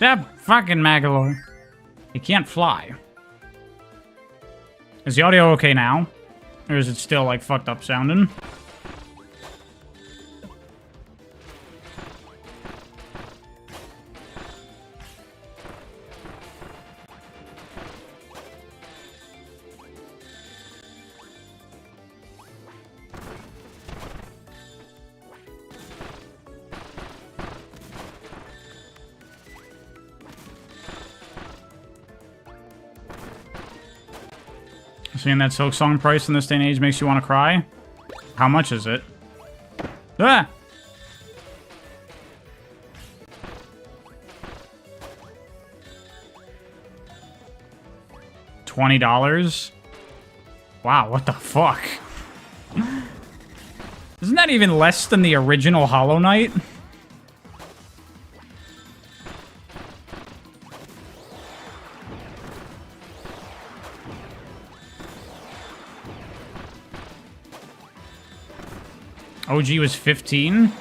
That fucking Magolor. He can't fly. Is the audio okay now? Or is it still, like, fucked up sounding? Seeing that Silksong price in this day and age makes you want to cry? How much is it? Ah! $20? Wow, what the fuck? Isn't that even less than the original Hollow Knight? OG was 15.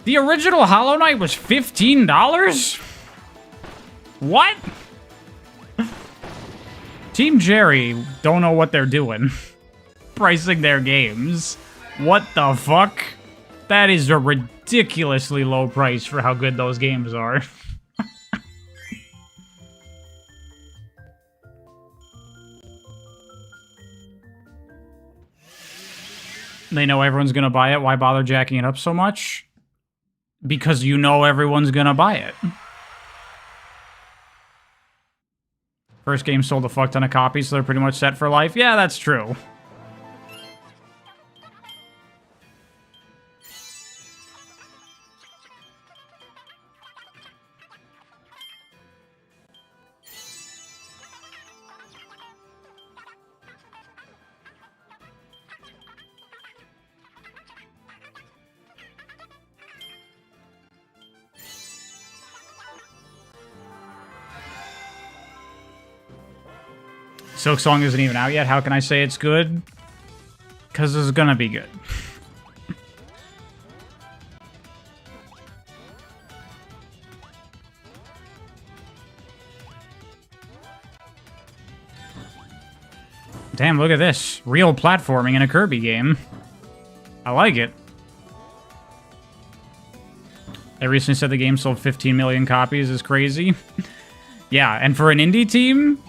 The original Hollow Knight was $15? What? Team Jerry don't know what they're doing. Pricing their games. What the fuck? That is a ridiculously low price for how good those games are. They know everyone's gonna buy it. Why bother jacking it up so much? Because you know everyone's gonna buy it. First game sold a fuck ton of copies, so they're pretty much set for life. Yeah, that's true. Silksong isn't even out yet. How can I say it's good? Because it's gonna be good. Damn, look at this. Real platforming in a Kirby game. I like it. They recently said the game sold 15 million copies. Is crazy. Yeah, and for an indie team,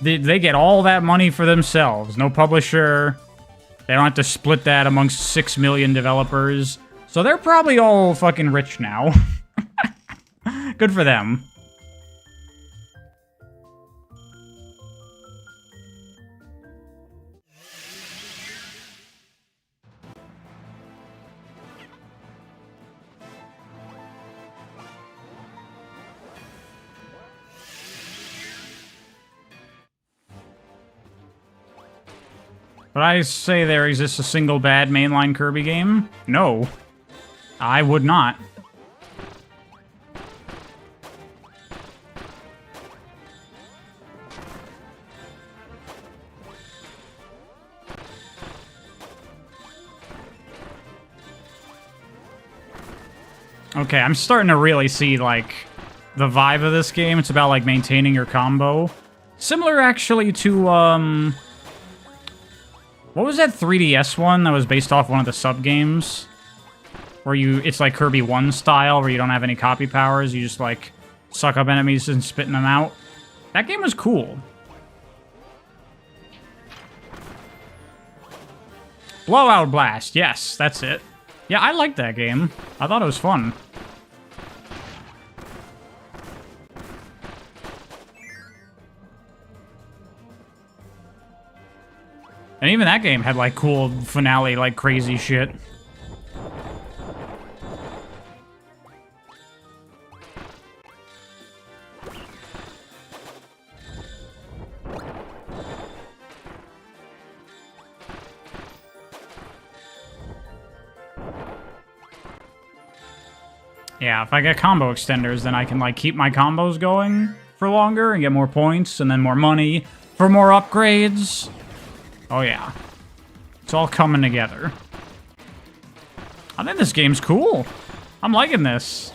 they get all that money for themselves. No publisher. They don't have to split that amongst 6 million developers. So they're probably all fucking rich now. Good for them. Would I say there exists a single bad mainline Kirby game? No. I would not. Okay, I'm starting to really see, like, the vibe of this game. It's about, like, maintaining your combo. Similar, actually, to, what was that 3DS one that was based off one of the sub-games? Where it's like Kirby 1 style, where you don't have any copy powers, you just, like, suck up enemies and spitting them out. That game was cool. Blowout Blast, yes, that's it. Yeah, I liked that game. I thought it was fun. And even that game had, like, cool finale, like, crazy shit. Yeah, if I get combo extenders, then I can, like, keep my combos going for longer and get more points and then more money for more upgrades. Oh, yeah. It's all coming together. I think this game's cool. I'm liking this.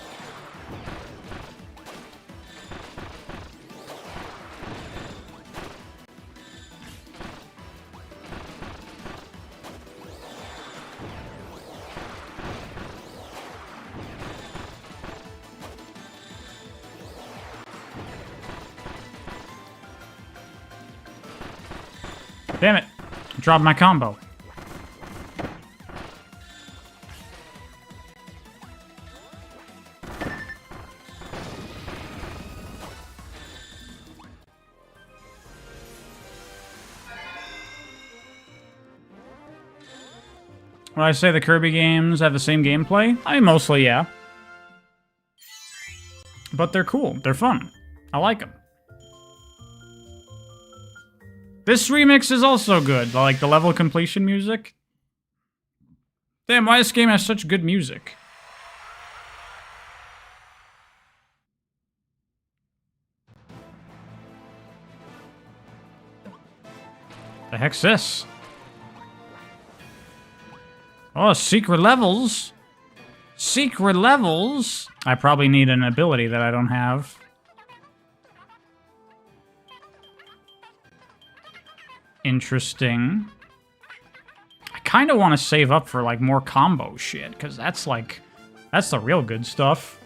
Damn it. Dropped my combo. Would I say the Kirby games have the same gameplay? I mean, mostly, yeah. But they're cool. They're fun. I like them. This remix is also good, like the level completion music. Damn, why this game has such good music? The heck's this? Oh, secret levels. Secret levels. I probably need an ability that I don't have. Interesting. I kind of want to save up for, like, more combo shit, because that's, like, that's the real good stuff.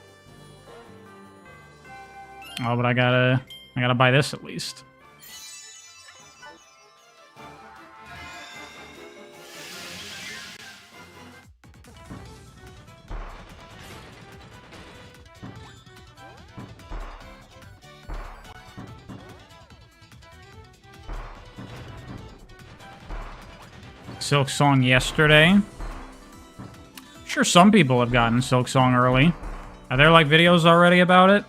Oh, but I gotta buy this at least. Silksong yesterday. Sure, some people have gotten Silksong early. Are there, like, videos already about it?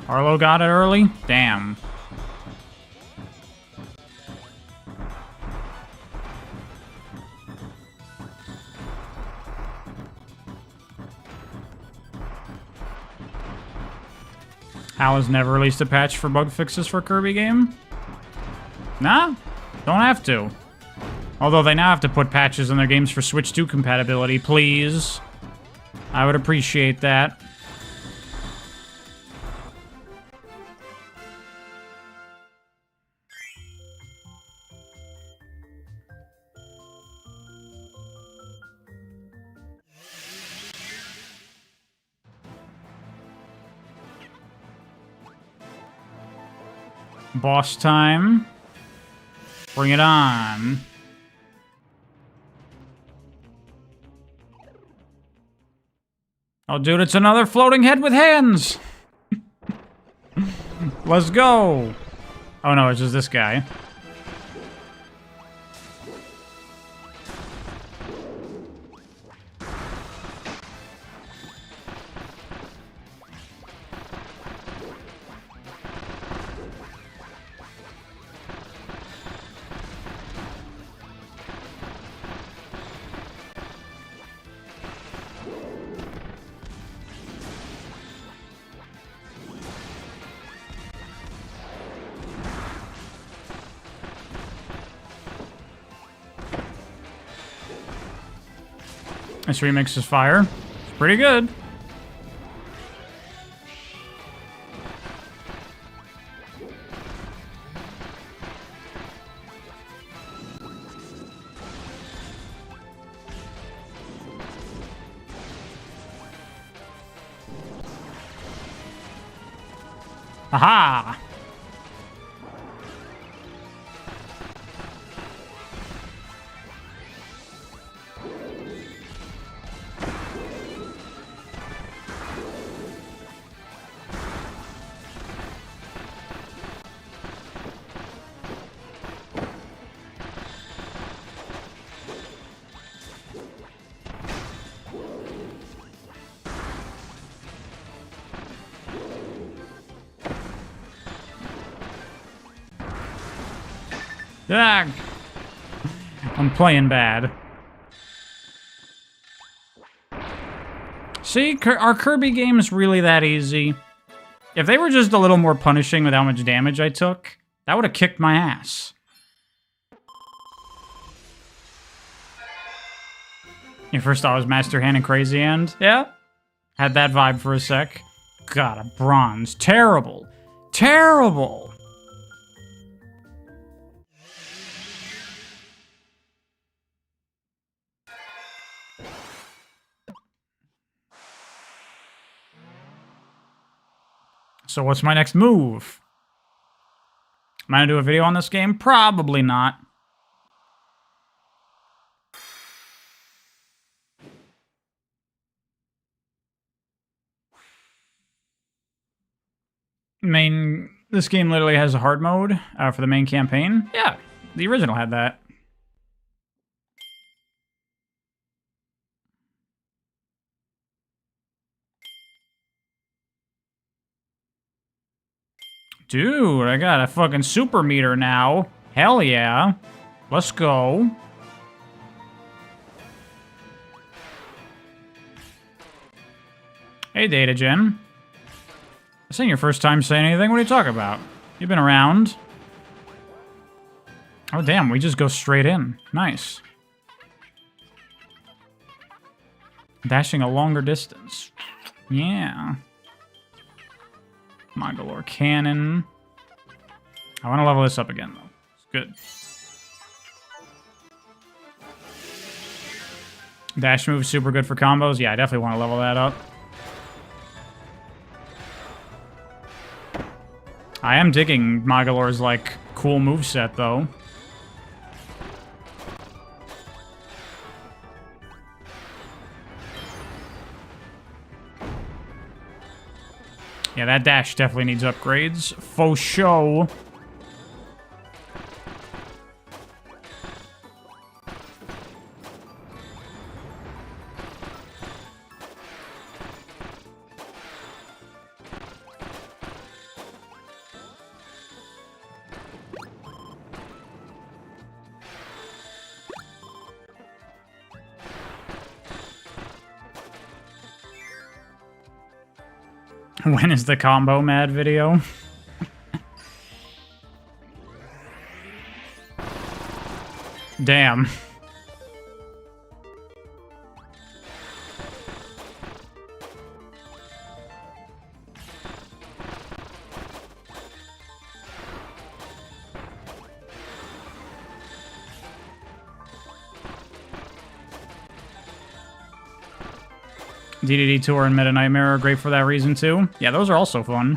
Arlo got it early? Damn. HAL has never released a patch for bug fixes for Kirby game? Nah, don't have to. Although they now have to put patches in their games for Switch 2 compatibility, please. I would appreciate that. Boss time. Bring it on. Oh, dude, it's another floating head with hands. Let's go. Oh, no, it's just this guy. This remix is fire. It's pretty good. Aha! Ah, I'm playing bad. See, are Kirby games really that easy? If they were just a little more punishing with how much damage I took, that would have kicked my ass. Your first thought was Master Hand and Crazy Hand? Yeah? Had that vibe for a sec. God, a bronze. Terrible. Terrible! So what's my next move? Am I gonna do a video on this game? Probably not. This game literally has a hard mode for the main campaign. Yeah, the original had that. Dude, I got a fucking super meter now. Hell yeah. Let's go. Hey, Data Gen. This ain't your first time saying anything. What are you talking about? You've been around. Oh, damn. We just go straight in. Nice. Dashing a longer distance. Yeah. Magolor Cannon. I want to level this up again, though. It's good. Dash move super good for combos. Yeah, I definitely want to level that up. I am digging Magolor's, like, cool moveset, though. Yeah, that dash definitely needs upgrades. Faux show. When is the combo mad video? Damn. DDD Tour and Meta Nightmare are great for that reason, too. Yeah, those are also fun.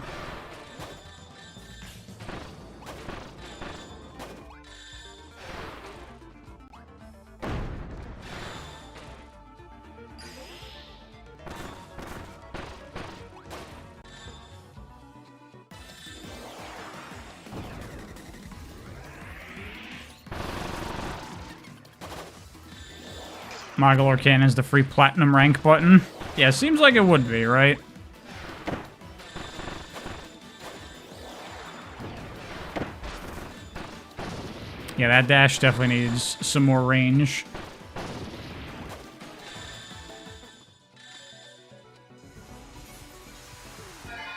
Magolor Cannon is the free platinum rank button. Yeah, seems like it would be, right? Yeah, that dash definitely needs some more range.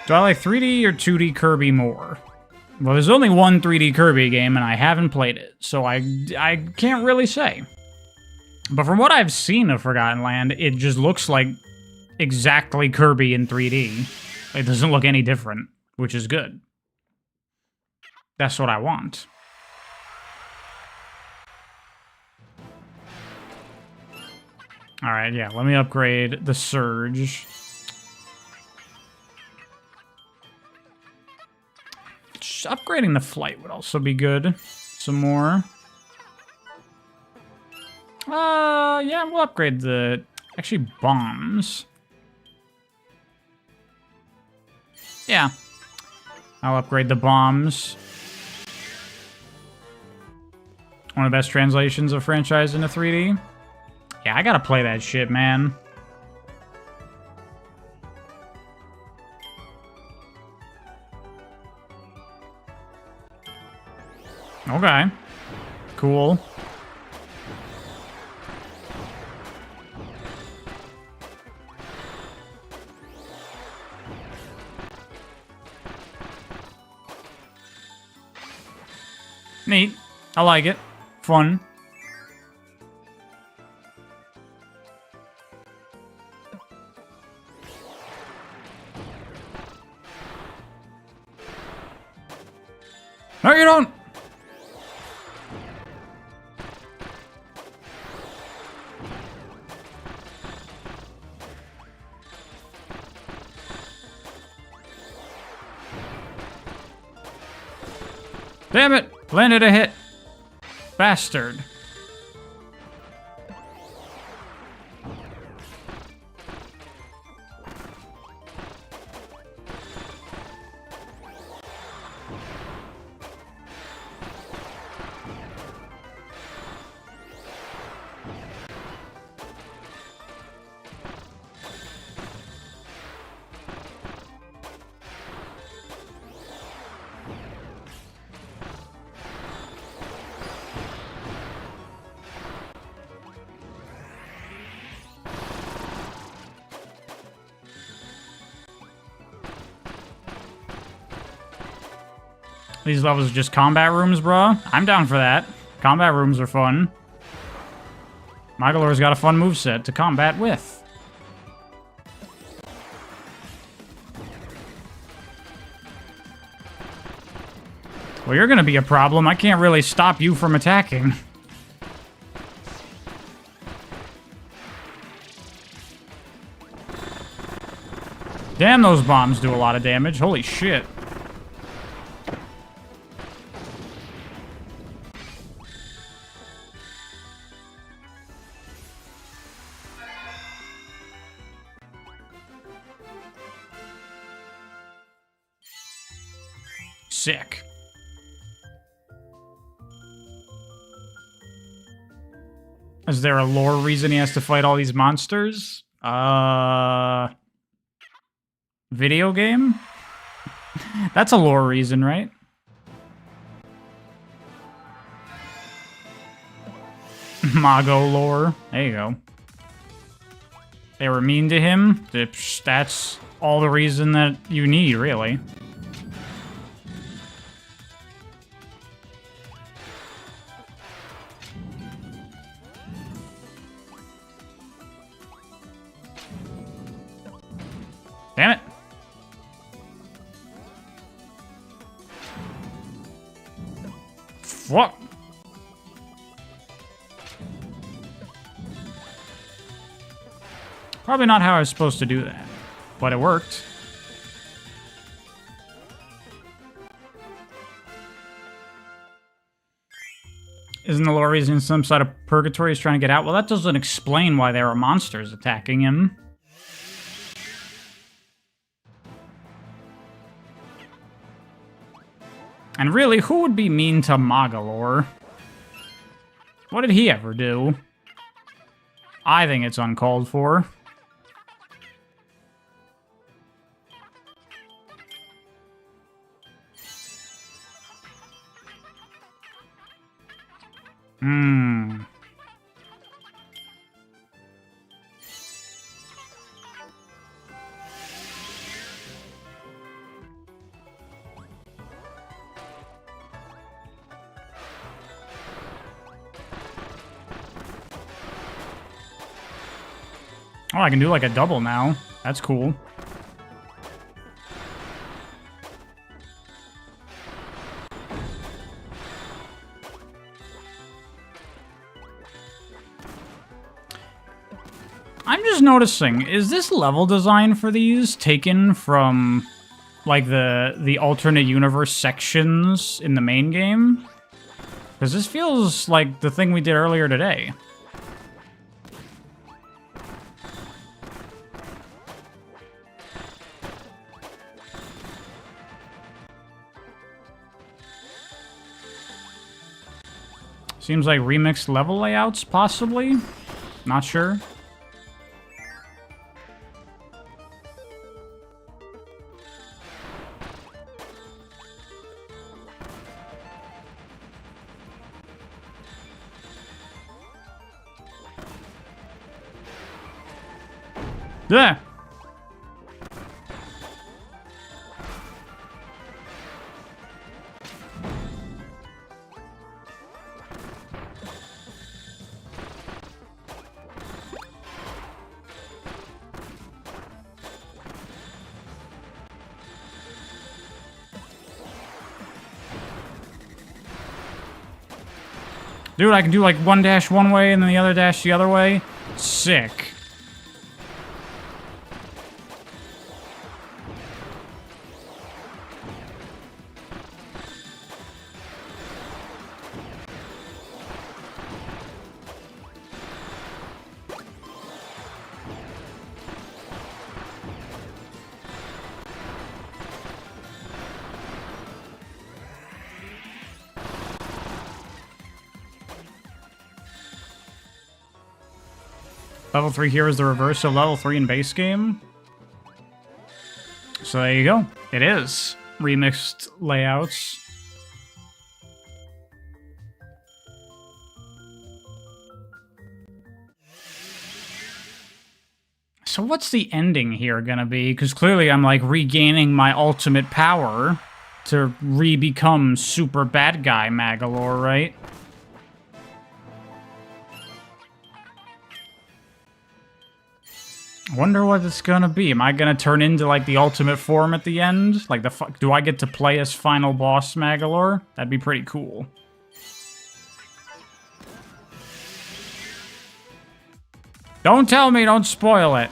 Do I like 3D or 2D Kirby more? Well, there's only one 3D Kirby game, and I haven't played it, so I can't really say. But from what I've seen of Forgotten Land, it just looks like exactly Kirby in 3D. It doesn't look any different, which is good. That's what I want. Alright, yeah, let me upgrade the Surge. Just upgrading the Flight would also be good. Some more. Yeah, we'll upgrade the... Actually, Bombs. Yeah. I'll upgrade the Bombs. One of the best translations of franchise into 3D. Yeah, I gotta play that shit, man. Okay. Cool. Neat. I like it. Fun. No, you don't! Damn it! Landed a hit. Bastard. These levels are just combat rooms, bro. I'm down for that. Combat rooms are fun. Magolor's got a fun moveset to combat with. Well, you're gonna be a problem. I can't really stop you from attacking. Damn, those bombs do a lot of damage. Holy shit. Sick. Is there a lore reason he has to fight all these monsters? Video game? That's a lore reason, right? Magolor. There you go. They were mean to him. That's all the reason that you need, really. Damn it. What? Probably not how I was supposed to do that, but it worked. Isn't the lore reason some side of purgatory is trying to get out? Well, that doesn't explain why there are monsters attacking him. And really, who would be mean to Magolor? What did he ever do? I think it's uncalled for. Oh, I can do like a double now. That's cool. I'm just noticing, is this level design for these taken from like the alternate universe sections in the main game? Because this feels like the thing we did earlier today. Seems like remixed level layouts, possibly? Not sure. Yeah. Dude, I can do like one dash one way and then the other dash the other way. Sick. Level 3 here is the reverse of level 3 in base game. So there you go. It is remixed layouts. So what's the ending here gonna be? Because clearly I'm like regaining my ultimate power to re-become super bad guy Magolor, right? I wonder what it's gonna be. Am I gonna turn into, like, the ultimate form at the end? Like, do I get to play as final boss Magolor? That'd be pretty cool. Don't tell me, don't spoil it.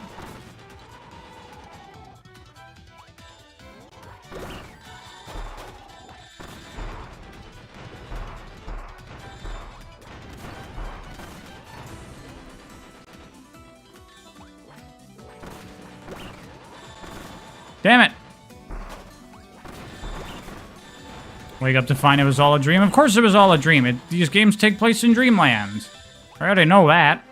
Damn it! Wake up to find it was all a dream. Of course it was all a dream. These games take place in Dreamland. I already know that.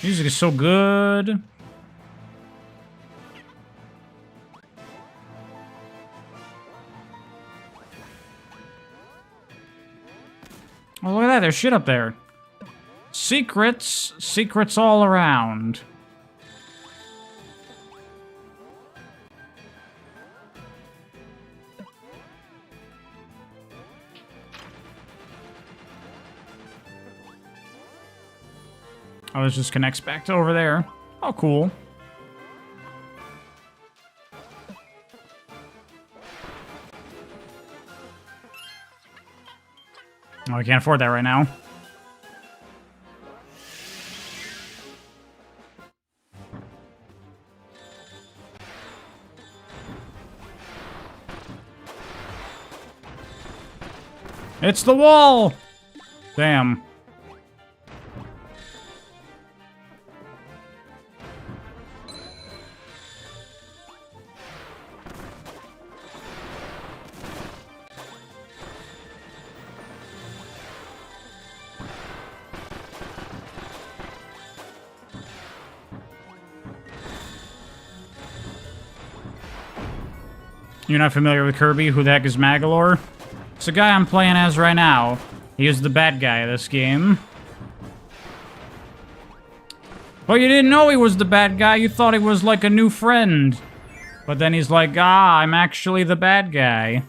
Music is so good. Oh, look at that. There's shit up there. Secrets. Secrets all around. Oh, this just connects back to over there. Oh, cool. Oh, I can't afford that right now. It's the wall! Damn. You're not familiar with Kirby? Who the heck is Magolor? It's the guy I'm playing as right now. He is the bad guy of this game. But you didn't know he was the bad guy. You thought he was like a new friend. But then he's like, ah, I'm actually the bad guy.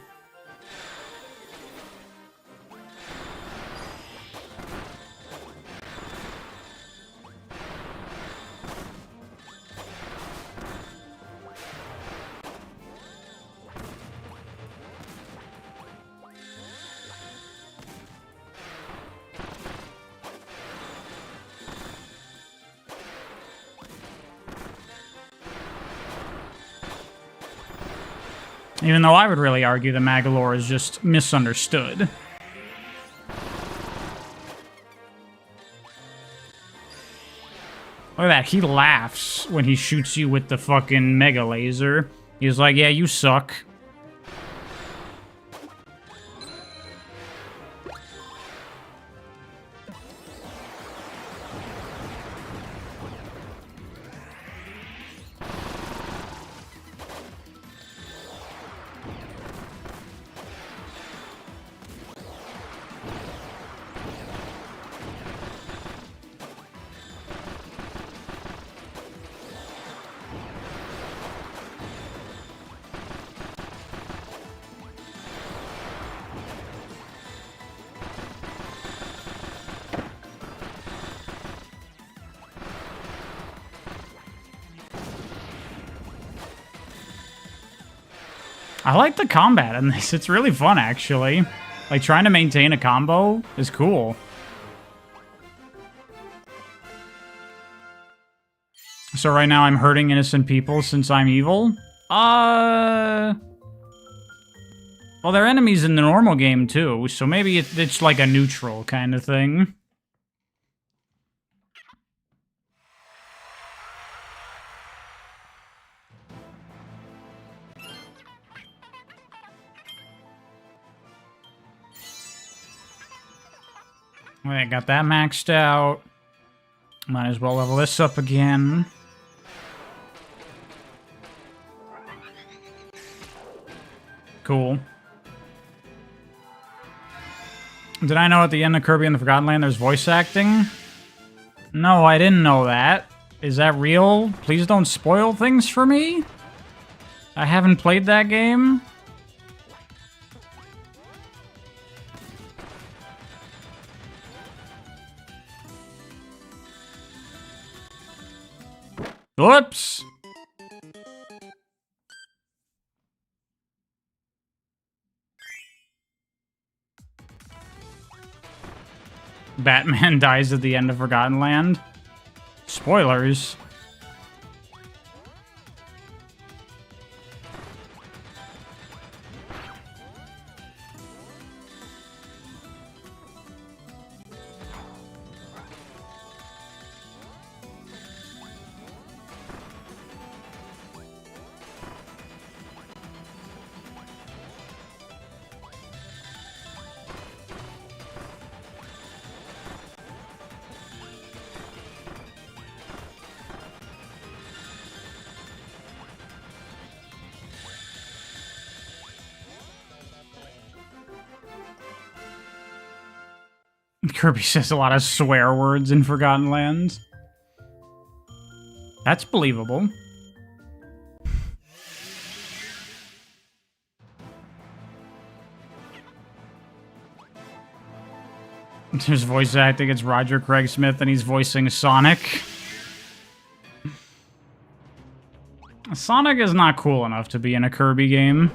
Even though I would really argue that Magolor is just misunderstood. Look at that, he laughs when he shoots you with the fucking mega laser. He's like, yeah, you suck. I like the combat in this. It's really fun, actually. Like, trying to maintain a combo is cool. So right now I'm hurting innocent people since I'm evil? Well, they're enemies in the normal game, too, so maybe it's like a neutral kind of thing. Alright, got that maxed out. Might as well level this up again. Cool. Did I know at the end of Kirby and the Forgotten Land there's voice acting? No, I didn't know that. Is that real? Please don't spoil things for me. I haven't played that game. Whoops. Batman dies at the end of Forgotten Land. Spoilers. Kirby says a lot of swear words in Forgotten Lands. That's believable. There's voice acting. It's Roger Craig Smith, and he's voicing Sonic. Sonic is not cool enough to be in a Kirby game.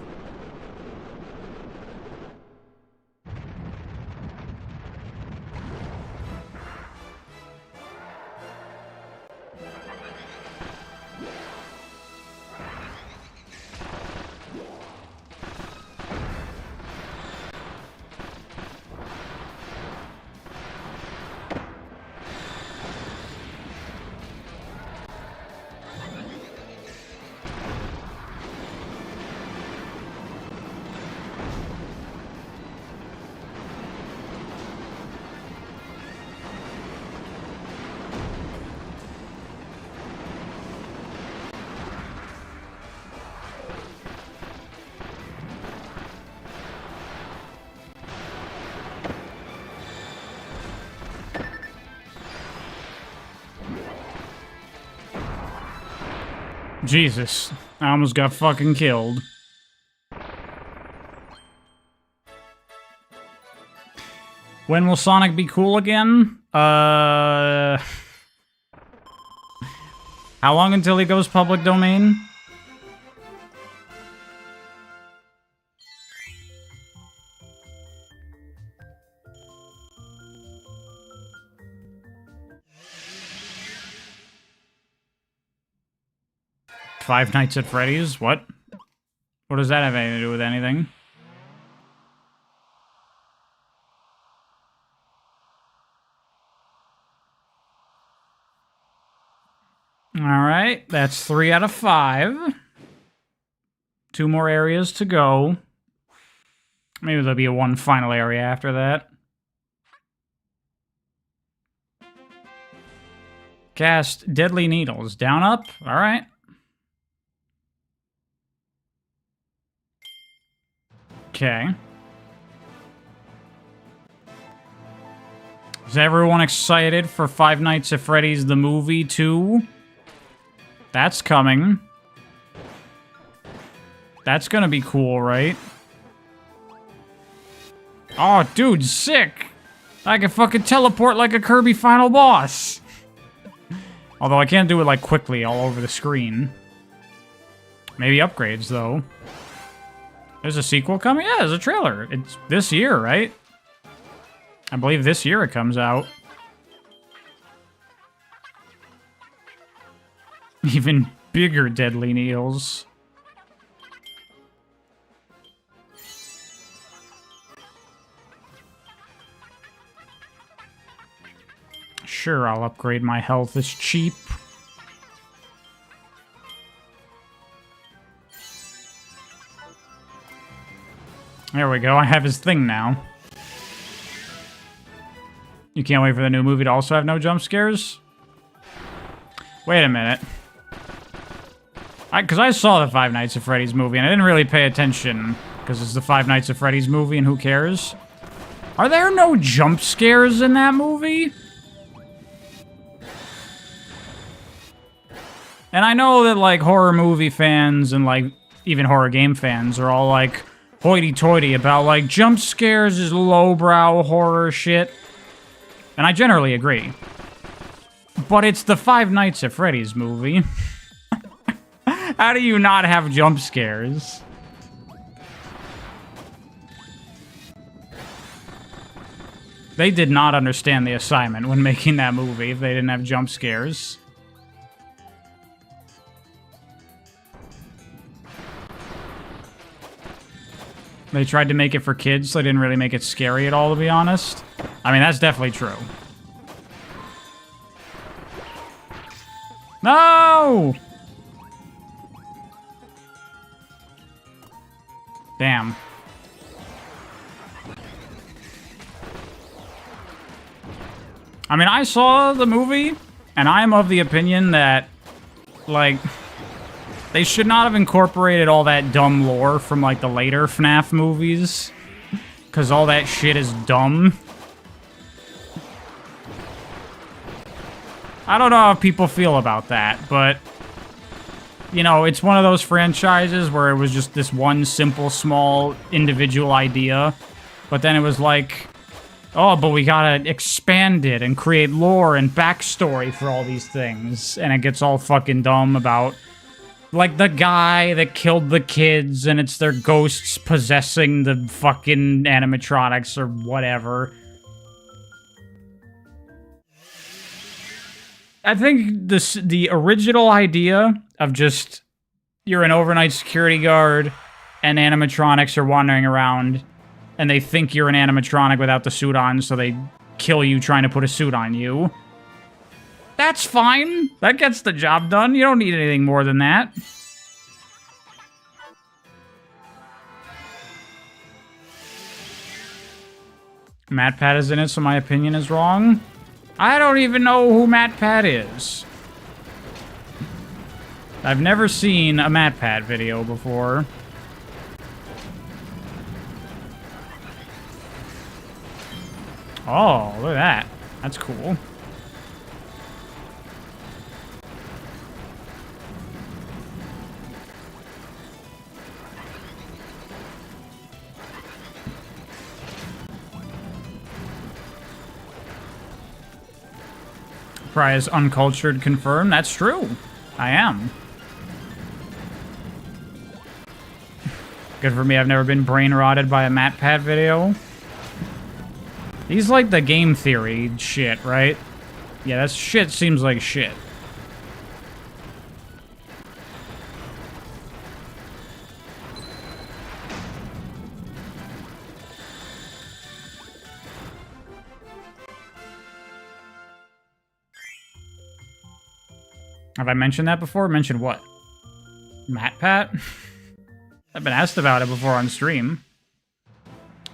Jesus, I almost got fucking killed. When will Sonic be cool again? How long until he goes public domain? Five Nights at Freddy's? What? What does that have anything to do with anything? Alright, that's 3 out of 5. 2 more areas to go. Maybe there'll be a one final area after that. Cast Deadly Needles. Down, up? Alright. Okay. Is everyone excited for Five Nights at Freddy's the movie 2? That's coming. That's gonna be cool, right? Oh, dude, sick! I can fucking teleport like a Kirby final boss! Although I can't do it, like, quickly all over the screen. Maybe upgrades, though. There's a sequel coming? Yeah, there's a trailer. It's this year, right? I believe this year it comes out. Even bigger Deadly Needles. Sure, I'll upgrade my health. It's cheap. There we go, I have his thing now. You can't wait for the new movie to also have no jump scares? Wait a minute. Because I saw the Five Nights at Freddy's movie, and I didn't really pay attention, because it's the Five Nights at Freddy's movie, and who cares? Are there no jump scares in that movie? And I know that, like, horror movie fans and, like, even horror game fans are all, like, hoity-toity about, like, jump scares is lowbrow horror shit. And I generally agree. But it's the Five Nights at Freddy's movie. How do you not have jump scares? They did not understand the assignment when making that movie if they didn't have jump scares. They tried to make it for kids, so they didn't really make it scary at all, to be honest. I mean, that's definitely true. No! Damn. I mean, I saw the movie, and I'm of the opinion that, like, they should not have incorporated all that dumb lore from, like, the later FNAF movies. Because all that shit is dumb. I don't know how people feel about that, but, you know, it's one of those franchises where it was just this one simple, small, individual idea. But then it was like, oh, but we gotta expand it and create lore and backstory for all these things. And it gets all fucking dumb about, like, the guy that killed the kids and it's their ghosts possessing the fucking animatronics or whatever. I think the original idea of just, you're an overnight security guard and animatronics are wandering around and they think you're an animatronic without the suit on, so they kill you trying to put a suit on you. That's fine. That gets the job done. You don't need anything more than that. MatPat is in it, so my opinion is wrong. I don't even know who MatPat is. I've never seen a MatPat video before. Oh, look at that. That's cool. Prize uncultured confirmed. That's true. I am. Good for me. I've never been brain rotted by a MatPat video. He's like the game theory shit, right? Yeah, that shit seems like shit. Have I mentioned that before? Mentioned what? MatPat? I've been asked about it before on stream.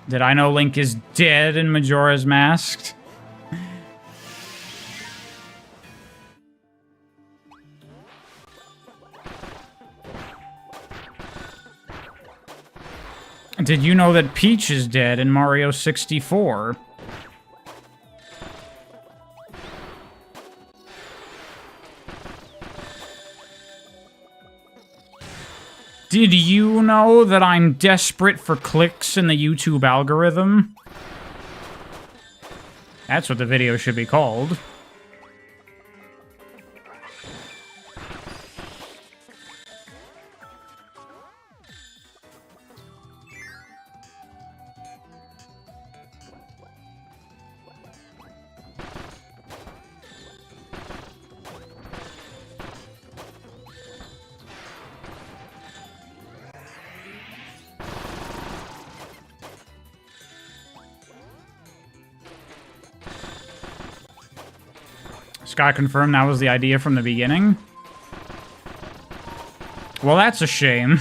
Did I know Link is dead and Majora's Masked? Did you know that Peach is dead in Mario 64? Did you know that I'm desperate for clicks in the YouTube algorithm? That's what the video should be called. Scott confirmed that was the idea from the beginning. Well, that's a shame.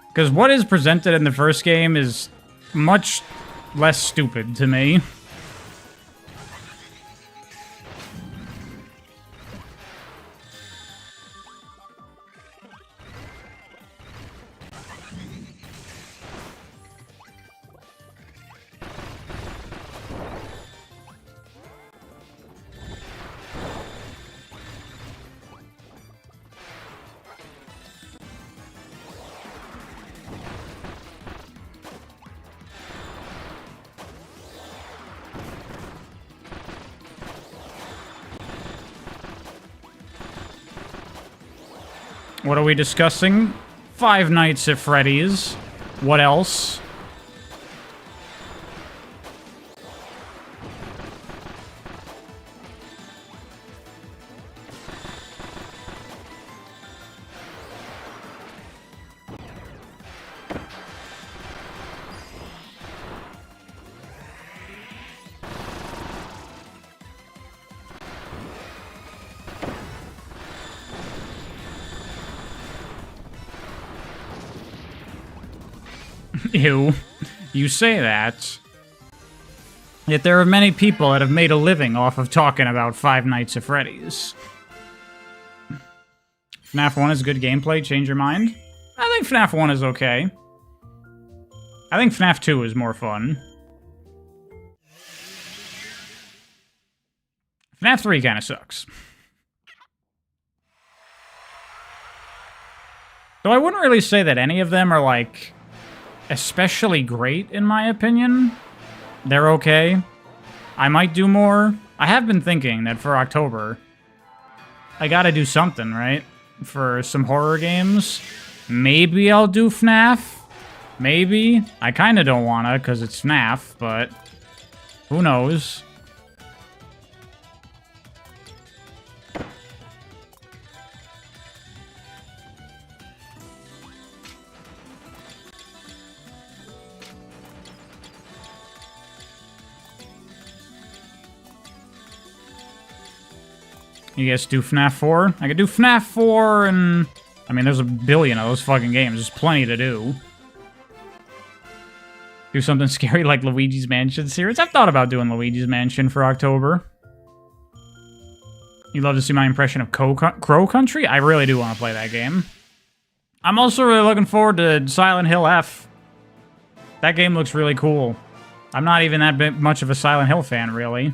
Because what is presented in the first game is much less stupid to me. What are we discussing? Five Nights at Freddy's. What else? Ew. You say that. Yet there are many people that have made a living off of talking about Five Nights at Freddy's. FNAF 1 is good gameplay, change your mind? I think FNAF 1 is okay. I think FNAF 2 is more fun. FNAF 3 kind of sucks. Though I wouldn't really say that any of them are, like, especially great, in my opinion. They're okay. I might do more. I have been thinking that for October, I gotta do something, right? For some horror games. Maybe I'll do FNAF. Maybe. I kinda don't wanna, because it's FNAF, but who knows? You guys do FNAF 4? I could do FNAF 4 and... I mean, there's a billion of those fucking games. There's plenty to do. Do something scary like Luigi's Mansion series? I've thought about doing Luigi's Mansion for October. You'd love to see my impression of Crow Country? I really do want to play that game. I'm also really looking forward to Silent Hill F. That game looks really cool. I'm not even that much of a Silent Hill fan, really.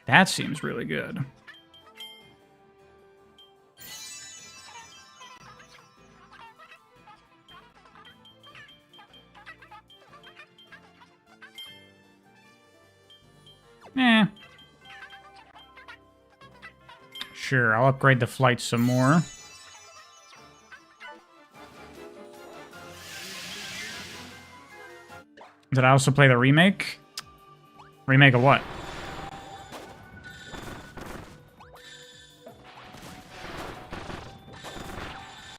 That seems really good. Eh. Sure, I'll upgrade the flight some more. Did I also play the remake? Remake of what?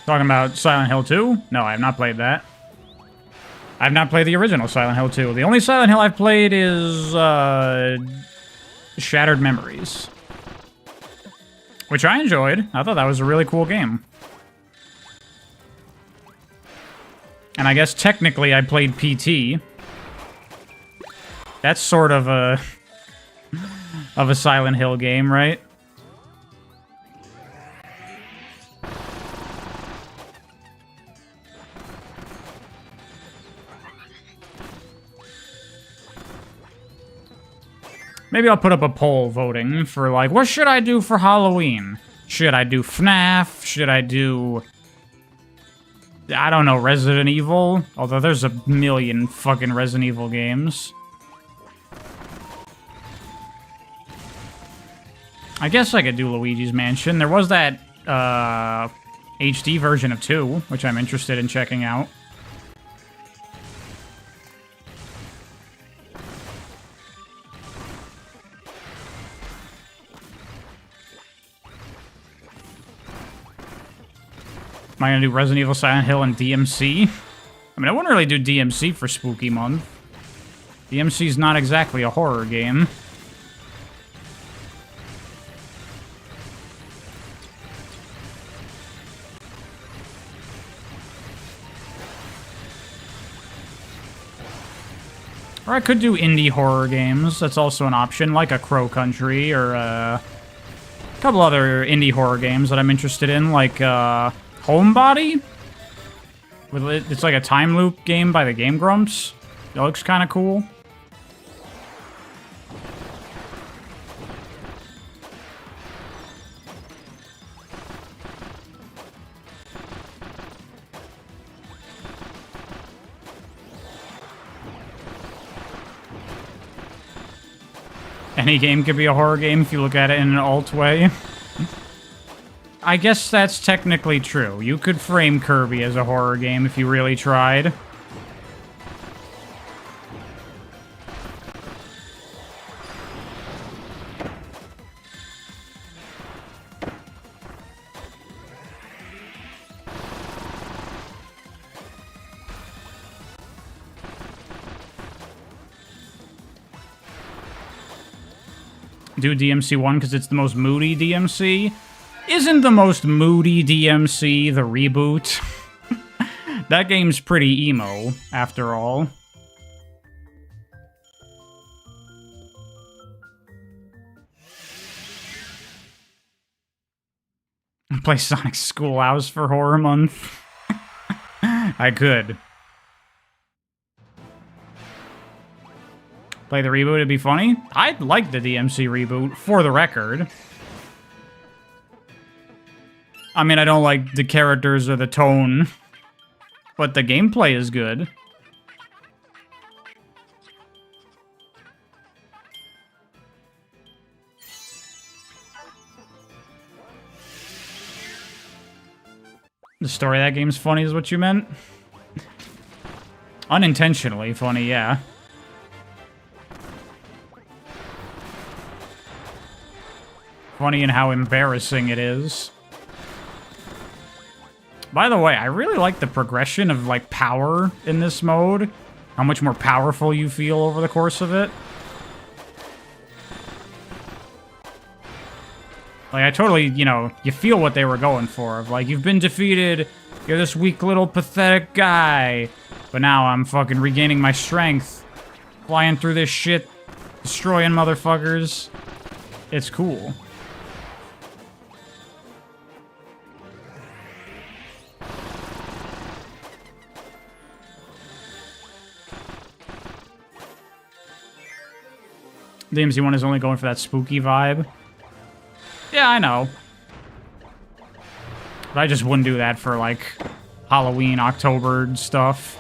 Talking about Silent Hill 2? No, I have not played that. I have not played the original Silent Hill 2. The only Silent Hill I've played is Shattered Memories, which I enjoyed. I thought that was a really cool game. And I guess technically I played PT. That's sort of a Silent Hill game, right? Maybe I'll put up a poll voting for, like, what should I do for Halloween? Should I do FNAF? Should I do... I don't know, Resident Evil? Although there's a million fucking Resident Evil games. I guess I could do Luigi's Mansion. There was that HD version of 2, which I'm interested in checking out. Am I going to do Resident Evil, Silent Hill, and DMC? I mean, I wouldn't really do DMC for Spooky Month. DMC's not exactly a horror game. Or I could do indie horror games. That's also an option, like a Crow Country or a couple other indie horror games that I'm interested in, like Homebody? It's like a time loop game by the Game Grumps. That looks kind of cool. Any game could be a horror game if you look at it in an alt way. I guess that's technically true. You could frame Kirby as a horror game if you really tried. Do DMC 1 because it's the most moody DMC. Isn't the most moody DMC the reboot? That game's pretty emo, after all. Play Sonic Schoolhouse for Horror Month. I could. Play the reboot, it'd be funny. I'd like the DMC reboot, for the record. I mean, I don't like the characters or the tone, but the gameplay is good. The story of that game's funny is what you meant? Unintentionally funny, yeah. Funny in how embarrassing it is. By the way, I really like the progression of, like, power in this mode. How much more powerful you feel over the course of it. Like, I totally, you know, you feel what they were going for. Like, you've been defeated, you're this weak little pathetic guy. But now I'm fucking regaining my strength. Flying through this shit, destroying motherfuckers. It's cool. The DMC1 is only going for that spooky vibe. Yeah, I know. But I just wouldn't do that for, like, Halloween, October stuff.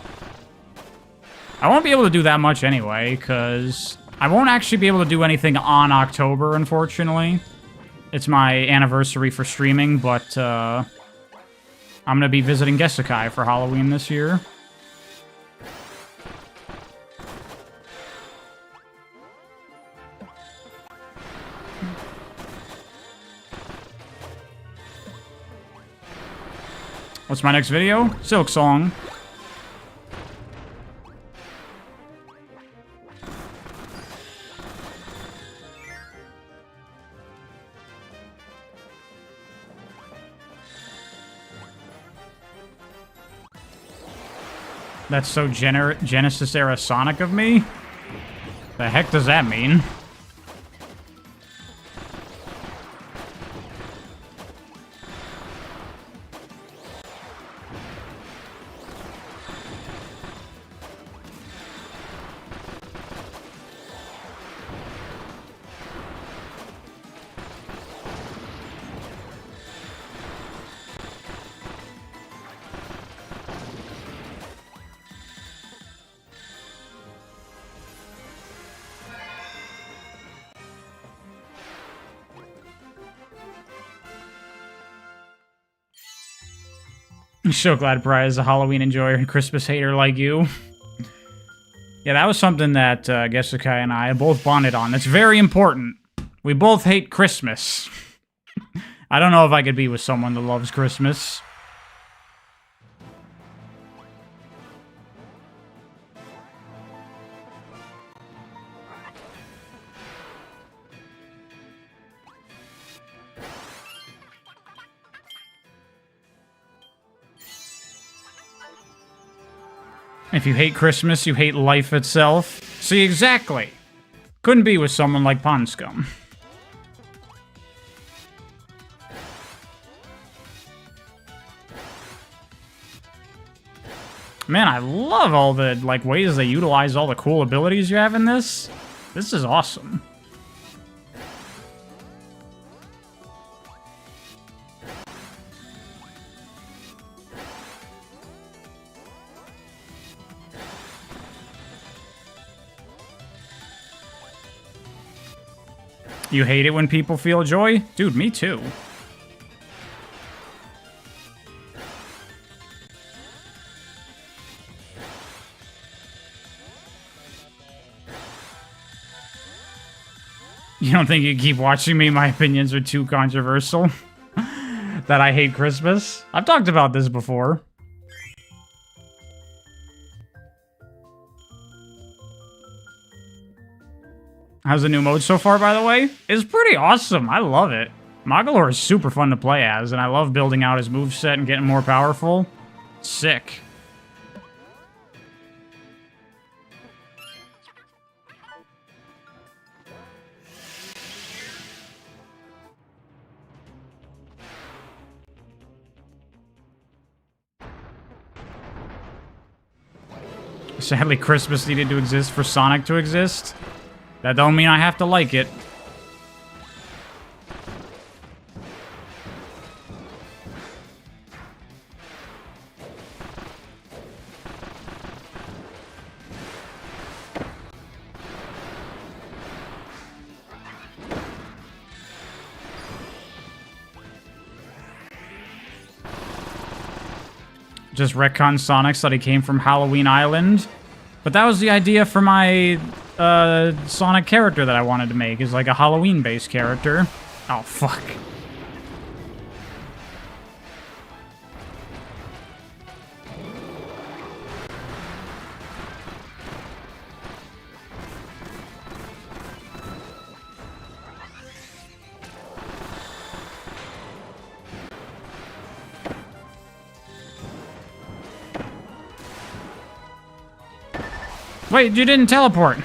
I won't be able to do that much anyway, because I won't actually be able to do anything on October, unfortunately. It's my anniversary for streaming, but I'm going to be visiting Gesekai for Halloween this year. What's my next video? Silksong. That's so Genesis era Sonic of me? The heck does that mean? I'm so glad Brian is a Halloween enjoyer and Christmas hater like you. Yeah, that was something that Gesekai and I both bonded on. That's very important. We both hate Christmas. I don't know if I could be with someone that loves Christmas. If you hate Christmas, you hate life itself. See, exactly. Couldn't be with someone like Ponscum. Man, I love all the, like, ways they utilize all the cool abilities you have in this. This is awesome. You hate it when people feel joy? Dude, me too. You don't think you keep watching me? My opinions are too controversial? That I hate Christmas? I've talked about this before. How's the new mode so far, by the way? It's pretty awesome. I love it. Magolor is super fun to play as, and I love building out his moveset and getting more powerful. Sick. Sadly, Christmas needed to exist for Sonic to exist. That don't mean I have to like it. Just retcon Sonic so that he came from Halloween Island. But that was the idea for my Sonic character that I wanted to make, is like a Halloween-based character. Oh, fuck. Wait, you didn't teleport.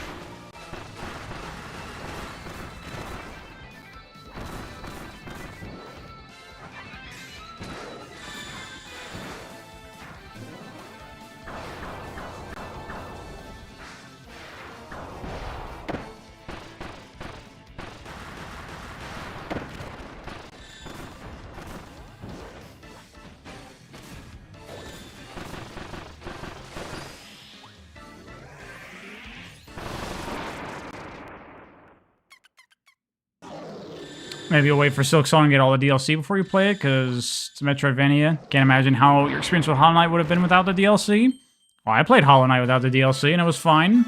Maybe you'll wait for Silksong and get all the DLC before you play it, because it's a Metroidvania. Can't imagine how your experience with Hollow Knight would have been without the DLC. Well, I played Hollow Knight without the DLC, and it was fine.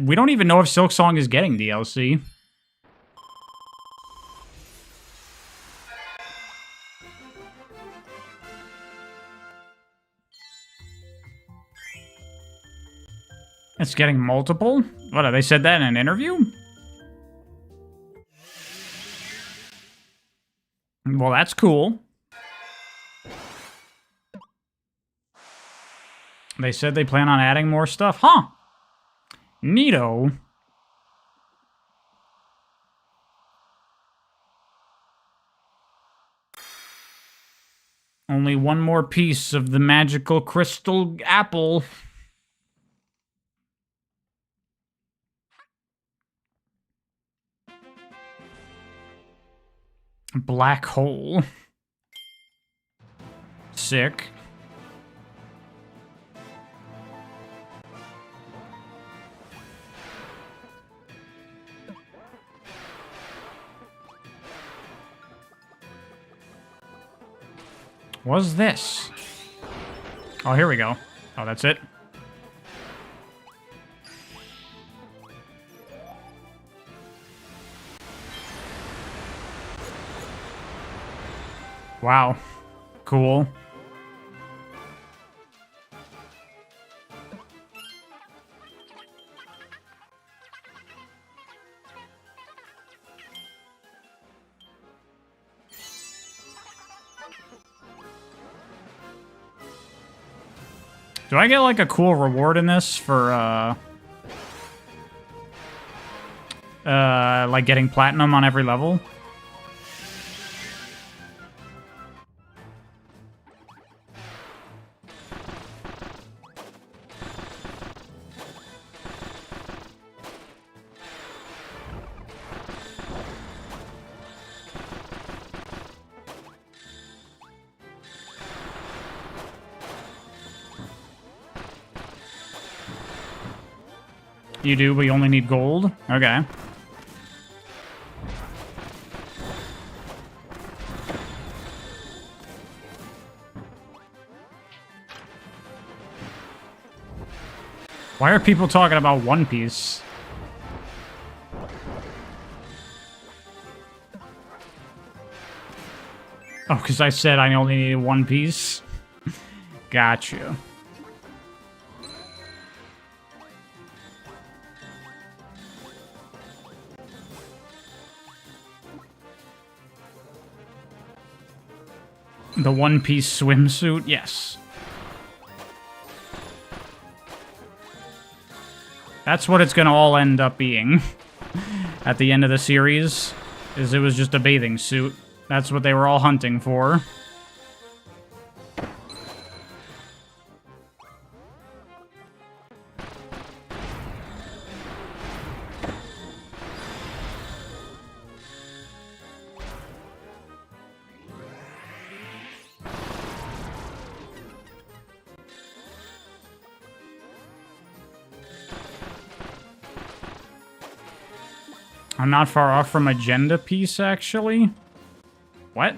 We don't even know if Silksong is getting DLC. It's getting multiple? What, they said that in an interview? Well, that's cool. They said they plan on adding more stuff. Huh. Neato. Only one more piece of the magical crystal apple. Black hole. Sick. What's this? Oh, here we go. Oh, that's it. Wow. Cool. Do I get like a cool reward in this for like getting platinum on every level? You do, but you only need gold? Okay. Why are people talking about One Piece? Oh, because I said I only needed one piece? Gotcha. The One Piece swimsuit? Yes. That's what it's gonna all end up being. At the end of the series, is it was just a bathing suit. That's what they were all hunting for. I'm not far off from Agenda Piece, actually. What?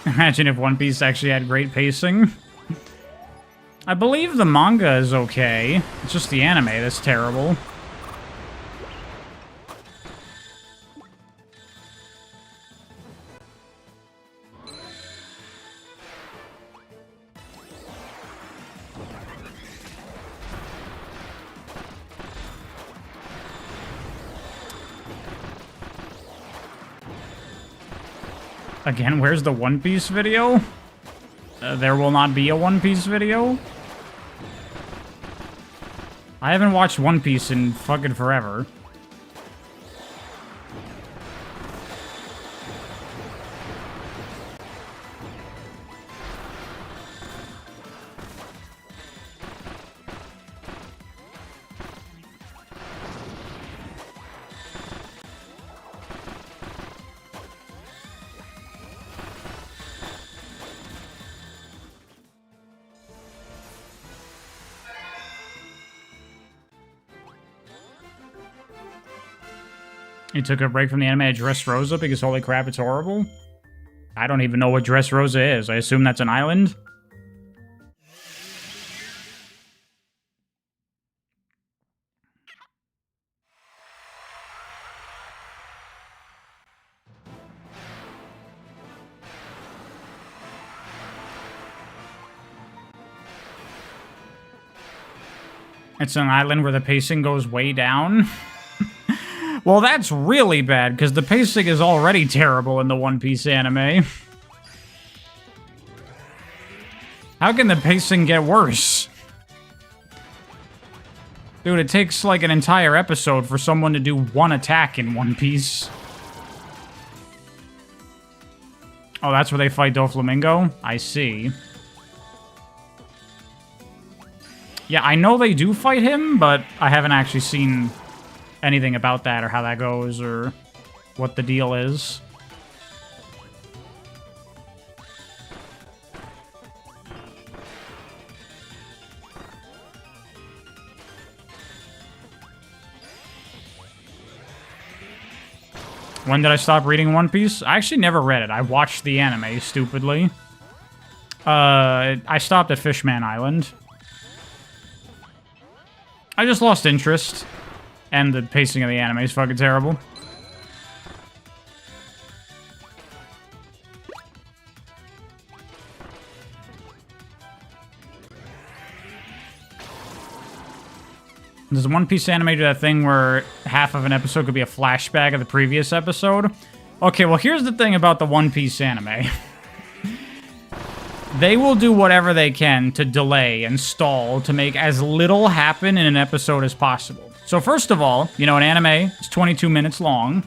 Imagine if One Piece actually had great pacing. I believe the manga is okay. It's just the anime that's terrible. Again, where's the One Piece video? There will not be a One Piece video? I haven't watched One Piece in fucking forever. He took a break from the anime at Dressrosa because holy crap, it's horrible. I don't even know what Dressrosa is. I assume that's an island. It's an island where the pacing goes way down. Well, that's really bad, because the pacing is already terrible in the One Piece anime. How can the pacing get worse? Dude, it takes like an entire episode for someone to do one attack in One Piece. Oh, that's where they fight Doflamingo? I see. Yeah, I know they do fight him, but I haven't actually seen anything about that or how that goes or what the deal is. When did I stop reading One Piece? I actually never read it. I watched the anime, stupidly. I stopped at Fishman Island. I just lost interest. And the pacing of the anime is fucking terrible. Does One Piece anime do that thing where half of an episode could be a flashback of the previous episode? Okay, well, here's the thing about the One Piece anime. They will do whatever they can to delay and stall to make as little happen in an episode as possible. So first of all, you know, an anime is 22 minutes long.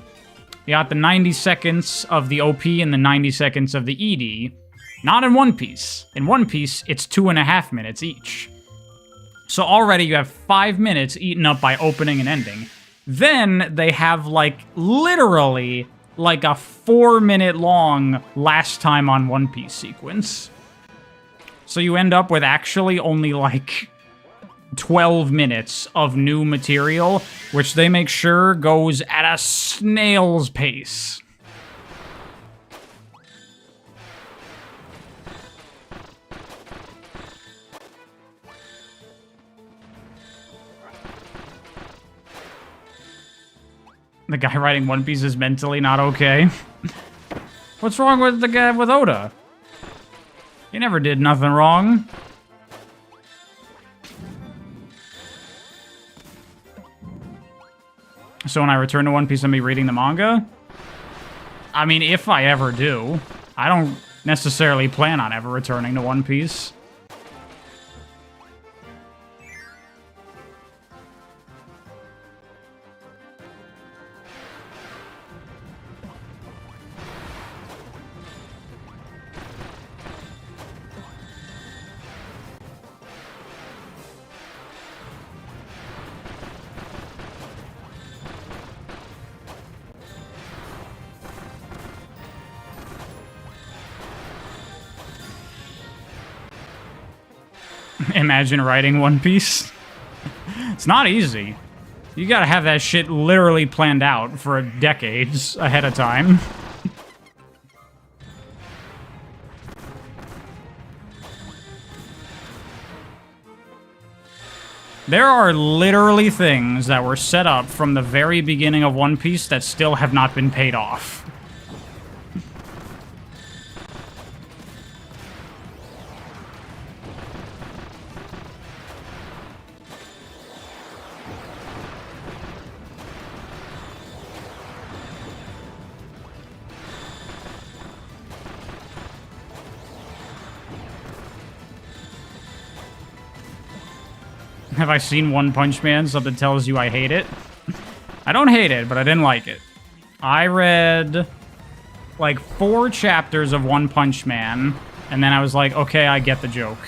You got the 90 seconds of the OP and the 90 seconds of the ED. Not in One Piece. In One Piece, it's 2.5 minutes each. So already you have 5 minutes eaten up by opening and ending. Then they have, like, literally, like a 4-minute long last time on One Piece sequence. So you end up with actually only, like, 12 minutes of new material, which they make sure goes at a snail's pace. The guy writing One Piece is mentally not okay. What's wrong with the guy with Oda? He never did nothing wrong. So when I return to One Piece, I'll be reading the manga? I mean, if I ever do. I don't necessarily plan on ever returning to One Piece. Imagine writing One Piece. It's not easy. You gotta have that shit literally planned out for decades ahead of time. There are literally things that were set up from the very beginning of One Piece that still have not been paid off. Have I seen One Punch Man? Something tells you I hate it. I don't hate it, but I didn't like it. I read like 4 chapters of One Punch Man, and then I was like, okay, I get the joke.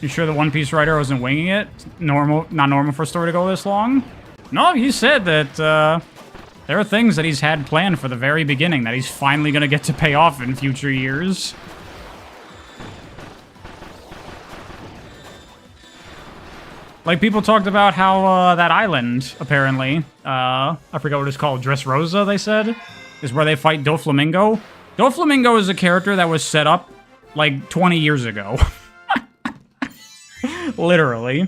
You sure the One Piece writer wasn't winging it? Not normal for a story to go this long? No, he said that there are things that he's had planned for the very beginning that he's finally going to get to pay off in future years. Like, people talked about how that island, apparently, I forgot what it's called, Dressrosa, they said, is where they fight Doflamingo. Doflamingo is a character that was set up, like, 20 years ago. Literally.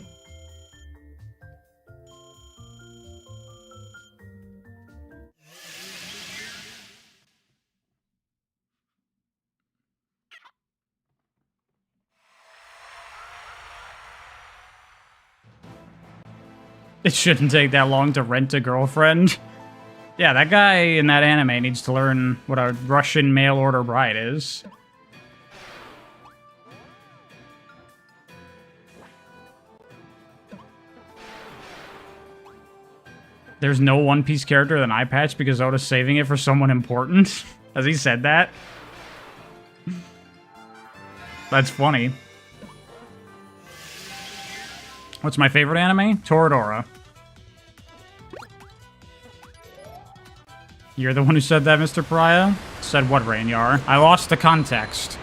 It shouldn't take that long to rent a girlfriend. Yeah, that guy in that anime needs to learn what a Russian mail-order bride is. There's no One Piece character than Eye Patch because Oda's saving it for someone important? Has he said that? That's funny. What's my favorite anime? Toradora. You're the one who said that, Mr. Pariah? Said what, Rainyar? I lost the context.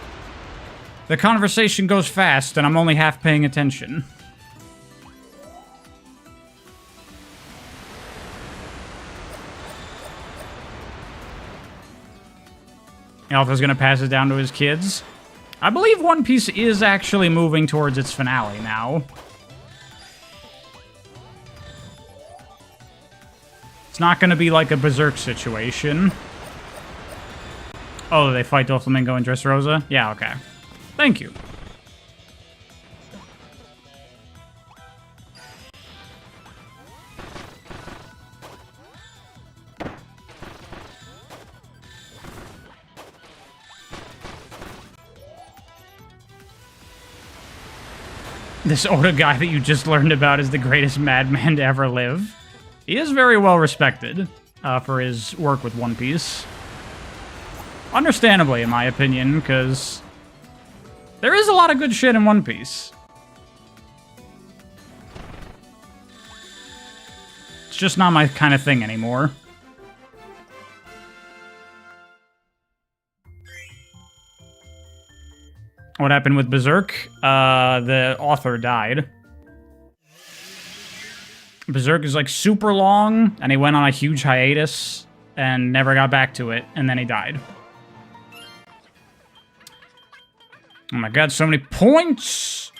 The conversation goes fast, and I'm only half paying attention. Alpha's gonna pass it down to his kids. I believe One Piece is actually moving towards its finale now. It's not gonna be like a Berserk situation. Oh, they fight Doflamingo and Dressrosa? Yeah, okay. Thank you. This Oda guy that you just learned about is the greatest madman to ever live. He is very well respected for his work with One Piece. Understandably, in my opinion, because there is a lot of good shit in One Piece. It's just not my kind of thing anymore. What happened with Berserk? The author died. Berserk is like super long, and he went on a huge hiatus and never got back to it, and then he died. Oh my god, so many points!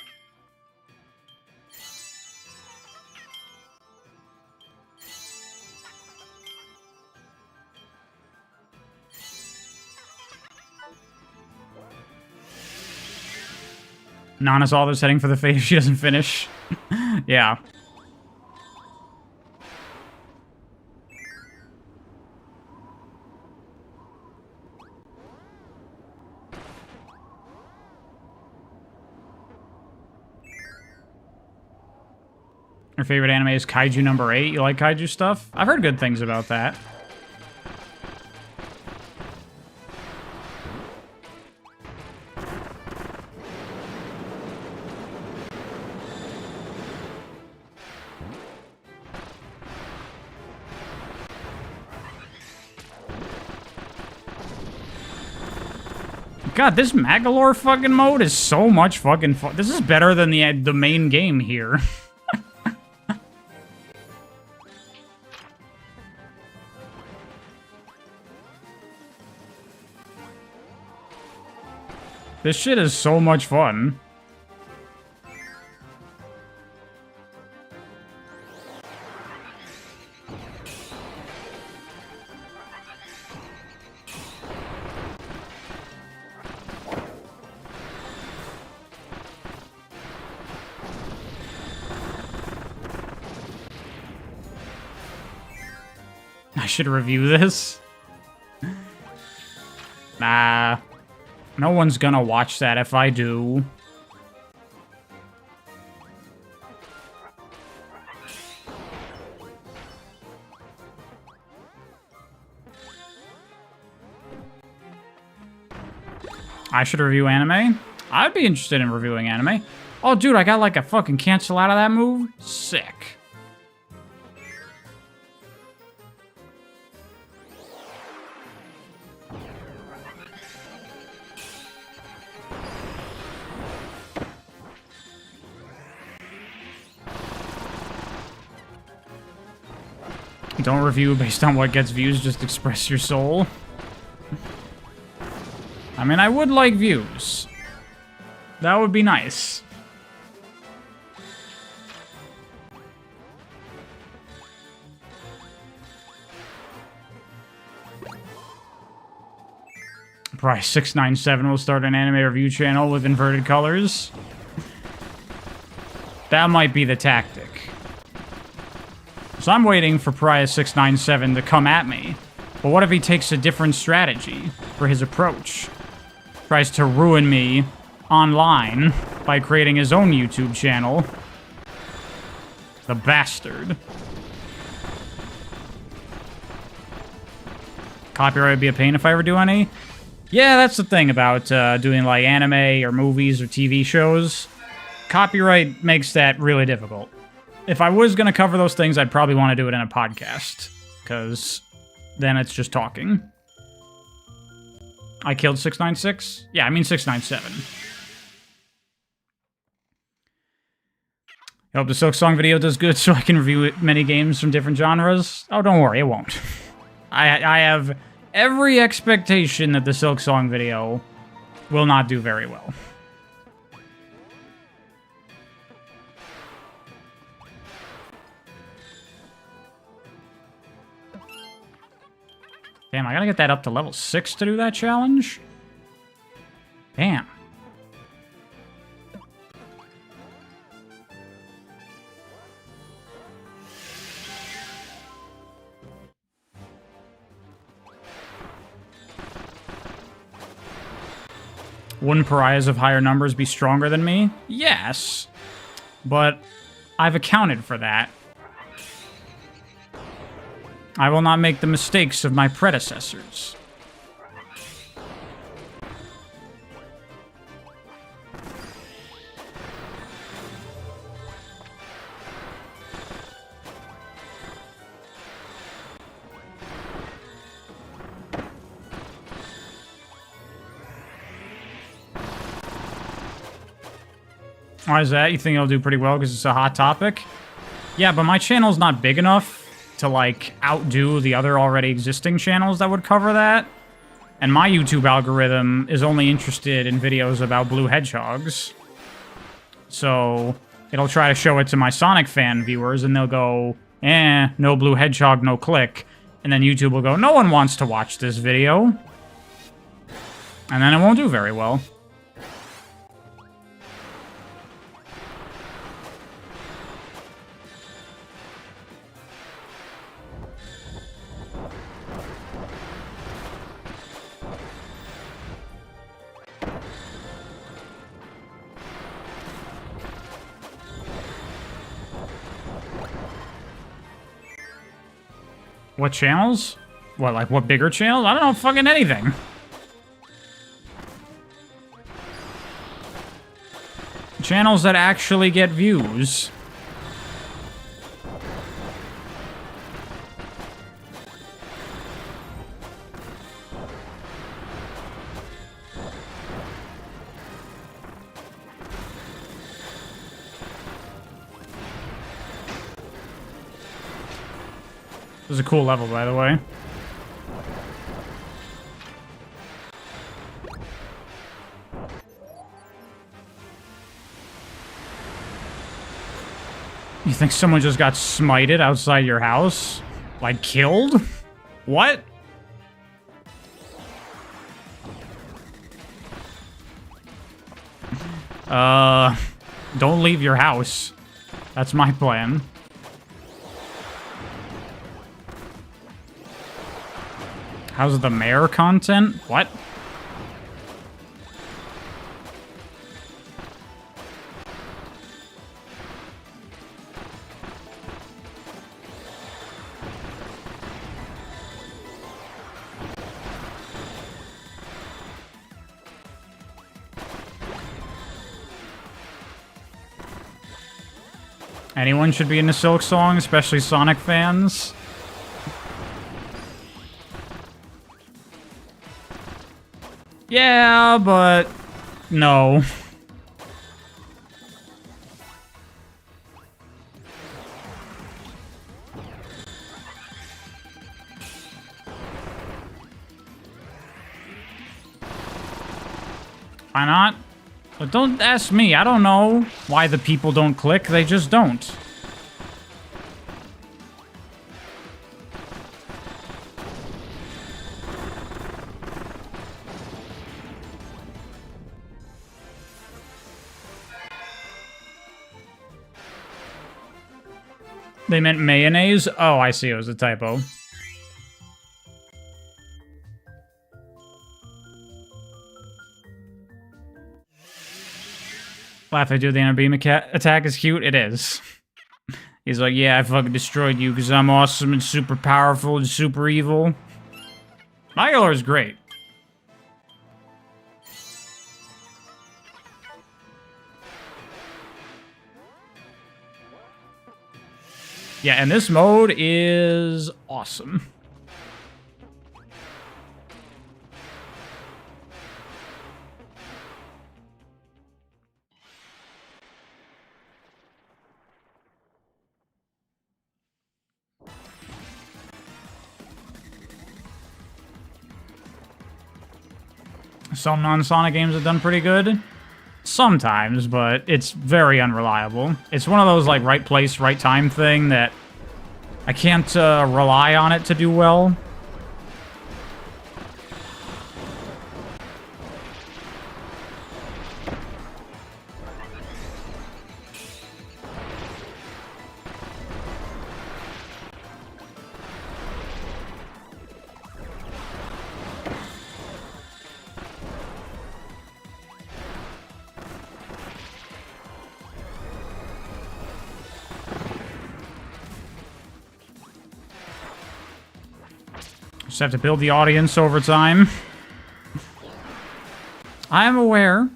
Nana's all there's heading for the face if she doesn't finish. Yeah. Your favorite anime is Kaiju number 8. You like Kaiju stuff? I've heard good things about that. God, this Magolor fucking mode is so much fucking fun. This is better than the main game here. This shit is so much fun. I should review this. Nah. No one's gonna watch that if I do. I should review anime? I'd be interested in reviewing anime. Oh, dude, I got like a fucking cancel out of that move? Sick. Don't review based on what gets views, just express your soul. I mean, I would like views. That would be nice. Price 697 will start an anime review channel with inverted colors. That might be the tactic. So I'm waiting for Price 697 to come at me. But what if he takes a different strategy for his approach? Tries to ruin me online by creating his own YouTube channel. The bastard. Copyright would be a pain if I ever do any. Yeah, that's the thing about doing like anime or movies or TV shows. Copyright makes that really difficult. If I was going to cover those things, I'd probably want to do it in a podcast, because then it's just talking. I killed 696? Yeah, I mean 697. I hope the Silksong video does good so I can review many games from different genres. Oh, don't worry, it won't. I have every expectation that the Silksong video will not do very well. Damn, I gotta get that up to level 6 to do that challenge? Damn. Wouldn't pariahs of higher numbers be stronger than me? Yes. But I've accounted for that. I will not make the mistakes of my predecessors. Why is that? You think it'll do pretty well because it's a hot topic? Yeah, but my channel's not big enough to, like, outdo the other already existing channels that would cover that. And my YouTube algorithm is only interested in videos about blue hedgehogs. So it'll try to show it to my Sonic fan viewers, and they'll go, no blue hedgehog, no click. And then YouTube will go, no one wants to watch this video. And then it won't do very well. What channels? What, like, what bigger channels? I don't know fucking anything. Channels that actually get views. This is a cool level, by the way. You think someone just got smited outside your house? Like, killed? What? Don't leave your house. That's my plan. How's the mayor content? What? Anyone should be into Silksong, especially Sonic fans. Yeah, but no. Why not? But don't ask me. I don't know why the people don't click. They just don't. They meant mayonnaise? Oh, I see. It was a typo. Laugh, I do the inner beam attack is cute. It is. He's like, yeah, I fucking destroyed you because I'm awesome and super powerful and super evil. Magolor is great. Yeah, and this mode is awesome. Some non-Sonic games have done pretty good. Sometimes, but it's very unreliable. It's one of those, like, right place, right time thing that I can't rely on it to do well. Just have to build the audience over time. I am aware.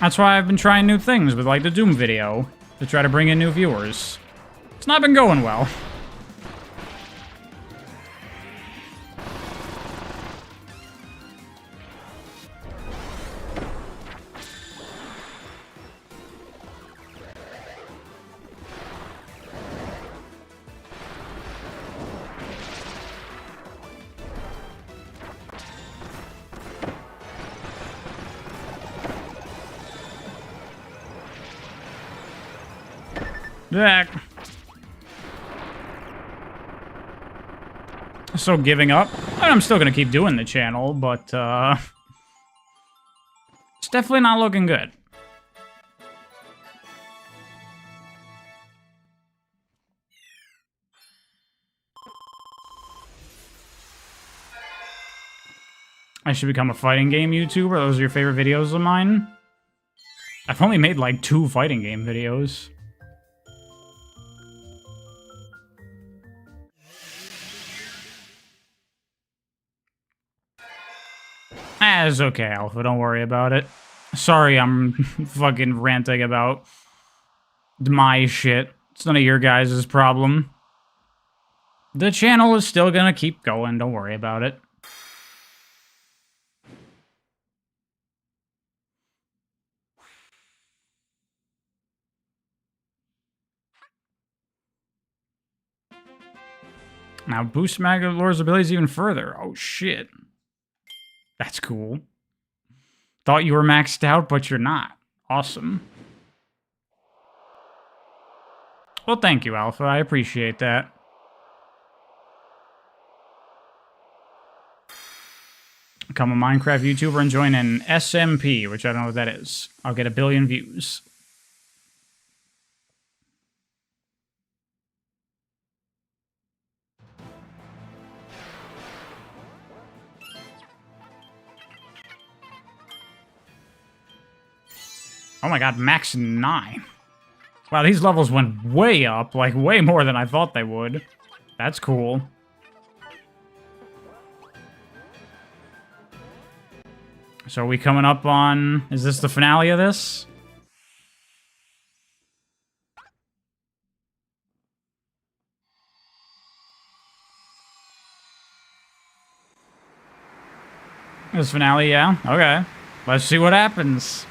That's why I've been trying new things with, like, the Doom video, to try to bring in new viewers. It's not been going well. Back. So giving up. I'm still gonna keep doing the channel, but it's definitely not looking good. I should become a fighting game YouTuber. Those are your favorite videos of mine? I've only made like 2 fighting game videos. It's okay, Alpha. Don't worry about it. Sorry I'm fucking ranting about my shit. It's none of your guys' problem. The channel is still gonna keep going. Don't worry about it. Now boost Magolor's abilities even further. Oh shit. That's cool. Thought you were maxed out, but you're not. Awesome. Well, thank you, Alpha. I appreciate that. Become a Minecraft YouTuber and join an SMP, which I don't know what that is. I'll get 1 billion views. Oh my god, max 9. Wow, these levels went way up, like way more than I thought they would. That's cool. So are we coming up on... Is this the finale of this? This finale, yeah? Okay. Let's see what happens.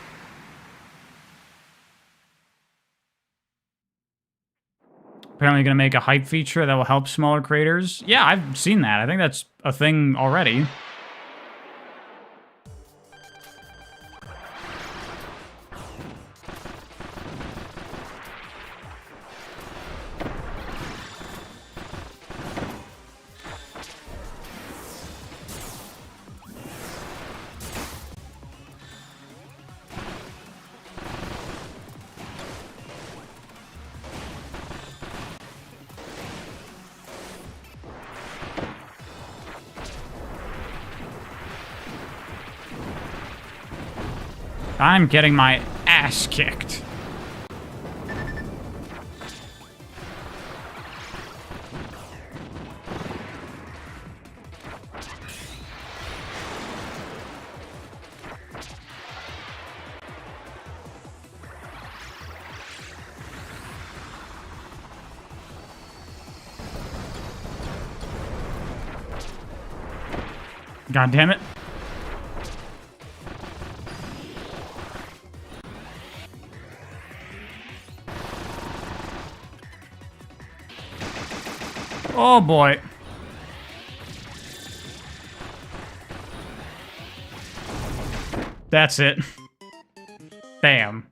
Apparently gonna make a hype feature that will help smaller creators. Yeah, I've seen that. I think that's a thing already. I'm getting my ass kicked. God damn it. Oh boy. That's it. Bam.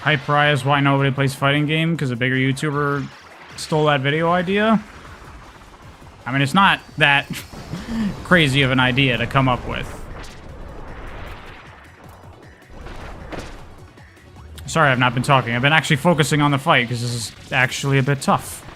Hype prize, why nobody plays fighting game? Because a bigger YouTuber stole that video idea? I mean, it's not that crazy of an idea to come up with. Sorry, I've not been talking. I've been actually focusing on the fight, because this is actually a bit tough.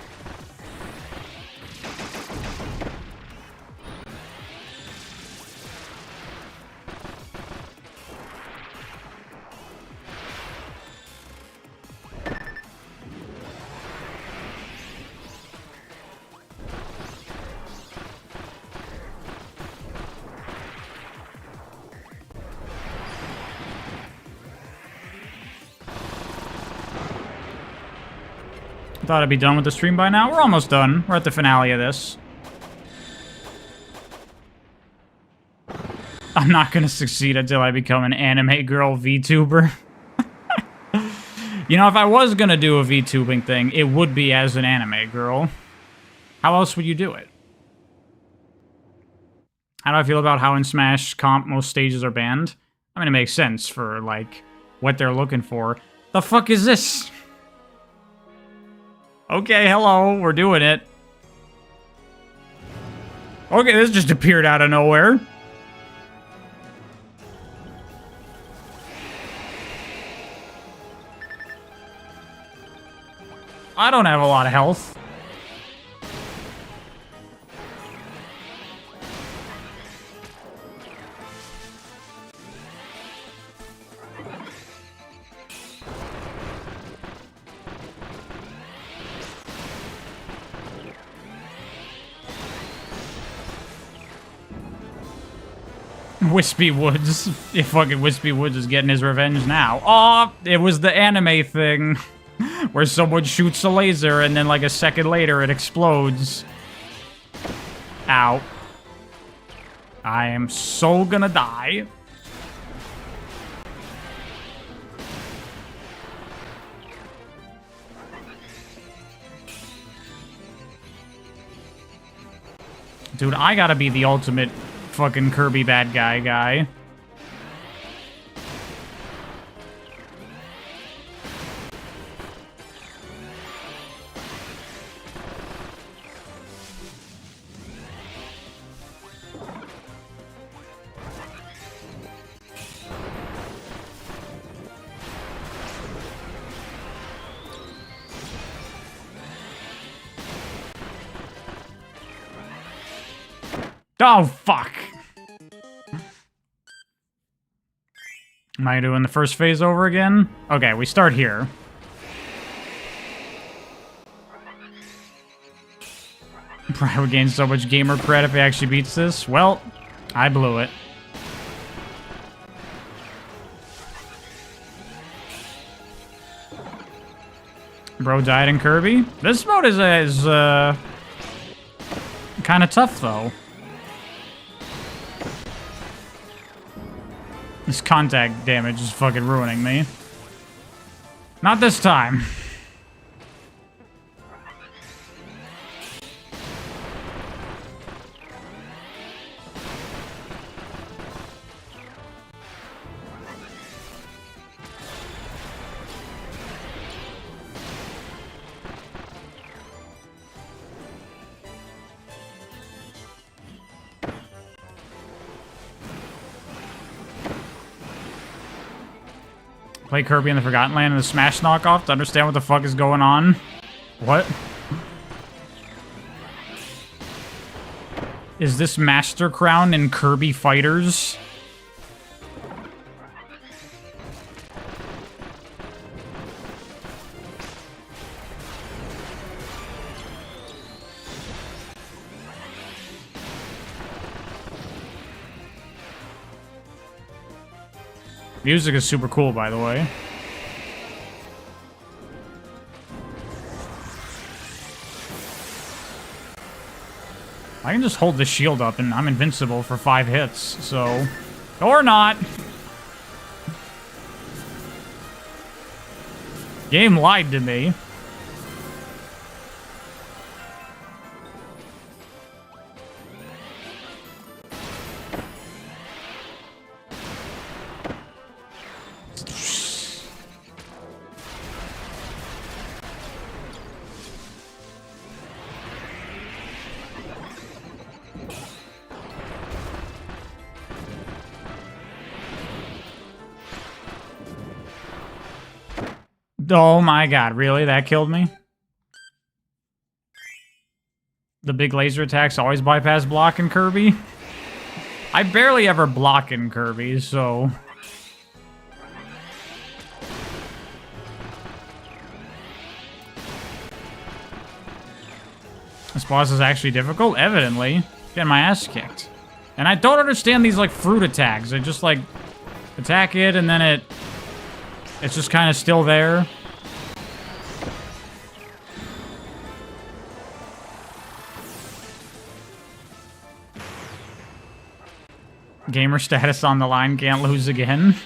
Thought I'd be done with the stream by now. We're almost done. We're at the finale of this. I'm not gonna succeed until I become an anime girl VTuber. You know, if I was gonna do a VTubing thing, it would be as an anime girl. How else would you do it? How do I feel about how in Smash Comp most stages are banned? I mean, it makes sense for, like, what they're looking for. The fuck is this? Okay, hello, we're doing it. Okay, this just appeared out of nowhere. I don't have a lot of health. Wispy Woods. If fucking Wispy Woods is getting his revenge now. Oh, it was the anime thing. Where someone shoots a laser and then like a second later it explodes. Ow. I am so gonna die. Dude, I gotta be the ultimate fucking Kirby bad guy. Oh, fuck. Am I doing the first phase over again? Okay, we start here. Probably would gain so much gamer cred if he actually beats this. Well, I blew it. Bro died in Kirby. This mode is kind of tough, though. This contact damage is fucking ruining me. Not this time. Play Kirby in the Forgotten Land and the Smash knockoff to understand what the fuck is going on. What? Is this Master Crown in Kirby Fighters? Music is super cool, by the way. I can just hold the shield up and I'm invincible for 5 hits, so... Or not! Game lied to me. Oh my god, really? That killed me? The big laser attacks always bypass block in Kirby? I barely ever block in Kirby, so... This boss is actually difficult? Evidently. Getting my ass kicked. And I don't understand these, like, fruit attacks. I just, like, attack it, and then it's just kind of still there. Gamer status on the line, can't lose again.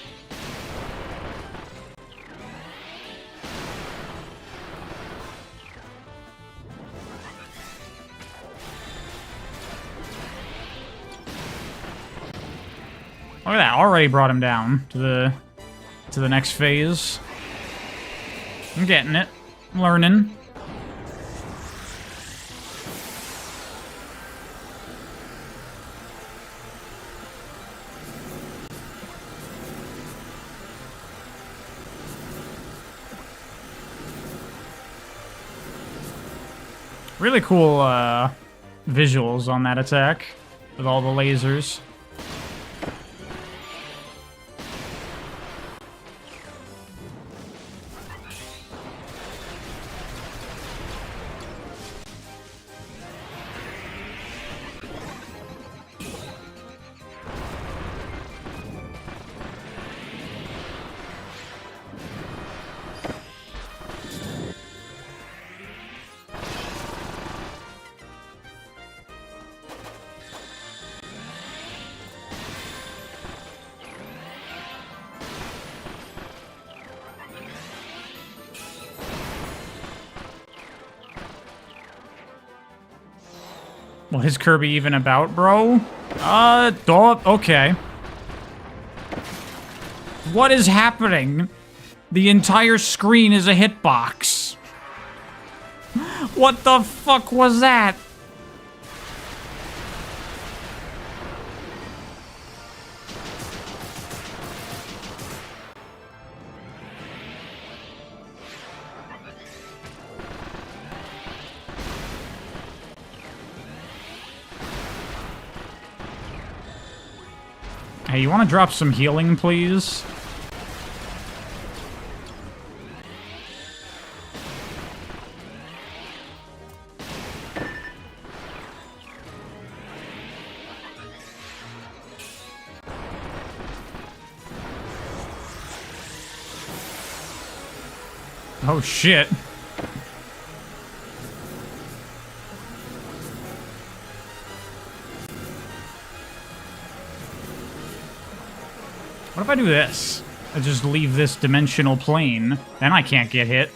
Look at that, already brought him down to the next phase. I'm getting it. I'm learning. Really cool visuals on that attack with all the lasers. What is Kirby even about, bro? Okay. What is happening? The entire screen is a hitbox. What the fuck was that? Hey, you want to drop some healing, please? Oh, shit. What if I do this? I just leave this dimensional plane. Then I can't get hit.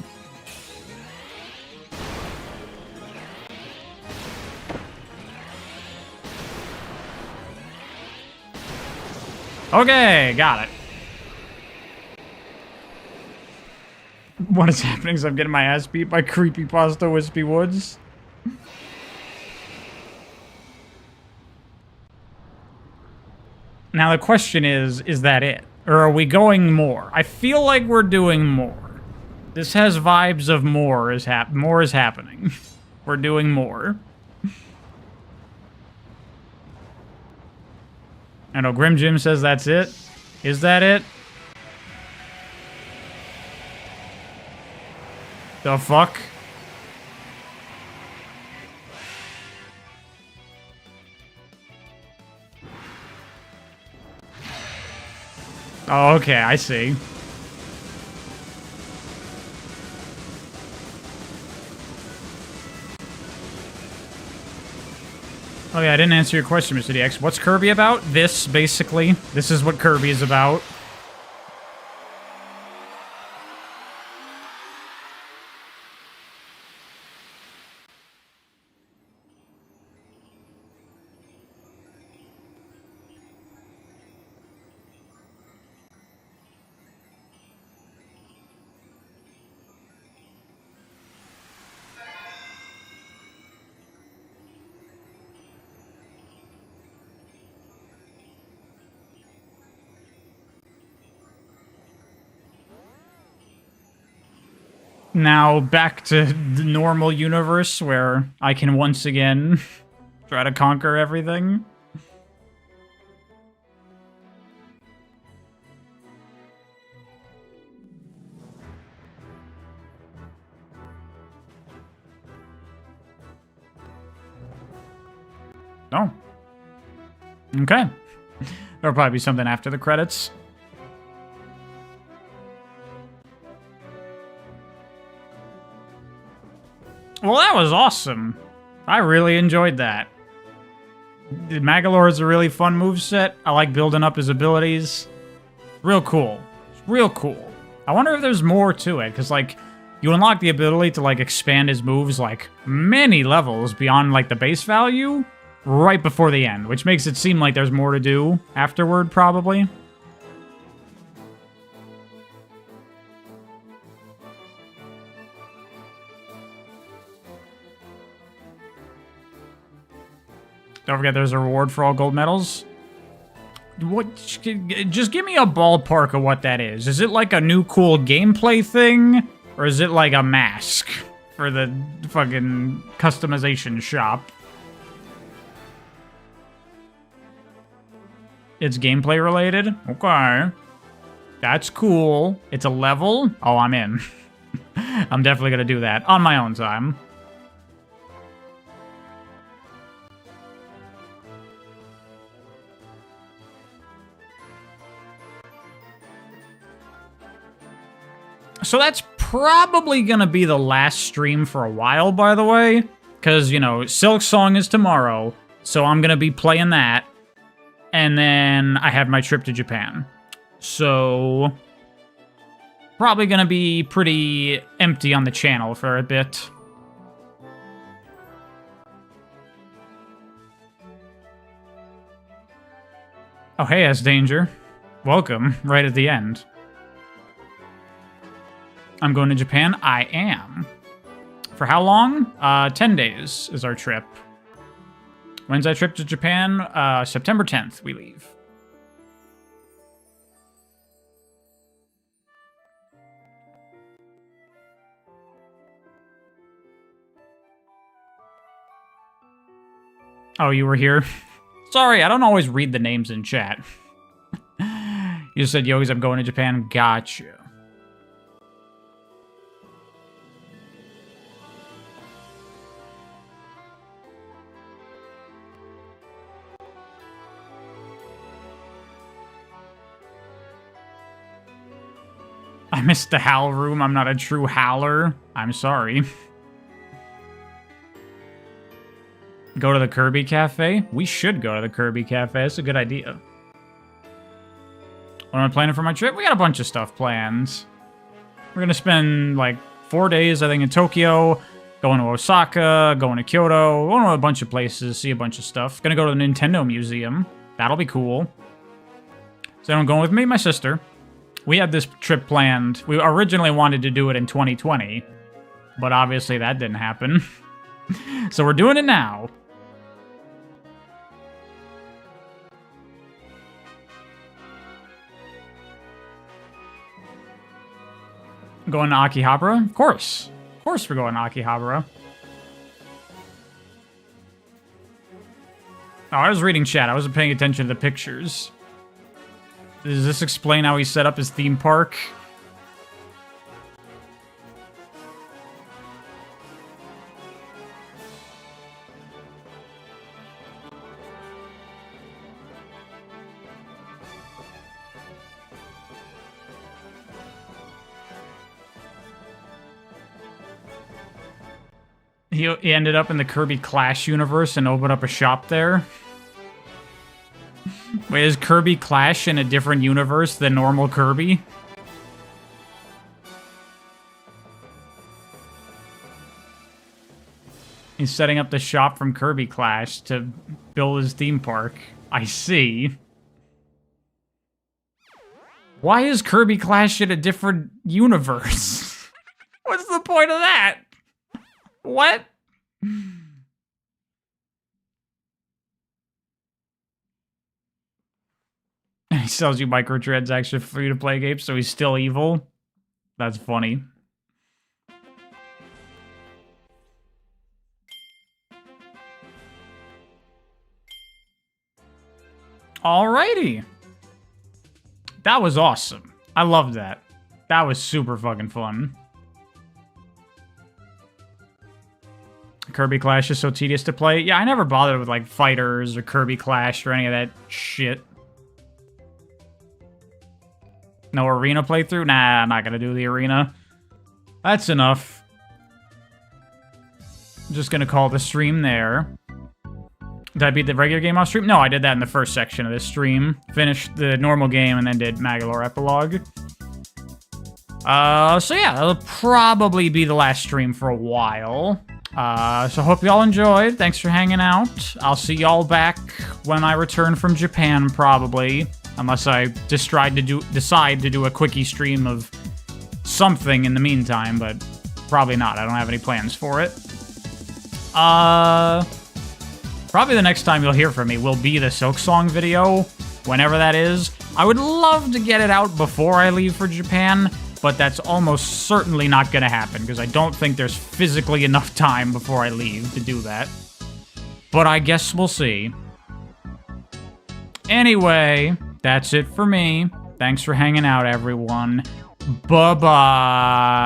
Okay, got it. What is happening is I'm getting my ass beat by Creepypasta Wispy Woods. Now the question is that it? Or are we going more? I feel like we're doing more. This has vibes of more is happening. We're doing more. I know Grim Jim says that's it. Is that it? The fuck? Oh, okay, I see. Oh yeah, I didn't answer your question, Mr. DX. What's Kirby about? This, basically. This is what Kirby is about. Now back to the normal universe where I can once again try to conquer everything. Oh. Okay. There'll probably be something after the credits. Well, that was awesome. I really enjoyed that. Magolor is a really fun moveset. I like building up his abilities. Real cool. Real cool. I wonder if there's more to it, because, like, you unlock the ability to, like, expand his moves, like, many levels beyond, like, the base value right before the end, which makes it seem like there's more to do afterward, probably. Don't forget there's a reward for all gold medals. What? Just give me a ballpark of what that is. Is it like a new cool gameplay thing? Or is it like a mask for the fucking customization shop? It's gameplay related? Okay. That's cool. It's a level? Oh, I'm in. I'm definitely gonna do that on my own time. So that's probably gonna be the last stream for a while, by the way. Because, you know, Silksong is tomorrow, so I'm gonna be playing that. And then I have my trip to Japan. So probably gonna be pretty empty on the channel for a bit. Oh, hey, S-Danger. Welcome, right at the end. I'm going to Japan? I am. For how long? 10 days is our trip. When's our trip to Japan? September 10th, we leave. Oh, you were here? Sorry, I don't always read the names in chat. You said, Yogis, I'm going to Japan. Gotcha. I missed the howl room. I'm not a true howler. I'm sorry. Go to the Kirby Cafe? We should go to the Kirby Cafe. That's a good idea. What am I planning for my trip? We got a bunch of stuff planned. We're going to spend, like, 4 days, I think, in Tokyo. Going to Osaka. Going to Kyoto. Going to a bunch of places. See a bunch of stuff. Going to go to the Nintendo Museum. That'll be cool. So I'm going with me and my sister. We had this trip planned. We originally wanted to do it in 2020, but obviously that didn't happen. So we're doing it now. Going to Akihabara? Of course. Of course we're going to Akihabara. Oh, I was reading chat. I wasn't paying attention to the pictures. Does this explain how he set up his theme park? He ended up in the Kirby Clash universe and opened up a shop there. Wait, is Kirby Clash in a different universe than normal Kirby? He's setting up the shop from Kirby Clash to build his theme park. I see. Why is Kirby Clash in a different universe? What's the point of that? What? He sells you microtransactions for you to play games, so he's still evil? That's funny. Alrighty. That was awesome. I loved that. That was super fucking fun. Kirby Clash is so tedious to play. Yeah, I never bothered with, like, Fighters or Kirby Clash or any of that shit. No arena playthrough? Nah, I'm not gonna do the arena. That's enough. I'm just gonna call the stream there. Did I beat the regular game off stream? No, I did that in the first section of this stream. Finished the normal game and then did Magolor Epilogue. So yeah, that'll probably be the last stream for a while. So hope y'all enjoyed. Thanks for hanging out. I'll see y'all back when I return from Japan, probably. Unless I decide to do a quickie stream of something in the meantime, but probably not. I don't have any plans for it. Probably the next time you'll hear from me will be the Silksong video, whenever that is. I would love to get it out before I leave for Japan, but that's almost certainly not going to happen, because I don't think there's physically enough time before I leave to do that. But I guess we'll see. Anyway, that's it for me. Thanks for hanging out, everyone. Bye-bye.